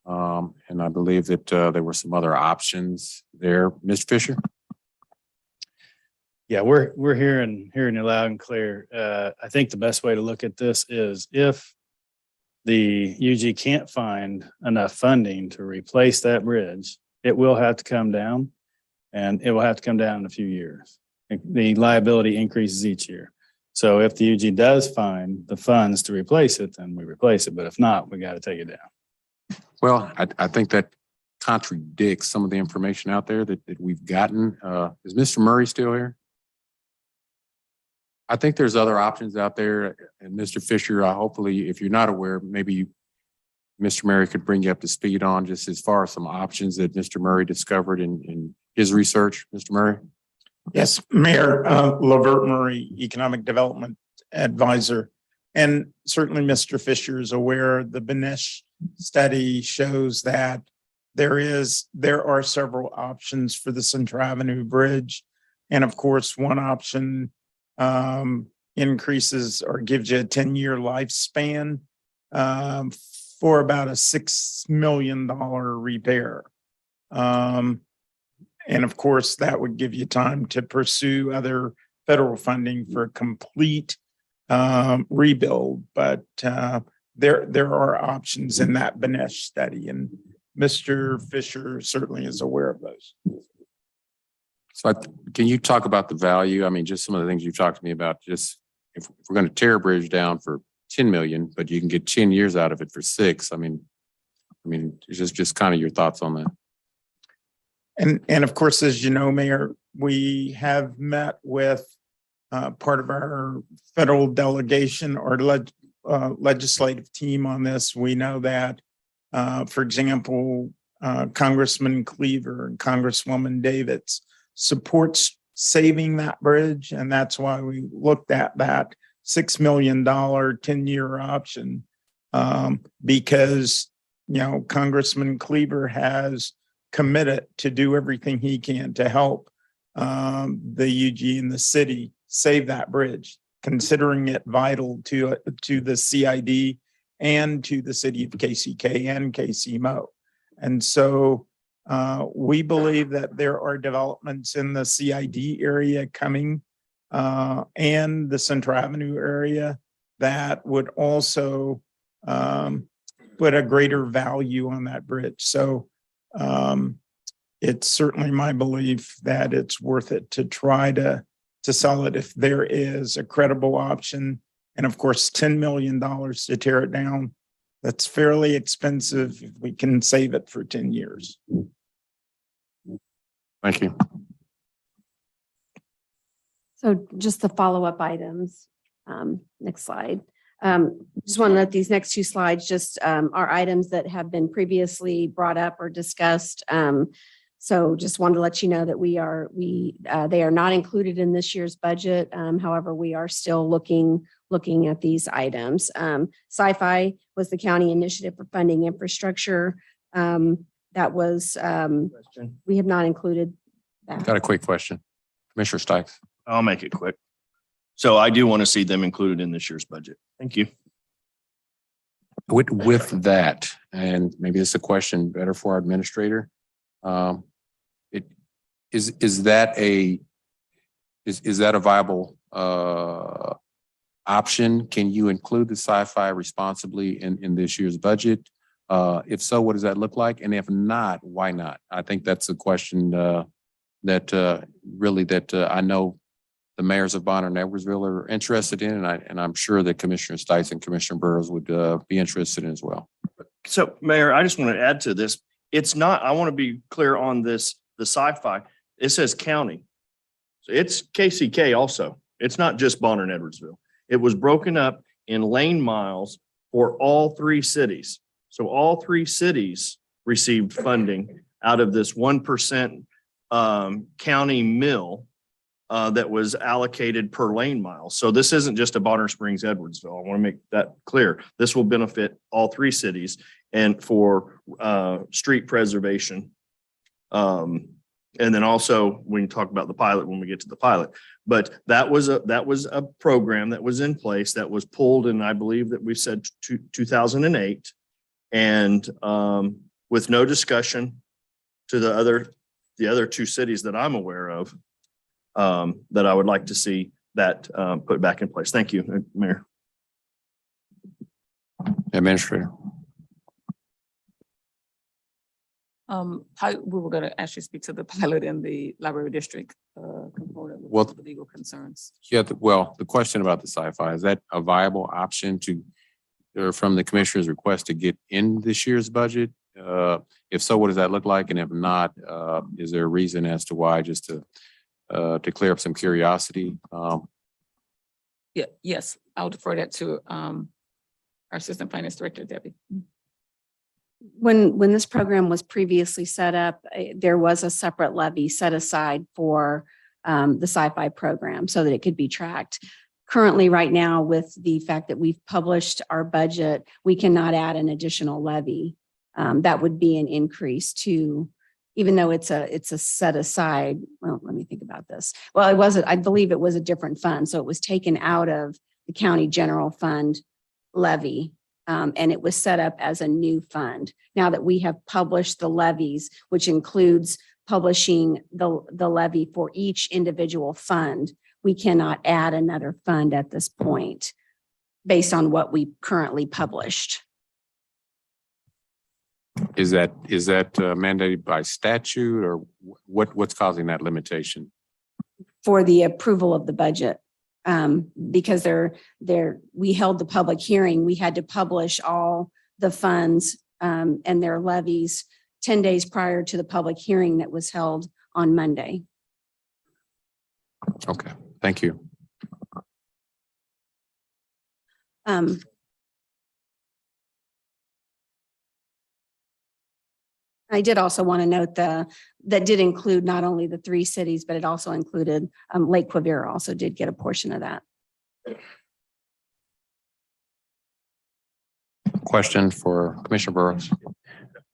[SPEAKER 3] And I believe that there were some other options there. Mr. Fisher?
[SPEAKER 11] Yeah, we're hearing you loud and clear. I think the best way to look at this is if the UG can't find enough funding to replace that bridge, it will have to come down, and it will have to come down in a few years. The liability increases each year. So if the UG does find the funds to replace it, then we replace it. But if not, we got to take it down.
[SPEAKER 3] Well, I think that contradicts some of the information out there that we've gotten. Is Mr. Murray still here? I think there's other options out there. And Mr. Fisher, hopefully, if you're not aware, maybe Mr. Murray could bring you up to speed on just as far as some options that Mr. Murray discovered in his research. Mr. Murray?
[SPEAKER 18] Yes, Mayor Lavert Murray, Economic Development Advisor. And certainly Mr. Fisher is aware the Benesh study shows that there are several options for the Central Avenue Bridge. And of course, one option increases or gives you a 10-year lifespan for about a $6 million repair. And of course, that would give you time to pursue other federal funding for a complete rebuild. But there are options in that Benesh study, and Mr. Fisher certainly is aware of those.
[SPEAKER 3] So can you talk about the value? I mean, just some of the things you've talked to me about, just if we're going to tear a bridge down for 10 million, but you can get 10 years out of it for 6. I mean, just kind of your thoughts on that.
[SPEAKER 18] And of course, as you know, Mayor, we have met with part of our federal delegation or legislative team on this. We know that, for example, Congressman Cleaver and Congresswoman Davids supports saving that bridge. And that's why we looked at that $6 million 10-year option because, you know, Congressman Cleaver has committed to do everything he can to help the UG and the city save that bridge, considering it vital to the CID and to the city of KCK and KCMO. And so We believe that there are developments in the CID area coming and the Central Avenue area that would also put a greater value on that bridge. So it's certainly my belief that it's worth it to try to sell it if there is a credible option. And of course, $10 million to tear it down. That's fairly expensive if we can save it for 10 years.
[SPEAKER 3] Thank you.
[SPEAKER 7] So just the follow-up items. Next slide. Just want to note these next two slides just are items that have been previously brought up or discussed. So just wanted to let you know that they are not included in this year's budget. However, we are still looking at these items. Sci-Fi was the county initiative for funding infrastructure. That was, we have not included that.
[SPEAKER 3] Got a quick question. Commissioner Stikes.
[SPEAKER 6] I'll make it quick. So I do want to see them included in this year's budget. Thank you.
[SPEAKER 3] With that, and maybe this is a question better for our administrator. Is that a viable option? Can you include the Sci-Fi responsibly in this year's budget? If so, what does that look like? And if not, why not? I think that's a question that I know the mayors of Bonner and Edwardsville are interested in, and I'm sure that Commissioner Stites and Commissioner Burrows would be interested in as well.
[SPEAKER 6] So Mayor, I just want to add to this. It's not, I want to be clear on this, the Sci-Fi, it says county. So it's KCK also. It's not just Bonner and Edwardsville. It was broken up in lane miles for all three cities. So all three cities received funding out of this 1% county mill that was allocated per lane mile. So this isn't just a Bonner Springs, Edwardsville. I want to make that clear. This will benefit all three cities and for street preservation. And then also we can talk about the pilot when we get to the pilot. But that was a program that was in place that was pulled, and I believe that we said 2008, and with no discussion to the other two cities that I'm aware of, that I would like to see that put back in place. Thank you, Mayor.
[SPEAKER 3] Administrator.
[SPEAKER 4] We were going to actually speak to the pilot in the library district component
[SPEAKER 3] Well,
[SPEAKER 4] with legal concerns.
[SPEAKER 3] Yeah, the question about the Sci-Fi, is that a viable option from the commissioner's request to get in this year's budget? If so, what does that look like? And if not, is there a reason as to why, just to clear up some curiosity?
[SPEAKER 4] Yeah, yes, I'll defer that to our Assistant Finance Director, Debbie.
[SPEAKER 7] When this program was previously set up, there was a separate levy set aside for the Sci-Fi program so that it could be tracked. Currently, right now, with the fact that we've published our budget, we cannot add an additional levy. That would be an increase to, even though it's a set aside. Well, let me think about this. Well, I believe it was a different fund. So it was taken out of the county general fund levy. And it was set up as a new fund. Now that we have published the levies, which includes publishing the levy for each individual fund, we cannot add another fund at this point based on what we currently published.
[SPEAKER 3] Is that mandated by statute, or what's causing that limitation?
[SPEAKER 7] For the approval of the budget. Because we held the public hearing, we had to publish all the funds and their levies 10 days prior to the public hearing that was held on Monday.
[SPEAKER 3] Okay, thank you.
[SPEAKER 7] I did also want to note that did include not only the three cities, but it also included Lake Quivira also did get a portion of that.
[SPEAKER 3] Question for Commissioner Burrows.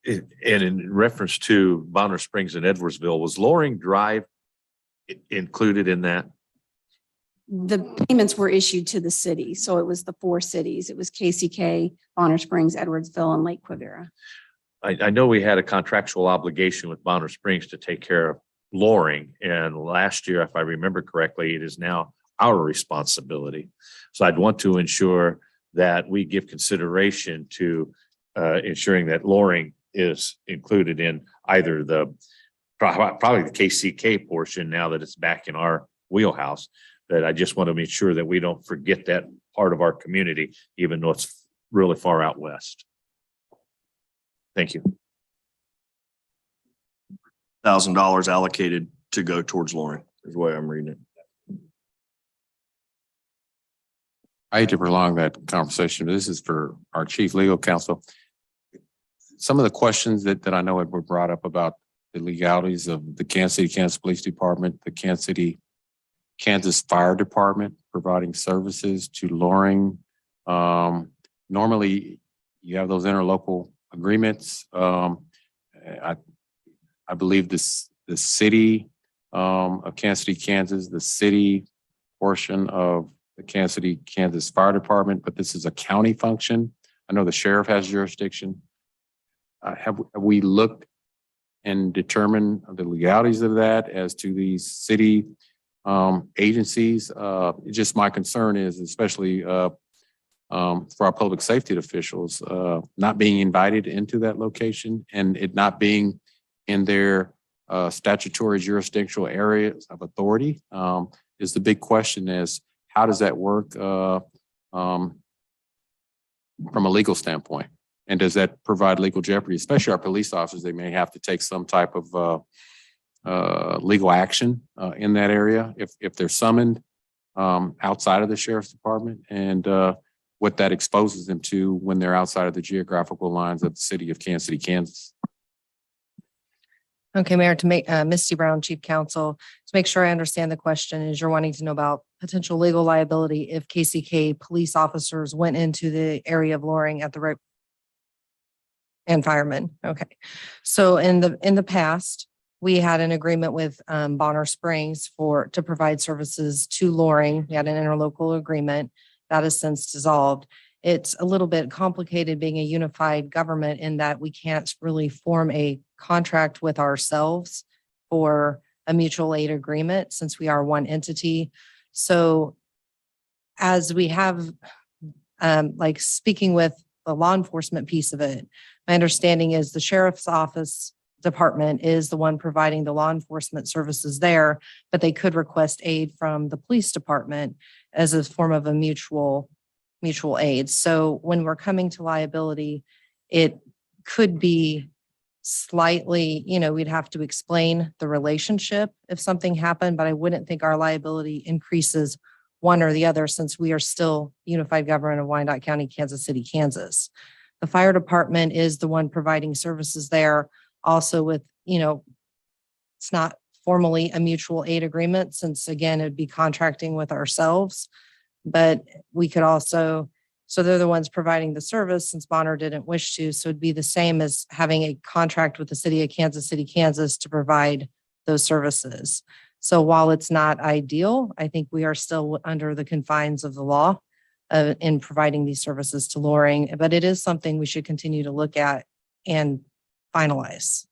[SPEAKER 15] And in reference to Bonner Springs and Edwardsville, was Loring Drive included in that?
[SPEAKER 7] The payments were issued to the city. So it was the four cities. It was KCK, Bonner Springs, Edwardsville, and Lake Quivira.
[SPEAKER 15] I know we had a contractual obligation with Bonner Springs to take care of Loring. And last year, if I remember correctly, it is now our responsibility. So I'd want to ensure that we give consideration to ensuring that Loring is included in either probably the KCK portion now that it's back in our wheelhouse. That I just want to make sure that we don't forget that part of our community, even though it's really far out west. Thank you.
[SPEAKER 6] $1,000 allocated to go towards Loring is the way I'm reading it.
[SPEAKER 3] I hate to prolong that conversation, but this is for our chief legal counsel. Some of the questions that I know were brought up about the legalities of the Kansas City, Kansas Police Department, the Kansas City, Kansas Fire Department providing services to Loring. Normally, you have those interlocal agreements. I believe the city of Kansas City, Kansas, the city portion of the Kansas City, Kansas Fire Department, but this is a county function. I know the sheriff has jurisdiction. Have we looked and determined the legalities of that as to these city agencies? Just my concern is, especially for our public safety officials, not being invited into that location and it not being in their statutory jurisdictional areas of authority is the big question. Is how does that work from a legal standpoint? And does that provide legal jeopardy, especially our police officers? They may have to take some type of legal action in that area if they're summoned outside of the sheriff's department, and what that exposes them to when they're outside of the geographical lines of the city of Kansas City, Kansas.
[SPEAKER 10] Okay, Mayor, to make Misty Brown, Chief Counsel, to make sure I understand the question is you're wanting to know about potential legal liability if KCK police officers went into the area of Loring at the right and firemen. Okay. So in the past, we had an agreement with Bonner Springs to provide services to Loring. We had an interlocal agreement that has since dissolved. It's a little bit complicated being a unified government in that we can't really form a contract with ourselves for a mutual aid agreement since we are one entity. So as we have, like speaking with the law enforcement piece of it, my understanding is the sheriff's office department is the one providing the law enforcement services there, but they could request aid from the police department as a form of a mutual aid. So when we're coming to liability, it could be slightly, we'd have to explain the relationship if something happened, but I wouldn't think our liability increases one or the other since we are still unified government of Wyandotte County, Kansas City, Kansas. The fire department is the one providing services there also with, it's not formally a mutual aid agreement since again, it'd be contracting with ourselves, but we could also, so they're the ones providing the service since Bonner didn't wish to. So it'd be the same as having a contract with the city of Kansas City, Kansas to provide those services. So while it's not ideal, I think we are still under the confines of the law in providing these services to Loring, but it is something we should continue to look at and finalize.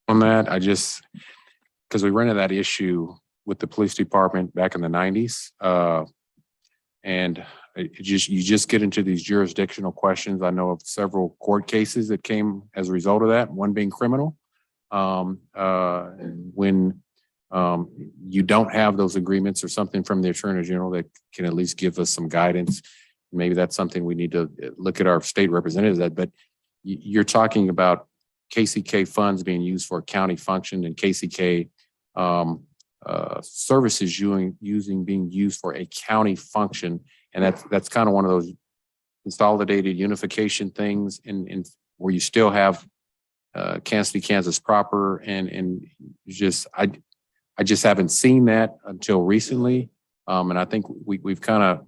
[SPEAKER 3] On that, because we ran into that issue with the police department back in the 90s. And you just get into these jurisdictional questions. I know of several court cases that came as a result of that, one being criminal. When you don't have those agreements or something from the Attorney General that can at least give us some guidance, maybe that's something we need to look at our state representatives at. But you're talking about KCK funds being used for a county function and KCK services being used for a county function. And that's kind of one of those consolidated unification things in where you still have Kansas City, Kansas proper. And I just haven't seen that until recently. And I think we've kind of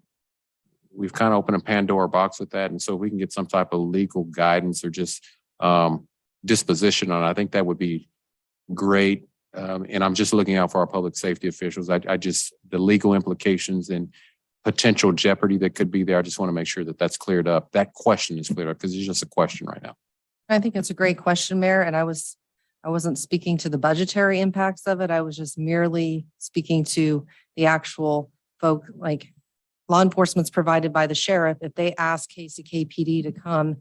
[SPEAKER 3] opened a Pandora box with that. And so we can get some type of legal guidance or just disposition on it. I think that would be great. And I'm just looking out for our public safety officials. The legal implications and potential jeopardy that could be there. I just want to make sure that that's cleared up. That question is cleared up because it's just a question right now.
[SPEAKER 10] I think it's a great question, Mayor, and I wasn't speaking to the budgetary impacts of it. I was just merely speaking to the actual folk, like law enforcement's provided by the sheriff. If they ask KCKPD to come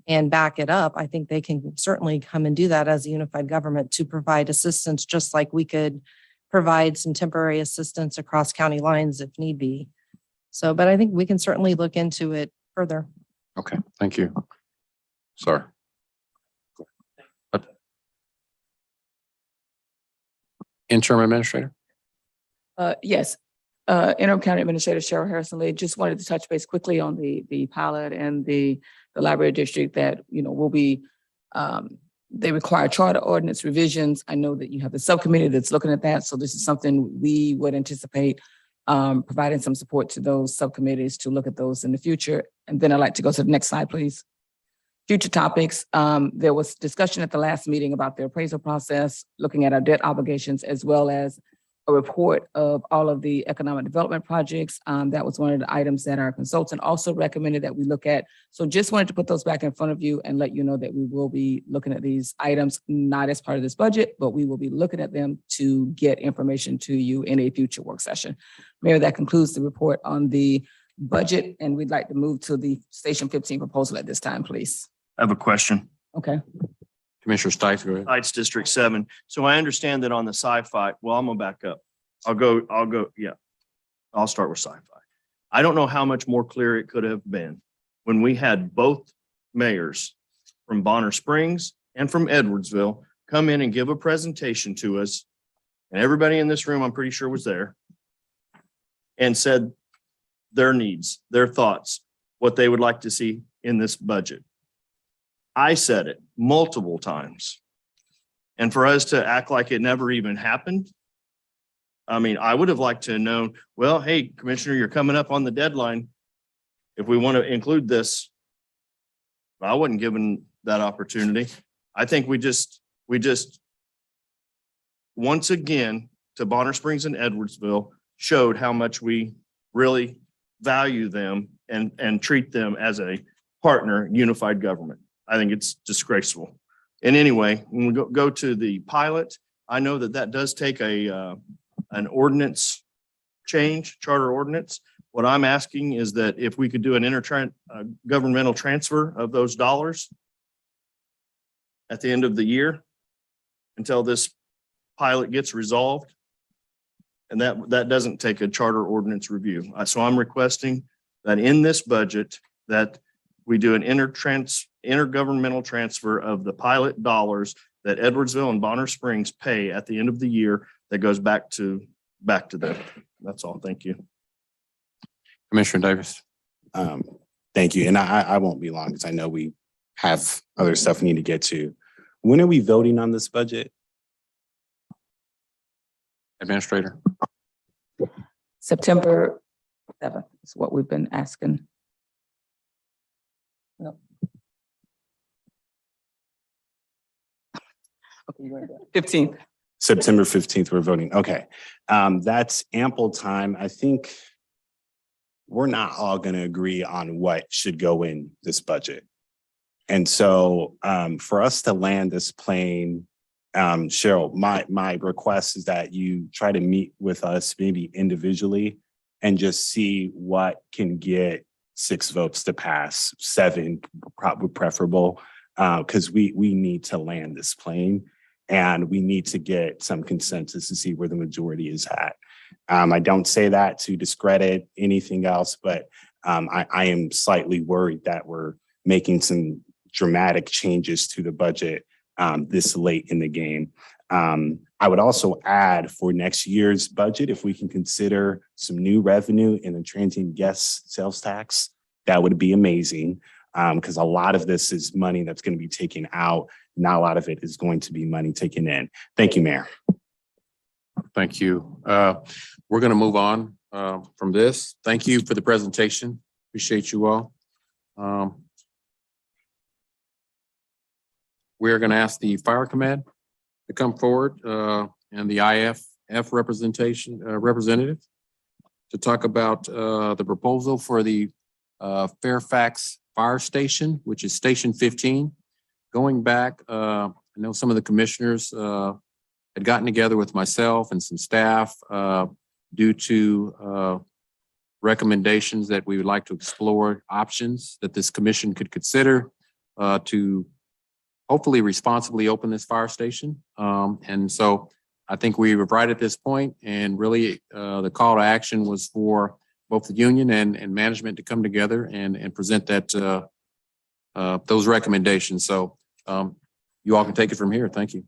[SPEAKER 10] and back it up, I think they can certainly come and do that as a unified government to provide assistance, just like we could provide some temporary assistance across county lines if need be. So, but I think we can certainly look into it further.
[SPEAKER 3] Okay, thank you. Sorry. Interim Administrator?
[SPEAKER 4] Yes, Interim County Administrator Cheryl Harrison Lee, just wanted to touch base quickly on the pilot and the library district that, will be, they require charter ordinance revisions. I know that you have the subcommittee that's looking at that, so this is something we would anticipate providing some support to those subcommittees to look at those in the future. And then I'd like to go to the next slide, please. Future topics. There was discussion at the last meeting about the appraisal process, looking at our debt obligations, as well as a report of all of the economic development projects. That was one of the items that our consultant also recommended that we look at. So just wanted to put those back in front of you and let you know that we will be looking at these items, not as part of this budget, but we will be looking at them to get information to you in a future work session. Mayor, that concludes the report on the budget, and we'd like to move to the Station 15 proposal at this time, please.
[SPEAKER 6] I have a question.
[SPEAKER 4] Okay.
[SPEAKER 3] Commissioner Stites, go ahead.
[SPEAKER 6] Heights District 7. So I understand that on the sci-fi, well, I'm gonna back up. I'll start with sci-fi. I don't know how much more clear it could have been when we had both mayors from Bonner Springs and from Edwardsville come in and give a presentation to us. And everybody in this room, I'm pretty sure, was there and said their needs, their thoughts, what they would like to see in this budget. I said it multiple times. And for us to act like it never even happened, I mean, I would have liked to have known, well, hey, Commissioner, you're coming up on the deadline. If we want to include this, I wasn't given that opportunity. I think we just once again to Bonner Springs and Edwardsville showed how much we really value them and treat them as a partner in unified government. I think it's disgraceful. And anyway, when we go to the pilot, I know that does take an ordinance change, charter ordinance. What I'm asking is that if we could do an governmental transfer of those dollars at the end of the year until this pilot gets resolved. And that doesn't take a charter ordinance review. So I'm requesting that in this budget that we do an intergovernmental transfer of the pilot dollars that Edwardsville and Bonner Springs pay at the end of the year that goes back to them. That's all. Thank you.
[SPEAKER 3] Commissioner Davis.
[SPEAKER 13] Thank you. And I won't be long because I know we have other stuff we need to get to. When are we voting on this budget?
[SPEAKER 3] Administrator.
[SPEAKER 4] September 7th is what we've been asking. No. Okay, you want to do it? 15th.
[SPEAKER 13] September 15th, we're voting. Okay. That's ample time. I think we're not all going to agree on what should go in this budget. And so for us to land this plane, Cheryl, my request is that you try to meet with us maybe individually and just see what can get 6 votes to pass, 7 probably preferable, because we need to land this plane and we need to get some consensus to see where the majority is at. I don't say that to discredit anything else, but I am slightly worried that we're making some dramatic changes to the budget this late in the game. I would also add for next year's budget, if we can consider some new revenue in the transient guest sales tax, that would be amazing. Because a lot of this is money that's going to be taken out. Not a lot of it is going to be money taken in. Thank you, Mayor.
[SPEAKER 3] Thank you. We're going to move on from this. Thank you for the presentation. Appreciate you all. We're going to ask the Fire Command to come forward and the IFF representation representative to talk about the proposal for the Fairfax Fire Station, which is Station 15. Going back, I know some of the commissioners had gotten together with myself and some staff due to recommendations that we would like to explore options that this commission could consider to hopefully responsibly open this fire station. And so I think we were right at this point, and really the call to action was for both the union and management to come together and present that those recommendations. So you all can take it from here. Thank you.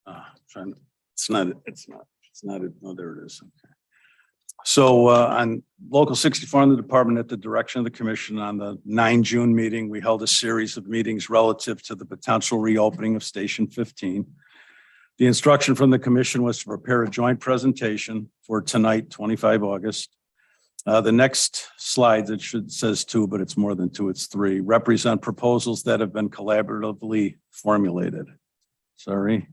[SPEAKER 11] Oh, there it is. Okay. So on Local 64 in the department, at the direction of the commission, on the 9 June meeting, we held a series of meetings relative to the potential reopening of Station 15. The instruction from the commission was to prepare a joint presentation for tonight, 25 August. The next slide, it says 2, but it's more than 2, it's 3, represent proposals that have been collaboratively formulated. Sorry.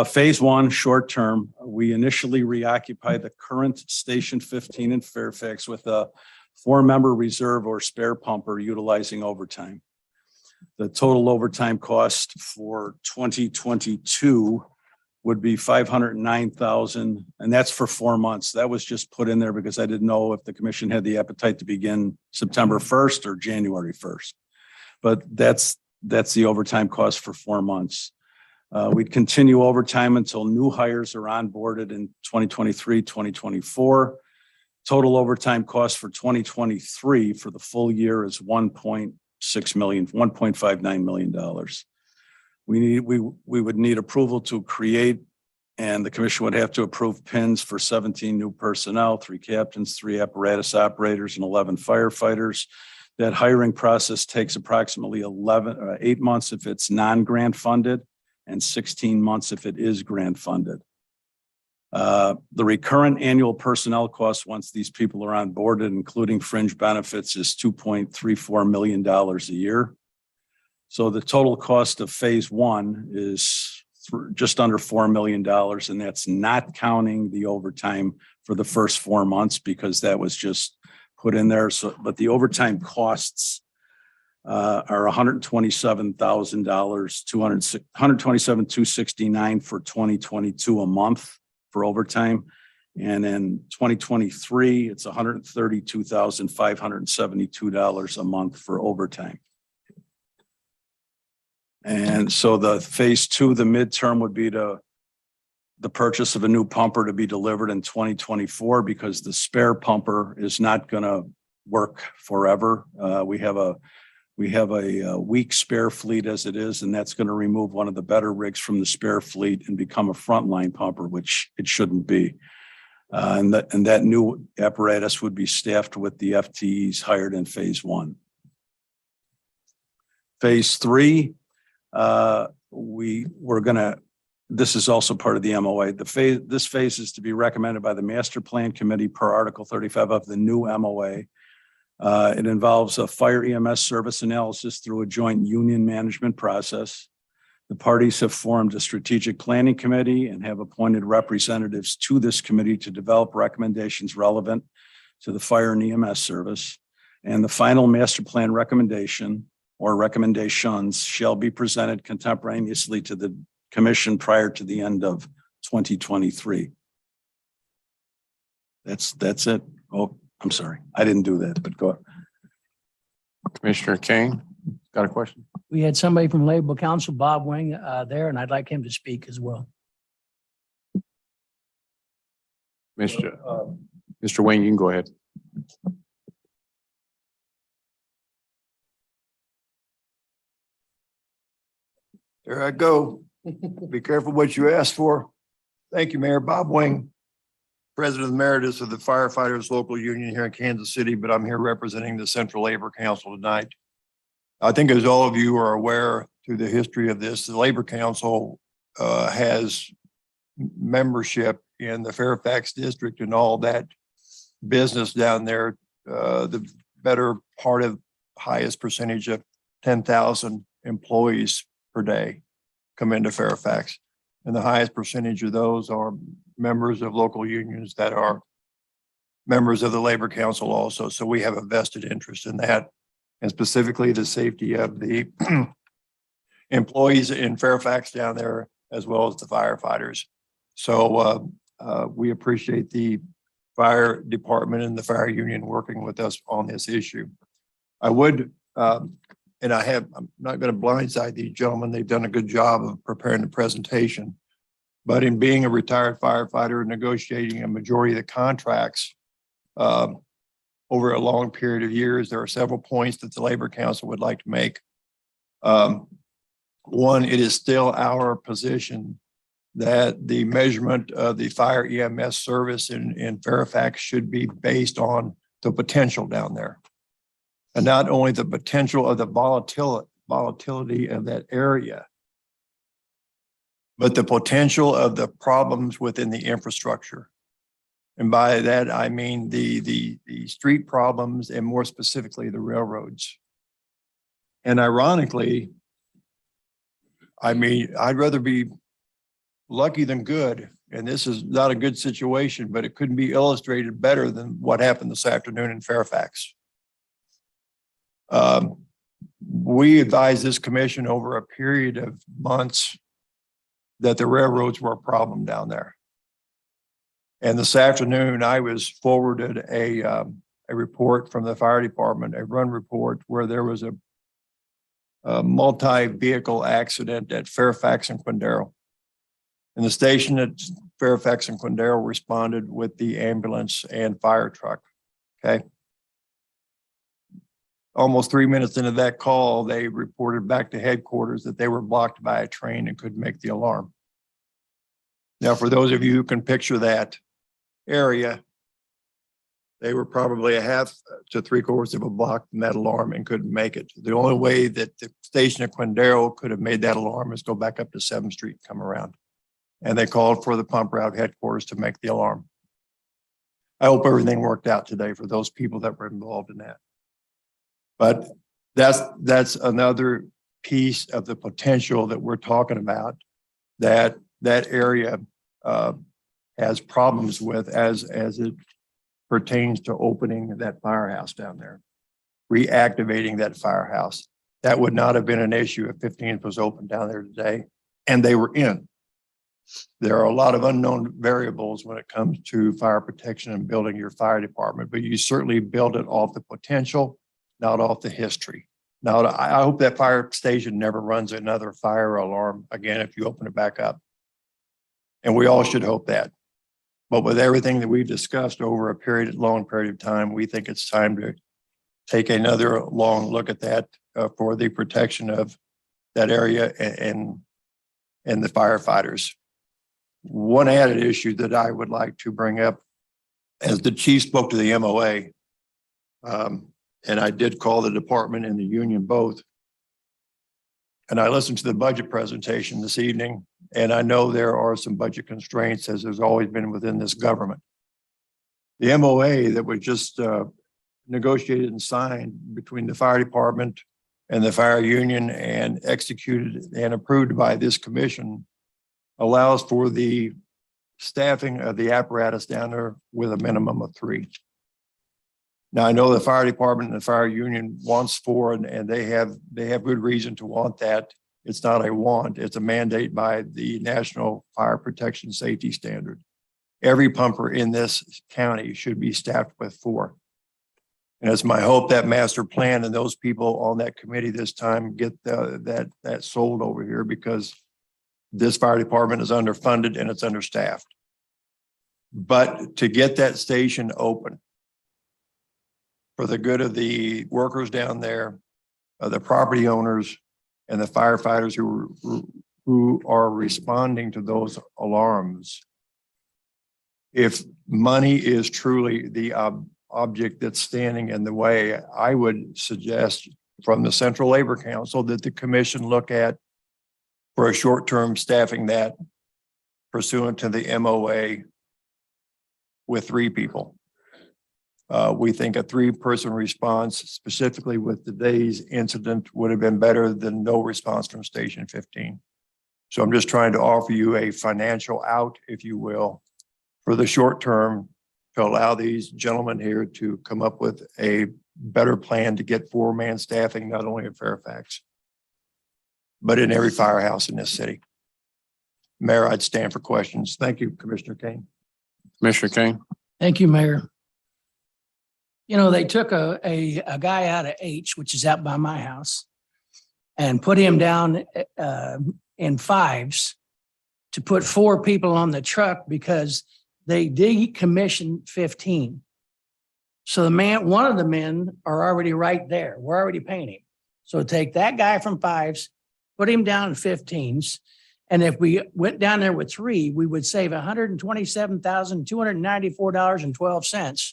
[SPEAKER 11] Phase 1, short term, we initially reoccupied the current Station 15 in Fairfax with a 4-member reserve or spare pumper utilizing overtime. The total overtime cost for 2022 would be $509,000, and that's for 4 months. That was just put in there because I didn't know if the commission had the appetite to begin September 1st or January 1st. But that's the overtime cost for 4 months. We'd continue overtime until new hires are onboarded in 2023, 2024. Total overtime cost for 2023 for the full year is $1.59 million. We would need approval to create, and the commission would have to approve PINs for 17 new personnel, 3 captains, 3 apparatus operators, and 11 firefighters. That hiring process takes approximately 8 months if it's non-grant funded, and 16 months if it is grant funded. The recurrent annual personnel cost once these people are onboarded, including fringe benefits, is $2.34 million a year. So the total cost of phase 1 is just under $4 million, and that's not counting the overtime for the first 4 months because that was just put in there. So, but the overtime costs are $127,000, $127,269 for 2022 a month for overtime. And in 2023, it's $132,572 a month for overtime. And so the phase 2, the midterm would be the purchase of a new pumper to be delivered in 2024 because the spare pumper is not going to work forever. We have a weak spare fleet as it is, and that's going to remove one of the better rigs from the spare fleet and become a frontline pumper, which it shouldn't be. And that new apparatus would be staffed with the FTEs hired in phase 1. Phase 3, this is also part of the MOA. This phase is to be recommended by the Master Plan Committee per Article 35 of the new MOA. It involves a fire EMS service analysis through a joint union management process. The parties have formed a strategic planning committee and have appointed representatives to this committee to develop recommendations relevant to the fire and EMS service. And the final master plan recommendation or recommendations shall be presented contemporaneously to the commission prior to the end of 2023. That's it. Oh, I'm sorry. I didn't do that, but go ahead.
[SPEAKER 3] Commissioner King, got a question?
[SPEAKER 9] We had somebody from Labor Council, Bob Wing, there, and I'd like him to speak as well.
[SPEAKER 3] Mr. Wayne, you can go ahead.
[SPEAKER 19] There I go. Be careful what you ask for. Thank you, Mayor. Bob Wing, President Emeritus of the Firefighters Local Union here in Kansas City, but I'm here representing the Central Labor Council tonight. I think as all of you are aware through the history of this, the Labor Council has membership in the Fairfax district and all that business down there. The better part of highest percentage of 10,000 employees per day come into Fairfax. And the highest percentage of those are members of local unions that are members of the Labor Council also. So we have a vested interest in that, and specifically the safety of the employees in Fairfax down there, as well as the firefighters. So we appreciate the fire department and the fire union working with us on this issue. I would, I'm not going to blindside these gentlemen. They've done a good job of preparing the presentation. But in being a retired firefighter and negotiating a majority of the contracts over a long period of years, there are several points that the Labor Council would like to make. One, it is still our position that the measurement of the fire EMS service in Fairfax should be based on the potential down there. And not only the potential of the volatility of that area, but the potential of the problems within the infrastructure. And by that, I mean the street problems and more specifically, the railroads. And ironically, I mean, I'd rather be lucky than good. And this is not a good situation, but it couldn't be illustrated better than what happened this afternoon in Fairfax. We advised this commission over a period of months that the railroads were a problem down there. And this afternoon, I was forwarded a report from the fire department, a run report where there was a multi-vehicle accident at Fairfax and Quindaro. And the station at Fairfax and Quindaro responded with the ambulance and fire truck. Okay. Almost 3 minutes into that call, they reported back to headquarters that they were blocked by a train and couldn't make the alarm. Now, for those of you who can picture that area, they were probably a half to 3/4 of a block from that alarm and couldn't make it. The only way that the station at Quindaro could have made that alarm is go back up to 7th Street and come around. And they called for the pump route headquarters to make the alarm. I hope everything worked out today for those people that were involved in that. But that's another piece of the potential that we're talking about that area has problems with as it pertains to opening that firehouse down there, reactivating that firehouse. That would not have been an issue if 15th was open down there today, and they were in. There are a lot of unknown variables when it comes to fire protection and building your fire department, but you certainly build it off the potential, not off the history. Now, I hope that fire station never runs another fire alarm again if you open it back up. And we all should hope that. But with everything that we've discussed over a long period of time, we think it's time to take another long look at that for the protection of that area and the firefighters. One added issue that I would like to bring up, as the chief spoke to the MOA, and I did call the department and the union both. And I listened to the budget presentation this evening, and I know there are some budget constraints, as there's always been within this government. The MOA that was just negotiated and signed between the fire department and the fire union and executed and approved by this commission allows for the staffing of the apparatus down there with a minimum of 3. Now, I know the fire department and the fire union wants 4, and they have good reason to want that. It's not a want, it's a mandate by the National Fire Protection Safety Standard. Every pumper in this county should be staffed with 4. And it's my hope that master plan and those people on that committee this time get that sold over here, because this fire department is underfunded and it's understaffed. But to get that station open for the good of the workers down there, the property owners, and the firefighters who are responding to those alarms, if money is truly the object that's standing in the way, I would suggest from the Central Labor Council that the commission look at for a short-term staffing that pursuant to the MOA with 3 people. We think a 3-person response, specifically with today's incident, would have been better than no response from Station 15. So I'm just trying to offer you a financial out, if you will, for the short term to allow these gentlemen here to come up with a better plan to get 4-man staffing, not only in Fairfax, but in every firehouse in this city. Mayor, I'd stand for questions. Thank you, Commissioner Kane.
[SPEAKER 3] Commissioner Kane?
[SPEAKER 9] Thank you, Mayor. You know, they took a guy out of H, which is out by my house, and put him down in 5s to put 4 people on the truck because they decommissioned 15. So one of the men are already right there. We're already paying him. So take that guy from 5s, put him down in 15s. And if we went down there with 3, we would save $127,294.12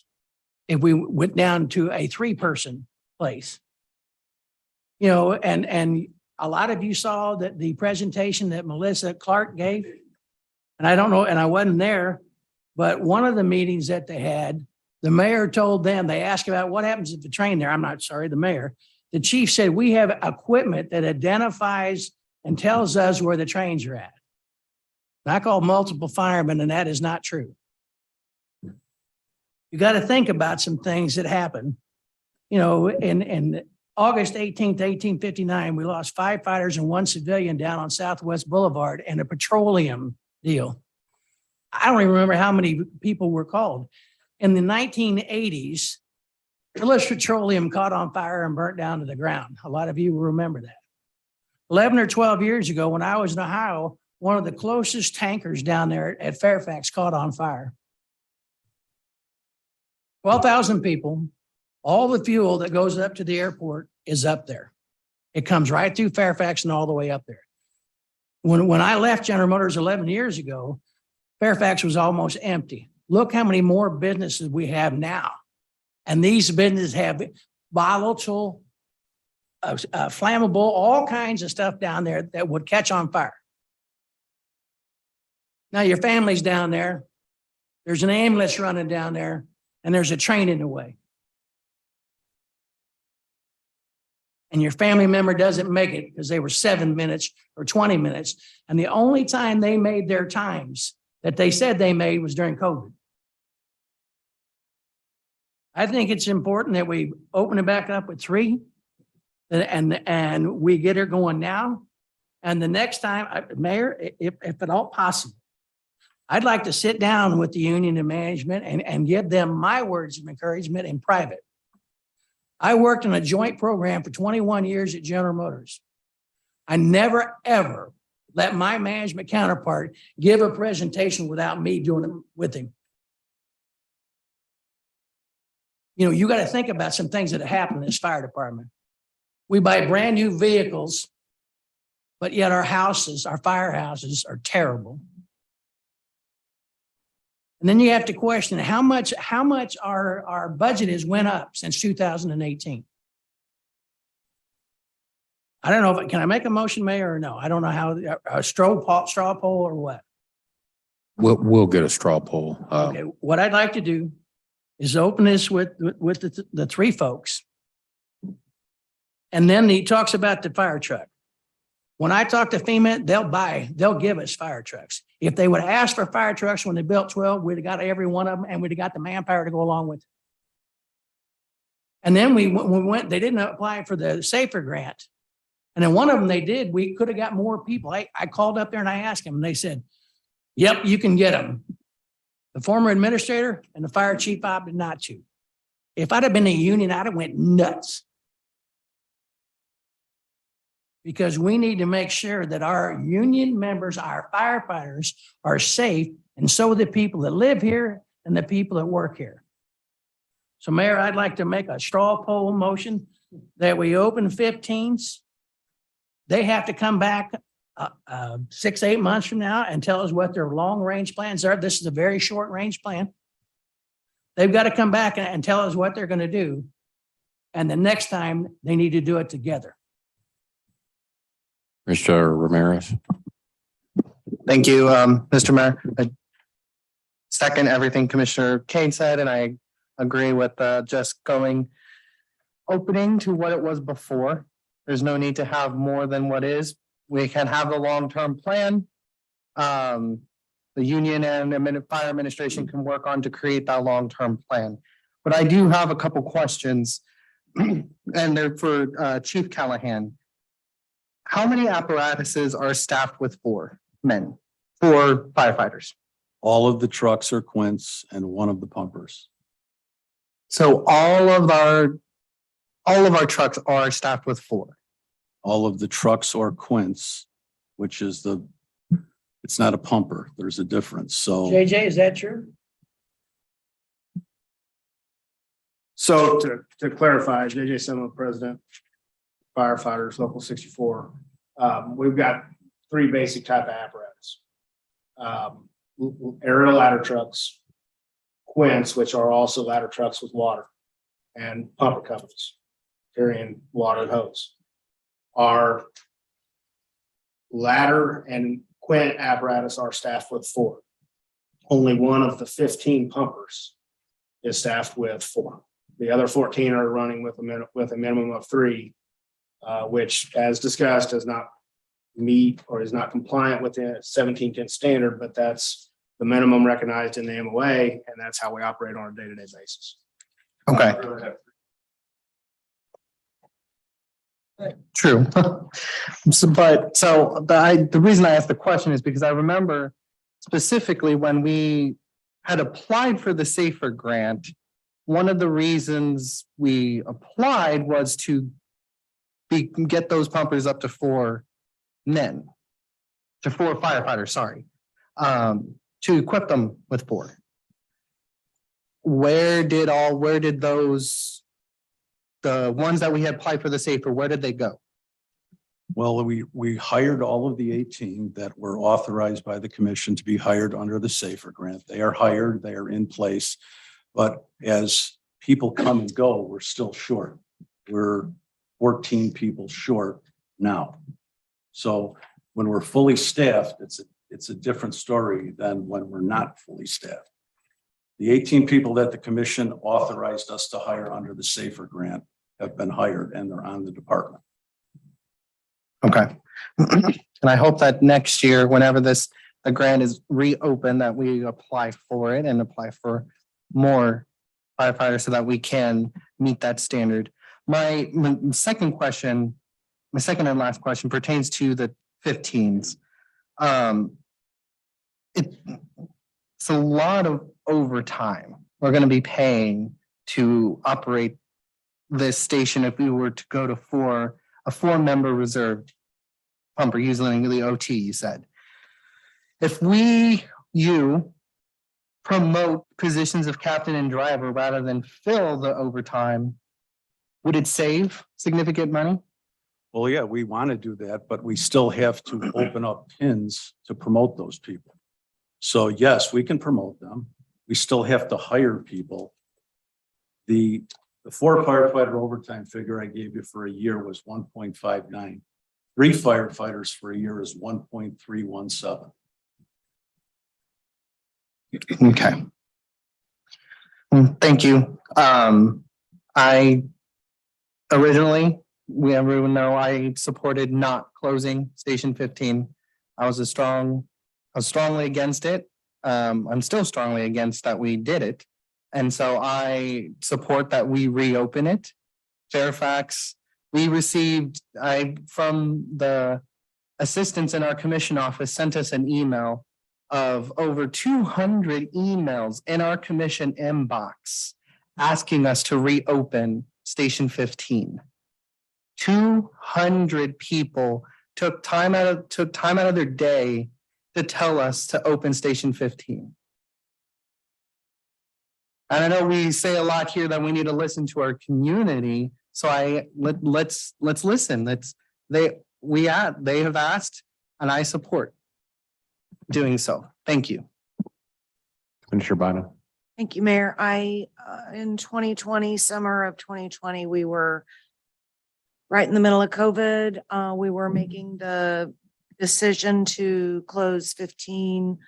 [SPEAKER 9] if we went down to a 3-person place. You know, and a lot of you saw that the presentation that Melissa Clark gave, and I don't know, and I wasn't there, but one of the meetings that they had, the mayor told them, they asked about what happens if the train there. I'm not sorry, the mayor. The chief said, we have equipment that identifies and tells us where the trains are at. And I called multiple firemen, and that is not true. You got to think about some things that happen. You know, in August 18th, 1859, we lost 5 fighters and 1 civilian down on Southwest Boulevard in a petroleum deal. I don't even remember how many people were called. In the 1980s, Phillips Petroleum caught on fire and burnt down to the ground. A lot of you will remember that. 11 or 12 years ago, when I was in Ohio, one of the closest tankers down there at Fairfax caught on fire. 12,000 people, all the fuel that goes up to the airport is up there. It comes right through Fairfax and all the way up there. When I left General Motors 11 years ago, Fairfax was almost empty. Look how many more businesses we have now. And these businesses have volatile, flammable, all kinds of stuff down there that would catch on fire. Now your family's down there. There's an ambulance running down there, and there's a train in the way. And your family member doesn't make it because they were 7 minutes or 20 minutes. And the only time they made their times that they said they made was during COVID. I think it's important that we open it back up with 3 and we get her going now. And the next time, Mayor, if at all possible, I'd like to sit down with the union and management and give them my words of encouragement in private. I worked in a joint program for 21 years at General Motors. I never, ever let my management counterpart give a presentation without me doing it with him. You know, you got to think about some things that have happened in this fire department. We buy brand new vehicles, but yet our houses, our firehouses are terrible. And then you have to question how much our budget has went up since 2018. I don't know can I make a motion, Mayor, or no? I don't know how a straw poll or what.
[SPEAKER 3] We'll get a straw poll.
[SPEAKER 9] Okay, what I'd like to do is open this with the 3 folks. And then he talks about the fire truck. When I talk to FEMA, they'll give us fire trucks. If they would have asked for fire trucks when they built 12, we'd have got every one of them and we'd have got the manpower to go along with it. And then we went, they didn't apply for the SAFER grant. And then one of them they did, we could have got more people. I called up there and I asked them and they said, yep, you can get them. The former administrator and the fire chief opted not to. If I'd have been a union, I'd have went nuts. Because we need to make sure that our union members, our firefighters are safe, and so are the people that live here and the people that work here. So Mayor, I'd like to make a straw poll motion that we open 15s. They have to come back 6-8 months from now and tell us what their long range plans are. This is a very short range plan. They've got to come back and tell us what they're going to do. And the next time they need to do it together.
[SPEAKER 3] Mr. Ramirez.
[SPEAKER 12] Thank you, Mr. Mayor. I second everything Commissioner Kane said, and I agree with just going opening to what it was before. There's no need to have more than what is. we can have the long-term plan. The union and fire administration can work on to create that long-term plan. But I do have a couple questions, and they're for Chief Callahan. How many apparatuses are staffed with for firefighters?
[SPEAKER 20] All of the trucks are Quints and one of the pumpers.
[SPEAKER 12] So all of our trucks are staffed with four.
[SPEAKER 20] All of the trucks are Quints, which is it's not a pumper. There's a difference. So
[SPEAKER 9] JJ, is that true?
[SPEAKER 5] So to clarify, JJ Simo, President, firefighters, Local 64. We've got three basic type of apparatus. Aerial ladder trucks, Quints, which are also ladder trucks with water, and pumper companies carrying water and hose. Our ladder and Quint apparatus are staffed with four. Only one of the 15 pumpers is staffed with four. The other 14 are running with a minimum of three, which, as discussed, does not meet or is not compliant with the 1710 standard, but that's the minimum recognized in the MOA, and that's how we operate on a day-to-day basis.
[SPEAKER 12] Okay. True. The reason I asked the question is because I remember specifically when we had applied for the SAFER grant, one of the reasons we applied was to get those pumpers up to four firefighters, sorry, to equip them with four. Where did the ones that we had applied for the SAFER, where did they go?
[SPEAKER 20] well, we hired all of the 18 that were authorized by the commission to be hired under the SAFER grant. They are hired, they are in place. But as people come and go, we're still short. We're 14 people short now. So when we're fully staffed, it's a different story than when we're not fully staffed. The 18 people that the commission authorized us to hire under the SAFER grant have been hired and they're on the department.
[SPEAKER 12] Okay. And I hope that next year, whenever the grant is reopened, that we apply for it and apply for more firefighters so that we can meet that standard. My second question, my second and last question pertains to the 15s. It's a lot of overtime we're going to be paying to operate this station if we were to go to a 4-member reserve pumper using the OT, you said. If you promote positions of captain and driver rather than fill the overtime, would it save significant money?
[SPEAKER 20] Well, yeah, we want to do that, but we still have to open up pins to promote those people. So yes, we can promote them. We still have to hire people. The 4 firefighter overtime figure I gave you for a year was 1.59. 3 firefighters for a year is 1.317.
[SPEAKER 12] Okay. Thank you. Everyone know I supported not closing Station 15. I was strongly against it. I'm still strongly against that we did it. And so I support that we reopen it. Fairfax, we received, from the assistants in our commission office sent us an email of over 200 emails in our commission inbox asking us to reopen Station 15. 200 people took time out of their day to tell us to open Station 15. And I know we say a lot here that we need to listen to our community. So let's listen. They have asked, and I support doing so. Thank you.
[SPEAKER 15] Commissioner Bynum.
[SPEAKER 10] Thank you, Mayor. In 2020, summer of 2020, we were right in the middle of COVID. We were making the decision to close 15.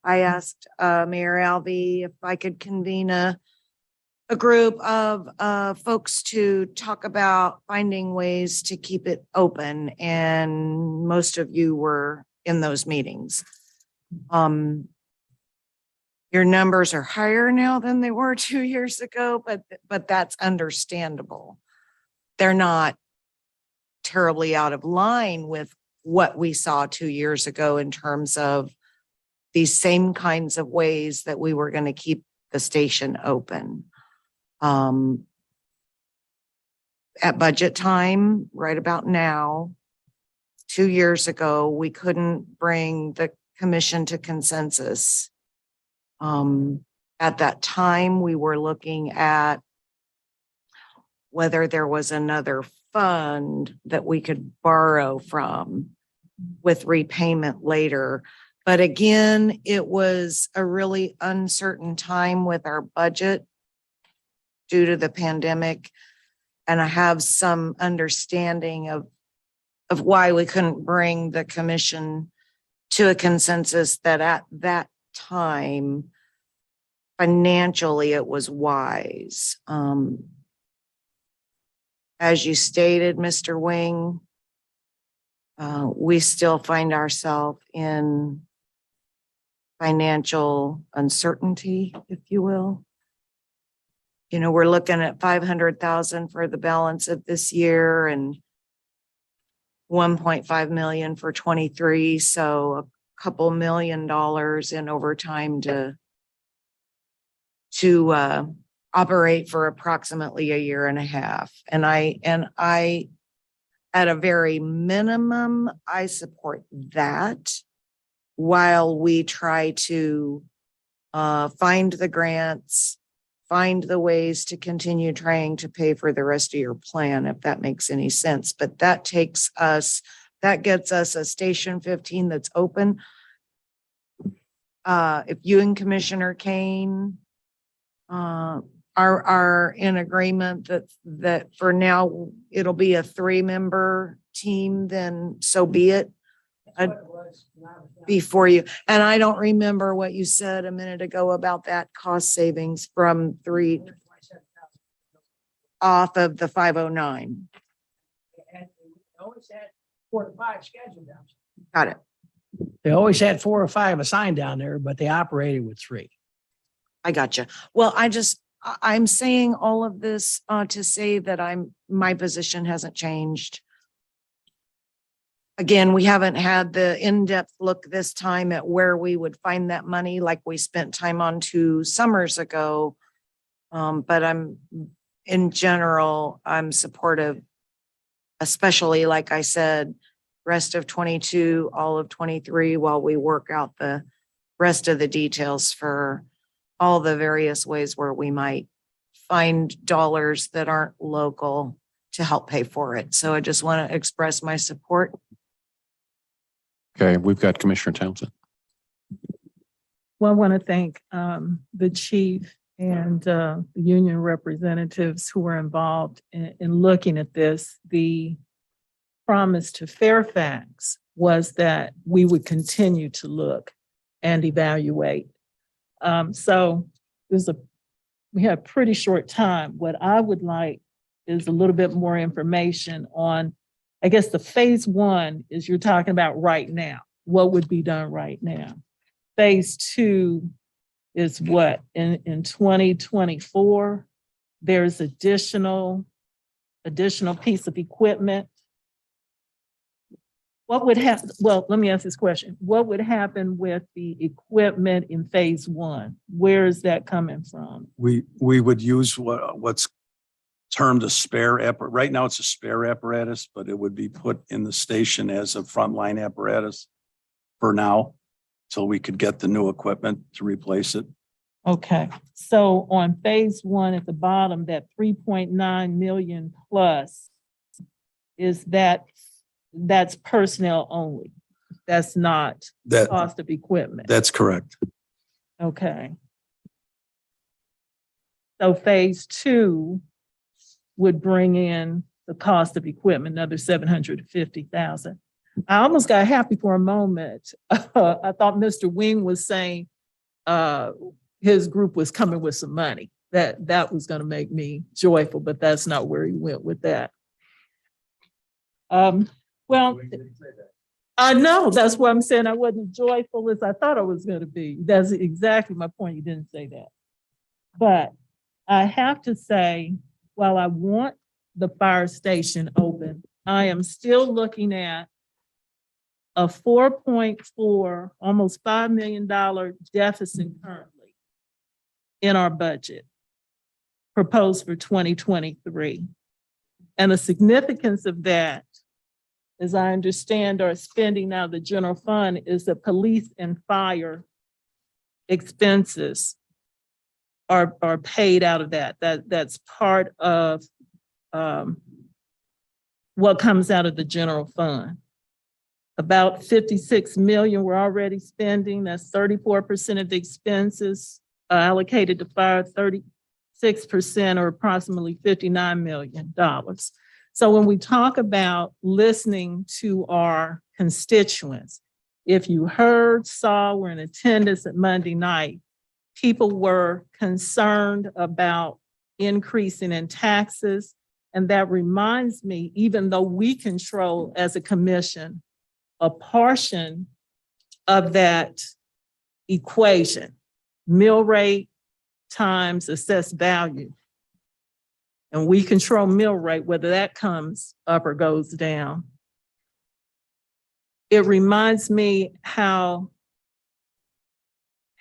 [SPEAKER 10] I asked Mayor Alvey if I could convene a a group of folks to talk about finding ways to keep it open, and most of you were in those meetings. Your numbers are higher now than they were 2 years ago, but that's understandable. They're not terribly out of line with what we saw 2 years ago in terms of these same kinds of ways that we were going to keep the station open. At budget time, right about now, 2 years ago, we couldn't bring the commission to consensus. At that time, we were looking at whether there was another fund that we could borrow from with repayment later. But again, it was a really uncertain time with our budget due to the pandemic. And I have some understanding of why we couldn't bring the commission to a consensus that at that time, financially, it was wise. As you stated, Mr. Wing, we still find ourselves in financial uncertainty, if you will. You know, we're looking at 500,000 for the balance of this year and 1.5 million for 23. So a couple $1 million in overtime to operate for approximately a year and a half. And I, at a very minimum, I support that while we try to find the grants, find the ways to continue trying to pay for the rest of your plan, if that makes any sense. But that takes us, that gets us a Station 15 that's open. If you and Commissioner Kane are in agreement that for now it'll be a 3-member team, then so be it. Before you, and I don't remember what you said a minute ago about that cost savings from 3 off of the 509.
[SPEAKER 9] Always had 4 to 5 scheduled down.
[SPEAKER 10] Got it.
[SPEAKER 9] They always had 4 or 5 assigned down there, but they operated with 3.
[SPEAKER 10] I gotcha. Well, I'm saying all of this to say that my position hasn't changed. Again, we haven't had the in-depth look this time at where we would find that money like we spent time on 2 summers ago. But in general, I'm supportive, especially like I said, rest of 22, all of 23, while we work out the rest of the details for all the various ways where we might find dollars that aren't local to help pay for it. So I just want to express my support.
[SPEAKER 3] Okay, we've got Commissioner Townsend.
[SPEAKER 8] Well, I want to thank the chief and the union representatives who were involved in looking at this. The promise to Fairfax was that we would continue to look and evaluate. So we had a pretty short time. What I would like is a little bit more information on, I guess the phase 1 is you're talking about right now, what would be done right now. Phase 2 is what, in 2024, there's additional piece of equipment. What would happen? Well, let me ask this question. What would happen with the equipment in phase 1? Where is that coming from?
[SPEAKER 20] We would use what's termed a spare apparatus. Right now it's a spare apparatus, but it would be put in the station as a frontline apparatus for now, till we could get the new equipment to replace it.
[SPEAKER 8] Okay, so on phase 1 at the bottom, that 3.9 million plus, that's personnel only. That's not cost of equipment.
[SPEAKER 20] That's correct.
[SPEAKER 8] Okay. So phase 2 would bring in the cost of equipment, another 750,000. I almost got happy for a moment. I thought Mr. Wing was saying his group was coming with some money. That was gonna make me joyful, but that's not where he went with that. Well, I know, that's why I'm saying I wasn't joyful as I thought I was gonna be. That's exactly my point. You didn't say that. But I have to say, while I want the fire station open, I am still looking at a 4.4, almost $5 million deficit currently in our budget proposed for 2023. And the significance of that, as I understand our spending now, the general fund, is that police and fire expenses are paid out of that. That's part of what comes out of the general fund. About 56 million we're already spending. That's 34% of the expenses allocated to fire, 36% or approximately $59 million. So when we talk about listening to our constituents, if you heard, saw, were in attendance at Monday night, people were concerned about increasing in taxes. And that reminds me, even though we control as a commission a portion of that equation, mill rate times assessed value. And we control mill rate, whether that comes up or goes down. It reminds me how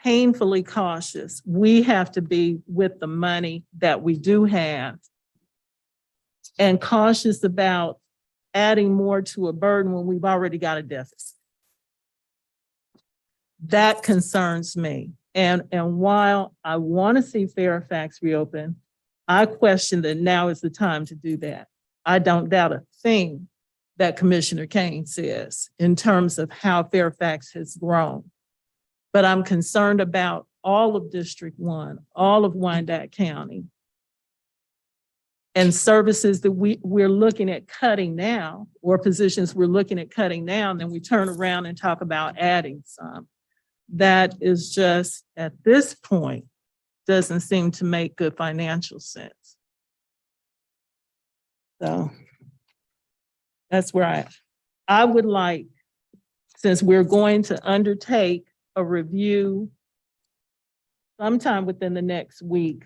[SPEAKER 8] painfully cautious we have to be with the money that we do have, and cautious about adding more to a burden when we've already got a deficit. That concerns me. And while I want to see Fairfax reopen, I question that now is the time to do that. I don't doubt a thing that Commissioner Kane says in terms of how Fairfax has grown. But I'm concerned about all of District 1, all of Wyandotte County, and services that we're looking at cutting now, or positions we're looking at cutting now, and then we turn around and talk about adding some. That is just, at this point, doesn't seem to make good financial sense. So that's where I would like, since we're going to undertake a review sometime within the next week,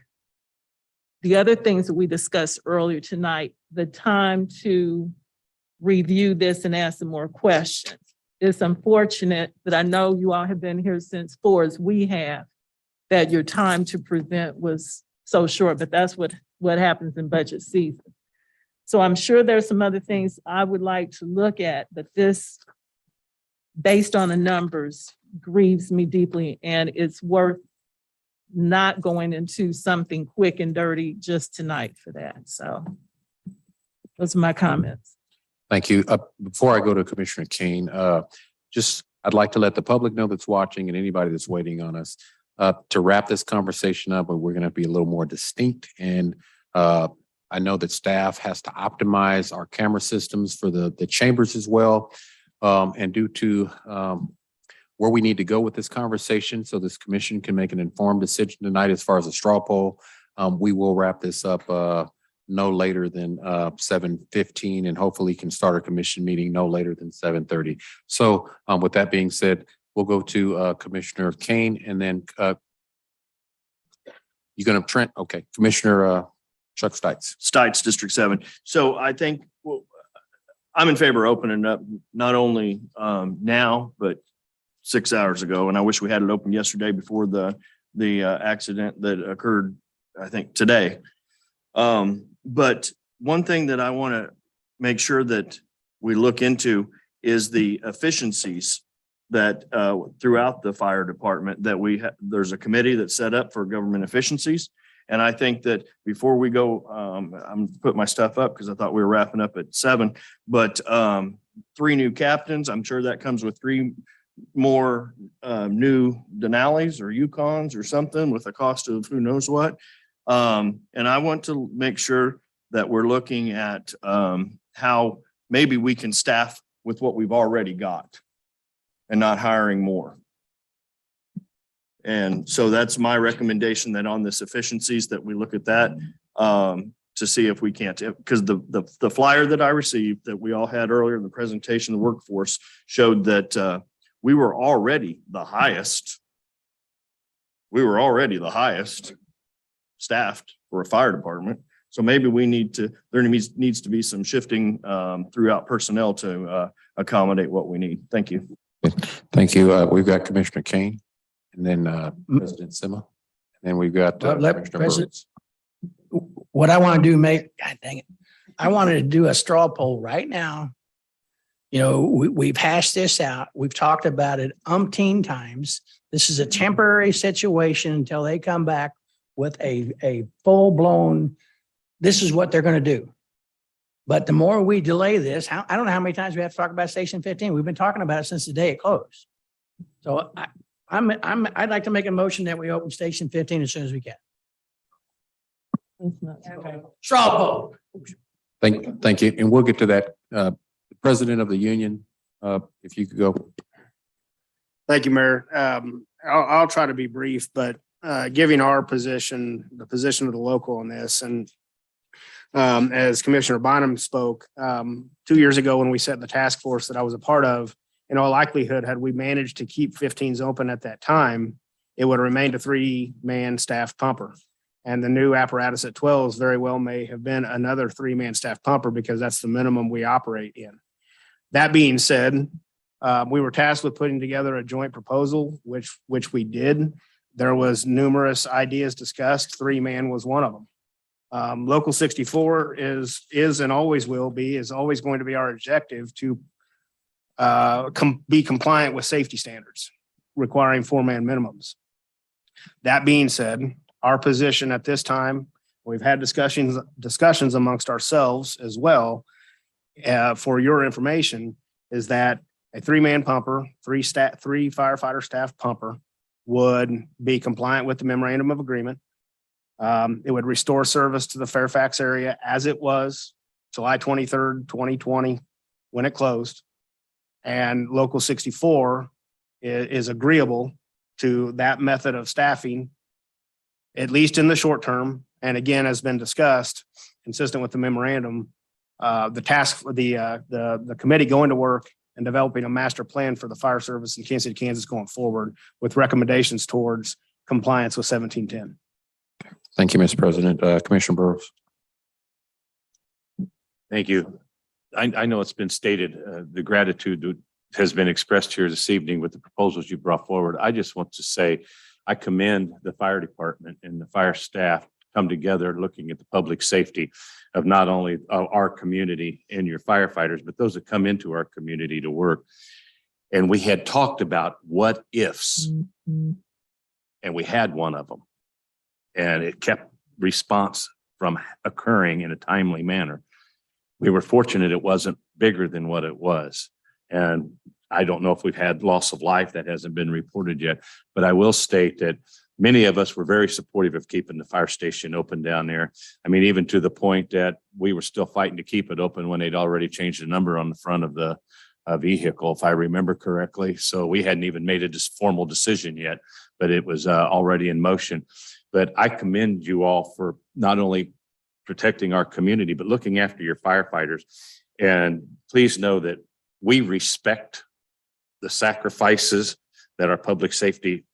[SPEAKER 8] the other things that we discussed earlier tonight, the time to review this and ask some more questions. It's unfortunate that I know you all have been here since 4, as we have, that your time to present was so short, but that's what happens in budget season. So I'm sure there's some other things I would like to look at, but this, based on the numbers, grieves me deeply, and it's worth not going into something quick and dirty just tonight for that. So those are my comments.
[SPEAKER 3] Thank you. Before I go to Commissioner Kane, I'd like to let the public know that's watching and anybody that's waiting on us to wrap this conversation up, but we're going to be a little more distinct. And I know that staff has to optimize our camera systems for the chambers as well. And due to where we need to go with this conversation, so this commission can make an informed decision tonight as far as a straw poll, we will wrap this up no later than 7:15, and hopefully can start our commission meeting no later than 7:30. So with that being said, we'll go to Commissioner Kane, and then you're going to Trent. Okay, Commissioner Chuck Stites.
[SPEAKER 6] Stites, District 7. So I think I'm in favor of opening up not only now, but 6 hours ago. And I wish we had it open yesterday before the accident that occurred, I think, today. But one thing that I want to make sure that we look into is the efficiencies that throughout the fire department that there's a committee that's set up for government efficiencies. And I think that before we go, I'm put my stuff up because I thought we were wrapping up at 7, but 3 new captains. I'm sure that comes with 3 more new Denali's or Yukons or something with a cost of who knows what. And I want to make sure that we're looking at how maybe we can staff with what we've already got and not hiring more. And so that's my recommendation, that on this efficiencies, that we look at that to see if we can't, because the flyer that I received that we all had earlier in the presentation, the workforce showed that we were already the highest. We were already the highest staffed for a fire department. So maybe we need to, there needs to be some shifting throughout personnel to accommodate what we need. Thank you.
[SPEAKER 21] Thank you. We've got Commissioner Kane and then President Sima. And then we've got Commissioner Burns.
[SPEAKER 9] What I want to do, God dang it. I wanted to do a straw poll right now. You know, we've hashed this out. We've talked about it umpteen times. This is a temporary situation until they come back with a full blown, this is what they're going to do. But the more we delay this, I don't know how many times we have to talk about Station 15. We've been talking about it since the day it closed. So I'd like to make a motion that we open Station 15 as soon as we can. Straw poll.
[SPEAKER 21] Thank you. And we'll get to that. The President of the Union, if you could go.
[SPEAKER 22] Thank you, Mayor. I'll try to be brief, but giving our position, the position of the local on this, and as Commissioner Bynum spoke 2 years ago when we set the task force that I was a part of, in all likelihood, had we managed to keep 15s open at that time, it would have remained a 3-man staff pumper. And the new apparatus at 12s very well may have been another 3-man staff pumper because that's the minimum we operate in. That being said, we were tasked with putting together a joint proposal, which we did. There was numerous ideas discussed. 3-man was one of them. Local 64 is and always will be, is always going to be our objective to be compliant with safety standards requiring 4-man minimums. That being said, our position at this time, we've had discussions amongst ourselves as well, for your information, is that a 3-man pumper, 3 firefighter staff pumper would be compliant with the memorandum of agreement. It would restore service to the Fairfax area as it was July 23rd, 2020, when it closed. And Local 64 is agreeable to that method of staffing, at least in the short term. And again, has been discussed, consistent with the memorandum, the committee going to work and developing a master plan for the fire service in Kansas City, Kansas going forward with recommendations towards compliance with 1710.
[SPEAKER 21] Thank you, Mr. President. Commissioner Burrows.
[SPEAKER 15] Thank you. I know it's been stated, the gratitude that has been expressed here this evening with the proposals you brought forward. I just want to say, I commend the fire department and the fire staff come together looking at the public safety of not only our community and your firefighters, but those that come into our community to work. And we had talked about what ifs, and we had one of them. And it kept response from occurring in a timely manner. We were fortunate it wasn't bigger than what it was. And I don't know if we've had loss of life. That hasn't been reported yet. But I will state that many of us were very supportive of keeping the fire station open down there. I mean, even to the point that we were still fighting to keep it open when they'd already changed the number on the front of the vehicle, if I remember correctly. So we hadn't even made a formal decision yet, but it was already in motion. But I commend you all for not only protecting our community, but looking after your firefighters. And please know that we respect the sacrifices that our public safety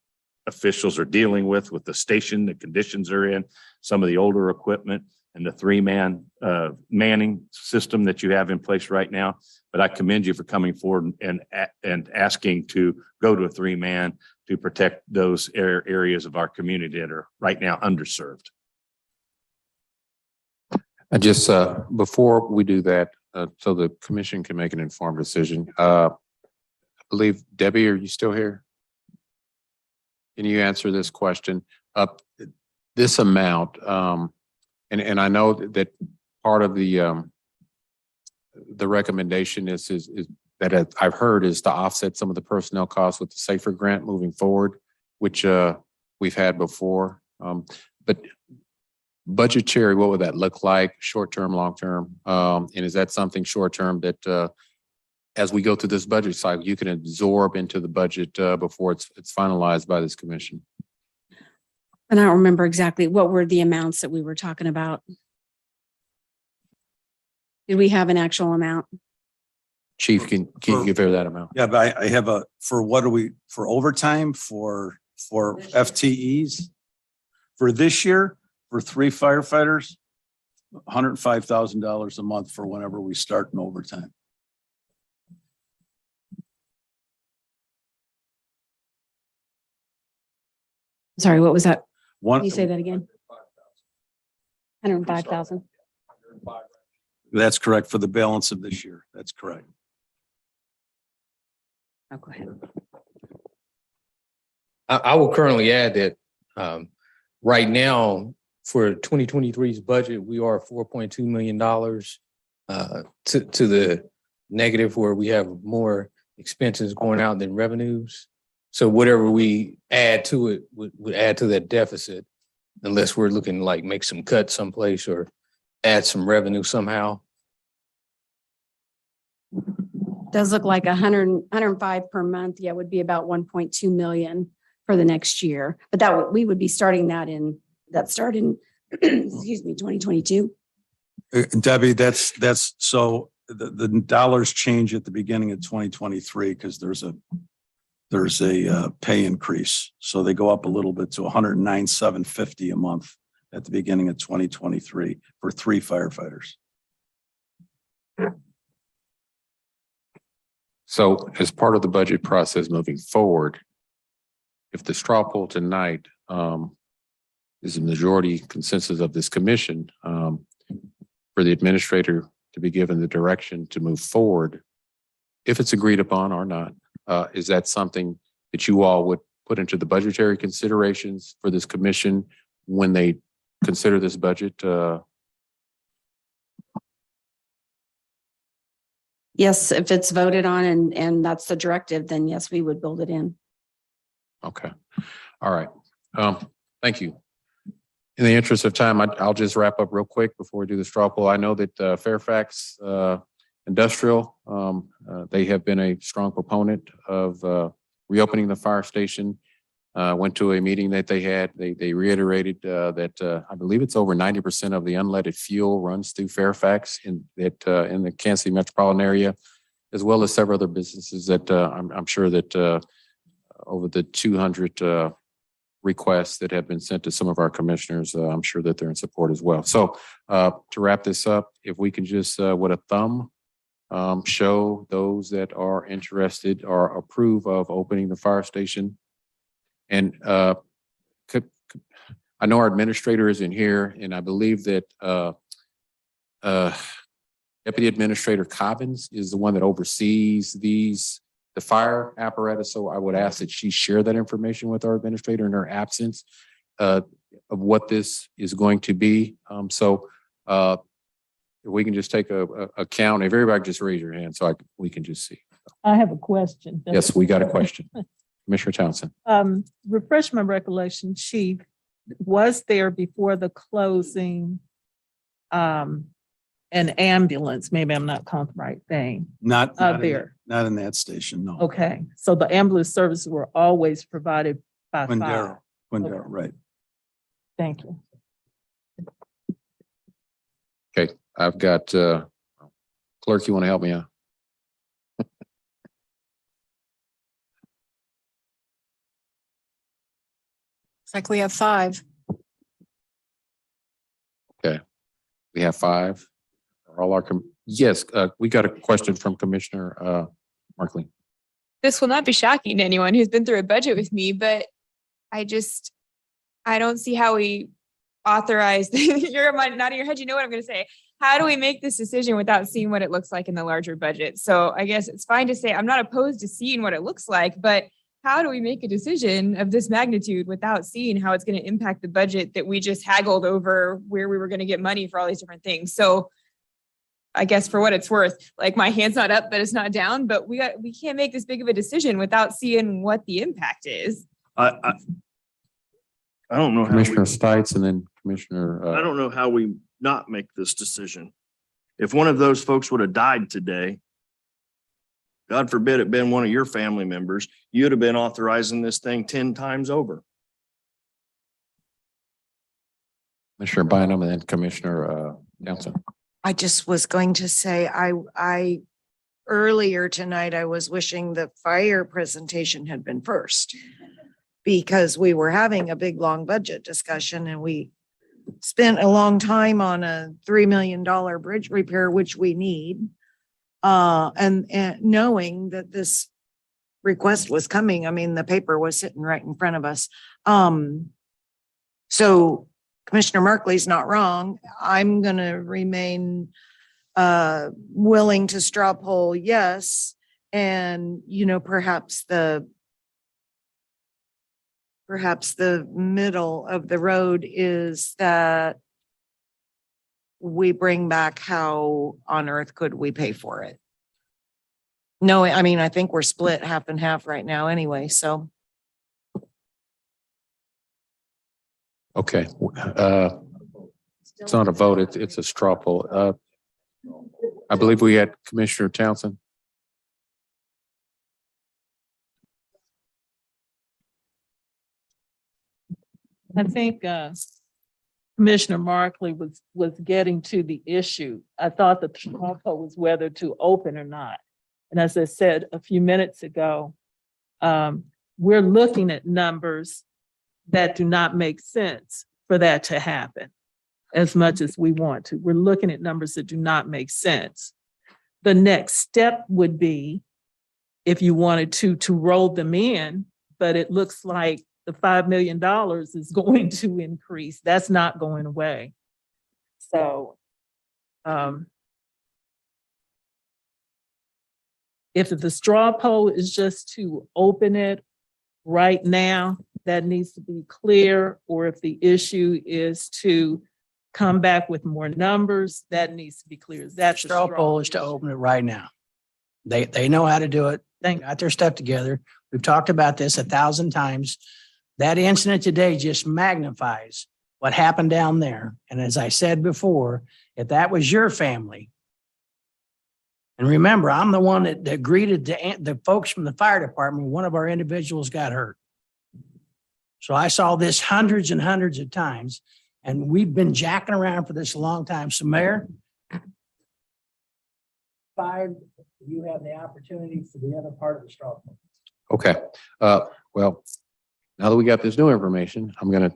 [SPEAKER 15] officials are dealing with the station, the conditions they're in, some of the older equipment, and the 3-man manning system that you have in place right now. But I commend you for coming forward and asking to go to a 3-man to protect those areas of our community that are right now underserved.
[SPEAKER 21] I just, before we do that, so the commission can make an informed decision, I believe, Debbie, are you still here? Can you answer this question? This amount, and I know that part of the recommendation is that I've heard is to offset some of the personnel costs with the SAFER grant moving forward, which we've had before. But budgetary, what would that look like? Short-term, long-term? And is that something short-term that as we go through this budget cycle, you can absorb into the budget before it's finalized by this commission?
[SPEAKER 7] And I don't remember exactly what were the amounts that we were talking about. Did we have an actual amount?
[SPEAKER 21] Chief, can you give her that amount?
[SPEAKER 20] Yeah, but I have for what do we, for overtime, for FTEs? For this year, for 3 firefighters, $105,000 a month for whenever we start in overtime.
[SPEAKER 7] Sorry, what was that?
[SPEAKER 20] One,
[SPEAKER 7] Can you say that again? 105,000.
[SPEAKER 20] that's correct for the balance of this year. That's correct.
[SPEAKER 7] Oh, go ahead.
[SPEAKER 2] I will currently add that right now for 2023's budget, we are $4.2 million to the negative where we have more expenses going out than revenues. So whatever we add to it would add to that deficit unless we're looking to like make some cuts someplace or add some revenue somehow.
[SPEAKER 7] Does look like 105 per month. Yeah, would be about 1.2 million for the next year. But we would be starting that start in, excuse me, 2022.
[SPEAKER 20] Debbie, that's so the dollars change at the beginning of 2023 because there's a pay increase. So they go up a little bit to 109,750 a month at the beginning of 2023 for 3 firefighters.
[SPEAKER 21] So as part of the budget process moving forward, if the straw poll tonight is a majority consensus of this commission for the administrator to be given the direction to move forward, if it's agreed upon or not, is that something that you all would put into the budgetary considerations for this commission when they consider this budget?
[SPEAKER 7] Yes, if it's voted on and that's the directive, then yes, we would build it in.
[SPEAKER 21] Okay. All right. Thank you. In the interest of time, I'll just wrap up real quick before we do the straw poll. I know that Fairfax Industrial, they have been a strong proponent of reopening the fire station. Went to a meeting that they had. They reiterated that I believe it's over 90% of the unleaded fuel runs through Fairfax in the Kansas City metropolitan area, as well as several other businesses that I'm sure that over the 200 requests that have been sent to some of our commissioners, I'm sure that they're in support as well. So to wrap this up, if we can just with a thumb show those that are interested or approve of opening the fire station. And I know our administrator is in here, and I believe that Deputy Administrator Cobbins is the one that oversees the fire apparatus. So I would ask that she share that information with our administrator in her absence of what this is going to be. If we can just take a count, if everybody just raise your hand so we can just see.
[SPEAKER 8] I have a question.
[SPEAKER 21] Yes, we got a question. Commissioner Townsend.
[SPEAKER 8] Refresh my recollection, Chief, was there before the closing an ambulance? Maybe I'm not calling the right thing.
[SPEAKER 20] Not
[SPEAKER 8] there.
[SPEAKER 20] Not in that station, no.
[SPEAKER 8] Okay, so the ambulance services were always provided by fire.
[SPEAKER 20] Quindaro,
[SPEAKER 8] Okay.
[SPEAKER 20] right.
[SPEAKER 8] Thank you.
[SPEAKER 21] Okay, I've got clerk, you want to help me out?
[SPEAKER 10] It's like we have 5.
[SPEAKER 21] Okay, we have 5. All our yes, we got a question from Commissioner Markley.
[SPEAKER 1] This will not be shocking to anyone who's been through a budget with me, but I don't see how we authorize, you're nodding your head, you know what I'm going to say. How do we make this decision without seeing what it looks like in the larger budget? So I guess it's fine to say I'm not opposed to seeing what it looks like, but how do we make a decision of this magnitude without seeing how it's going to impact the budget that we just haggled over where we were going to get money for all these different things? So I guess for what it's worth, like my hand's not up, but it's not down, but we can't make this big of a decision without seeing what the impact is.
[SPEAKER 6] I don't know.
[SPEAKER 21] Commissioner Stites and then Commissioner.
[SPEAKER 6] I don't know how we not make this decision. If one of those folks would have died today, God forbid it been one of your family members, you'd have been authorizing this thing 10 times over.
[SPEAKER 21] Commissioner Bynum and then Commissioner Johnson.
[SPEAKER 10] I just was going to say, I earlier tonight, I was wishing the fire presentation had been first because we were having a big, long budget discussion and we spent a long time on a $3 million bridge repair, which we need. And knowing that this request was coming, I mean, the paper was sitting right in front of us. So Commissioner Markley's not wrong. I'm going to remain willing to straw poll yes. And, you know, perhaps the middle of the road is that we bring back how on earth could we pay for it? No, I mean, I think we're split half and half right now anyway, so.
[SPEAKER 21] Okay. It's not a vote. It's a straw poll. I believe we had Commissioner Townsend.
[SPEAKER 8] I think Commissioner Markley was getting to the issue. I thought the straw poll was whether to open or not. And as I said a few minutes ago, we're looking at numbers that do not make sense for that to happen as much as we want to. We're looking at numbers that do not make sense. The next step would be if you wanted to roll them in, but it looks like the $5 million is going to increase. That's not going away. So if the straw poll is just to open it right now, that needs to be clear, or if the issue is to come back with more numbers, that needs to be clear. That's a
[SPEAKER 9] Straw poll is to open it right now. They know how to do it. They got their stuff together. We've talked about this 1,000 times. That incident today just magnifies what happened down there. And as I said before, if that was your family, and remember, I'm the one that greeted the folks from the fire department. One of our individuals got hurt. So I saw this hundreds and hundreds of times, and we've been jacking around for this a long time. So Mayor, you have the opportunity for the other part of the straw poll.
[SPEAKER 21] Okay. Well, now that we got this new information, I'm going to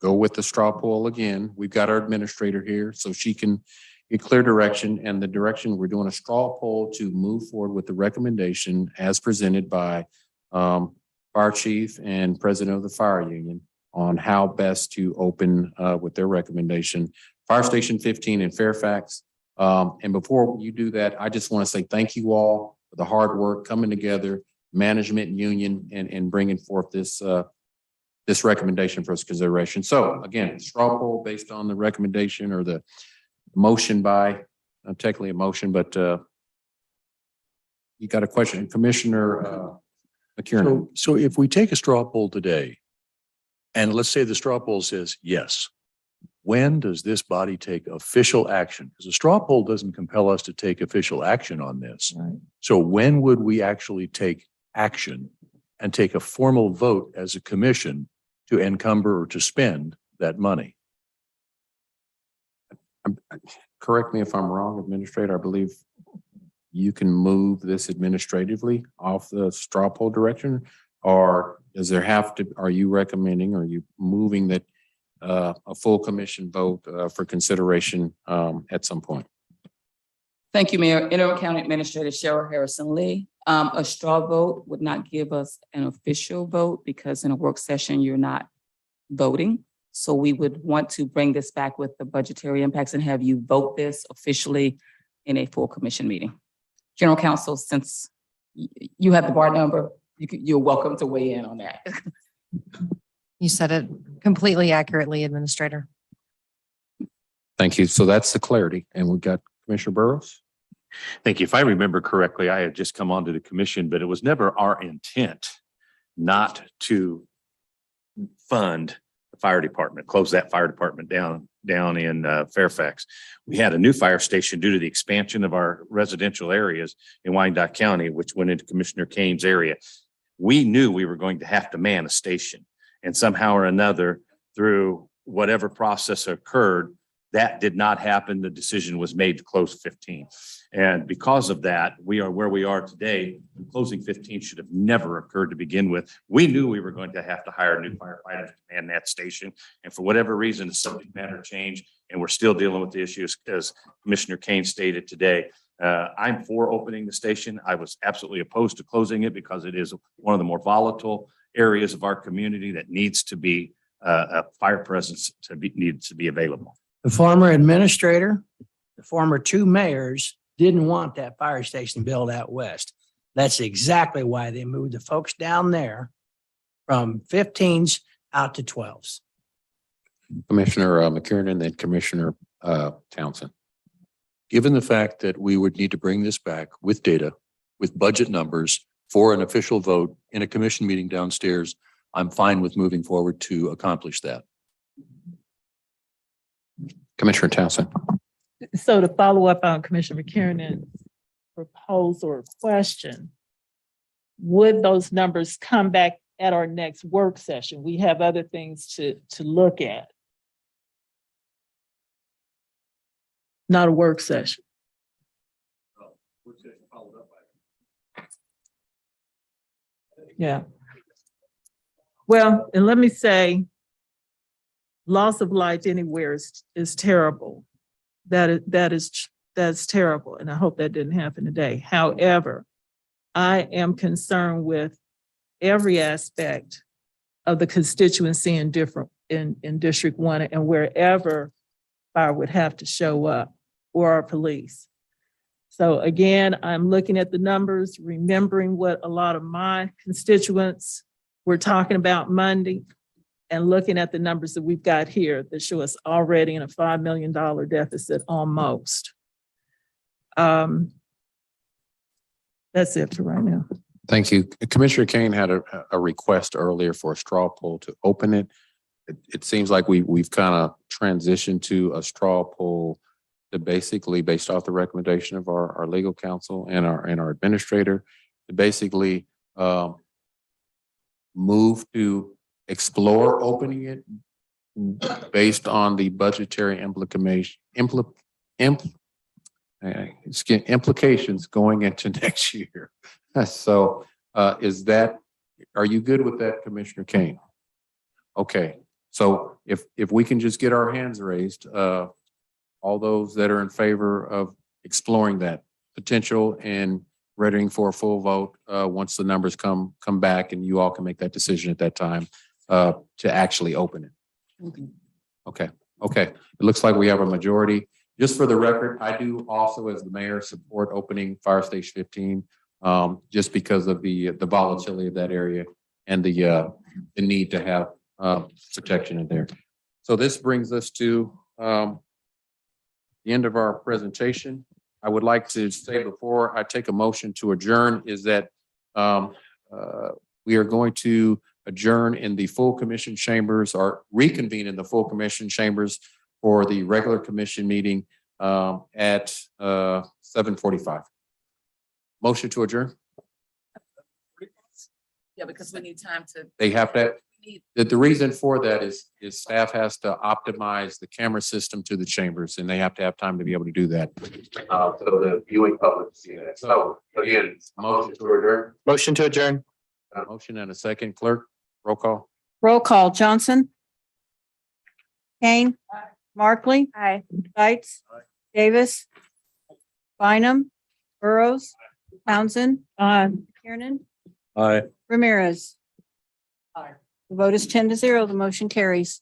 [SPEAKER 21] go with the straw poll again. We've got our administrator here so she can get clear direction, and the direction we're doing a straw poll to move forward with the recommendation as presented by Fire Chief and President of the Fire Union on how best to open with their recommendation. Fire Station 15 in Fairfax. And before you do that, I just want to say thank you all for the hard work coming together, management and union, and bringing forth this this recommendation for us consideration. So again, straw poll based on the recommendation or the motion by, technically a motion, but you got a question, Commissioner McKiernan.
[SPEAKER 14] So if we take a straw poll today, and let's say the straw poll says yes, when does this body take official action? Because a straw poll doesn't compel us to take official action on this.
[SPEAKER 8] Right.
[SPEAKER 14] So when would we actually take action and take a formal vote as a commission to encumber or to spend that money?
[SPEAKER 21] Correct me if I'm wrong, Administrator. I believe you can move this administratively off the straw poll direction, or does there have to, are you recommending, are you moving that a full commission vote for consideration at some point?
[SPEAKER 4] Thank you, Mayor. Interim County Administrator Cheryl Harrison Lee. A straw vote would not give us an official vote because in a work session, you're not voting. So we would want to bring this back with the budgetary impacts and have you vote this officially in a full commission meeting. General Counsel, since you have the bar number, you're welcome to weigh in on that.
[SPEAKER 10] You said it completely accurately, Administrator.
[SPEAKER 21] Thank you. So that's the clarity. And we've got Commissioner Burrows.
[SPEAKER 16] Thank you. If I remember correctly, I had just come onto the commission, but it was never our intent not to fund the fire department, close that fire department down in Fairfax. We had a new fire station due to the expansion of our residential areas in Wyandotte County, which went into Commissioner Kane's area. We knew we were going to have to man a station, and somehow or another, through
[SPEAKER 15] whatever process occurred, that did not happen. The decision was made to close 15. And because of that, we are where we are today. Closing 15 should have never occurred to begin with. We knew we were going to have to hire new firefighters to man that station. And for whatever reason, the subject matter changed, and we're still dealing with the issues as Commissioner Kane stated today. I'm for opening the station. I was absolutely opposed to closing it because it is one of the more volatile areas of our community that needs to be a fire presence needs to be available.
[SPEAKER 9] The former administrator, the former two mayors didn't want that fire station built out west. That's exactly why they moved the folks down there from 15s out to 12s.
[SPEAKER 14] Commissioner McKiernan and Commissioner Townsend. Given the fact that we would need to bring this back with data, with budget numbers for an official vote in a commission meeting downstairs, I'm fine with moving forward to accomplish that. Commissioner Townsend.
[SPEAKER 8] So to follow up on Commissioner McKiernan's proposal or question, would those numbers come back at our next work session? We have other things to look at. Not a work session. Yeah. Well, and let me say, loss of life anywhere is terrible. That's terrible. And I hope that didn't happen today. However, I am concerned with every aspect of the constituency in District 1 and wherever fire would have to show up, or our police. So again, I'm looking at the numbers, remembering what a lot of my constituents were talking about Monday, and looking at the numbers that we've got here that show us already in a $5 million deficit almost. That's it for right now.
[SPEAKER 21] Thank you. Commissioner Kane had a request earlier for a straw poll to open it. It seems like we've kind of transitioned to a straw poll that basically, based off the recommendation of our legal counsel and our administrator, to basically move to explore opening it based on the budgetary implications going into next year. So are you good with that, Commissioner Kane? Okay, so if we can just get our hands raised, all those that are in favor of exploring that potential and readying for a full vote once the numbers come back, and you all can make that decision at that time to actually open it. Okay. It looks like we have a majority. Just for the record, I do also, as the mayor, support opening Fire Station 15, just because of the volatility of that area and the need to have protection in there. So this brings us to the end of our presentation. I would like to say before I take a motion to adjourn is that we are going to adjourn in the full commission chambers or reconvene in the full commission chambers for the regular commission meeting at 7:45. Motion to adjourn?
[SPEAKER 4] Yeah, because we need time to.
[SPEAKER 21] They have that. The reason for that is staff has to optimize the camera system to the chambers, and they have to have time to be able to do that. So the viewing public see that. So again, motion to adjourn.
[SPEAKER 12] Motion to adjourn.
[SPEAKER 21] A motion and a second. Clerk, roll call.
[SPEAKER 17] Roll call. Johnson. Kane. Markley.
[SPEAKER 1] Aye.
[SPEAKER 17] Dietz. Davis. Bynum. Burrows. Townsend. Kiernan.
[SPEAKER 21] Aye.
[SPEAKER 17] Ramirez. The vote is 10-0. The motion carries.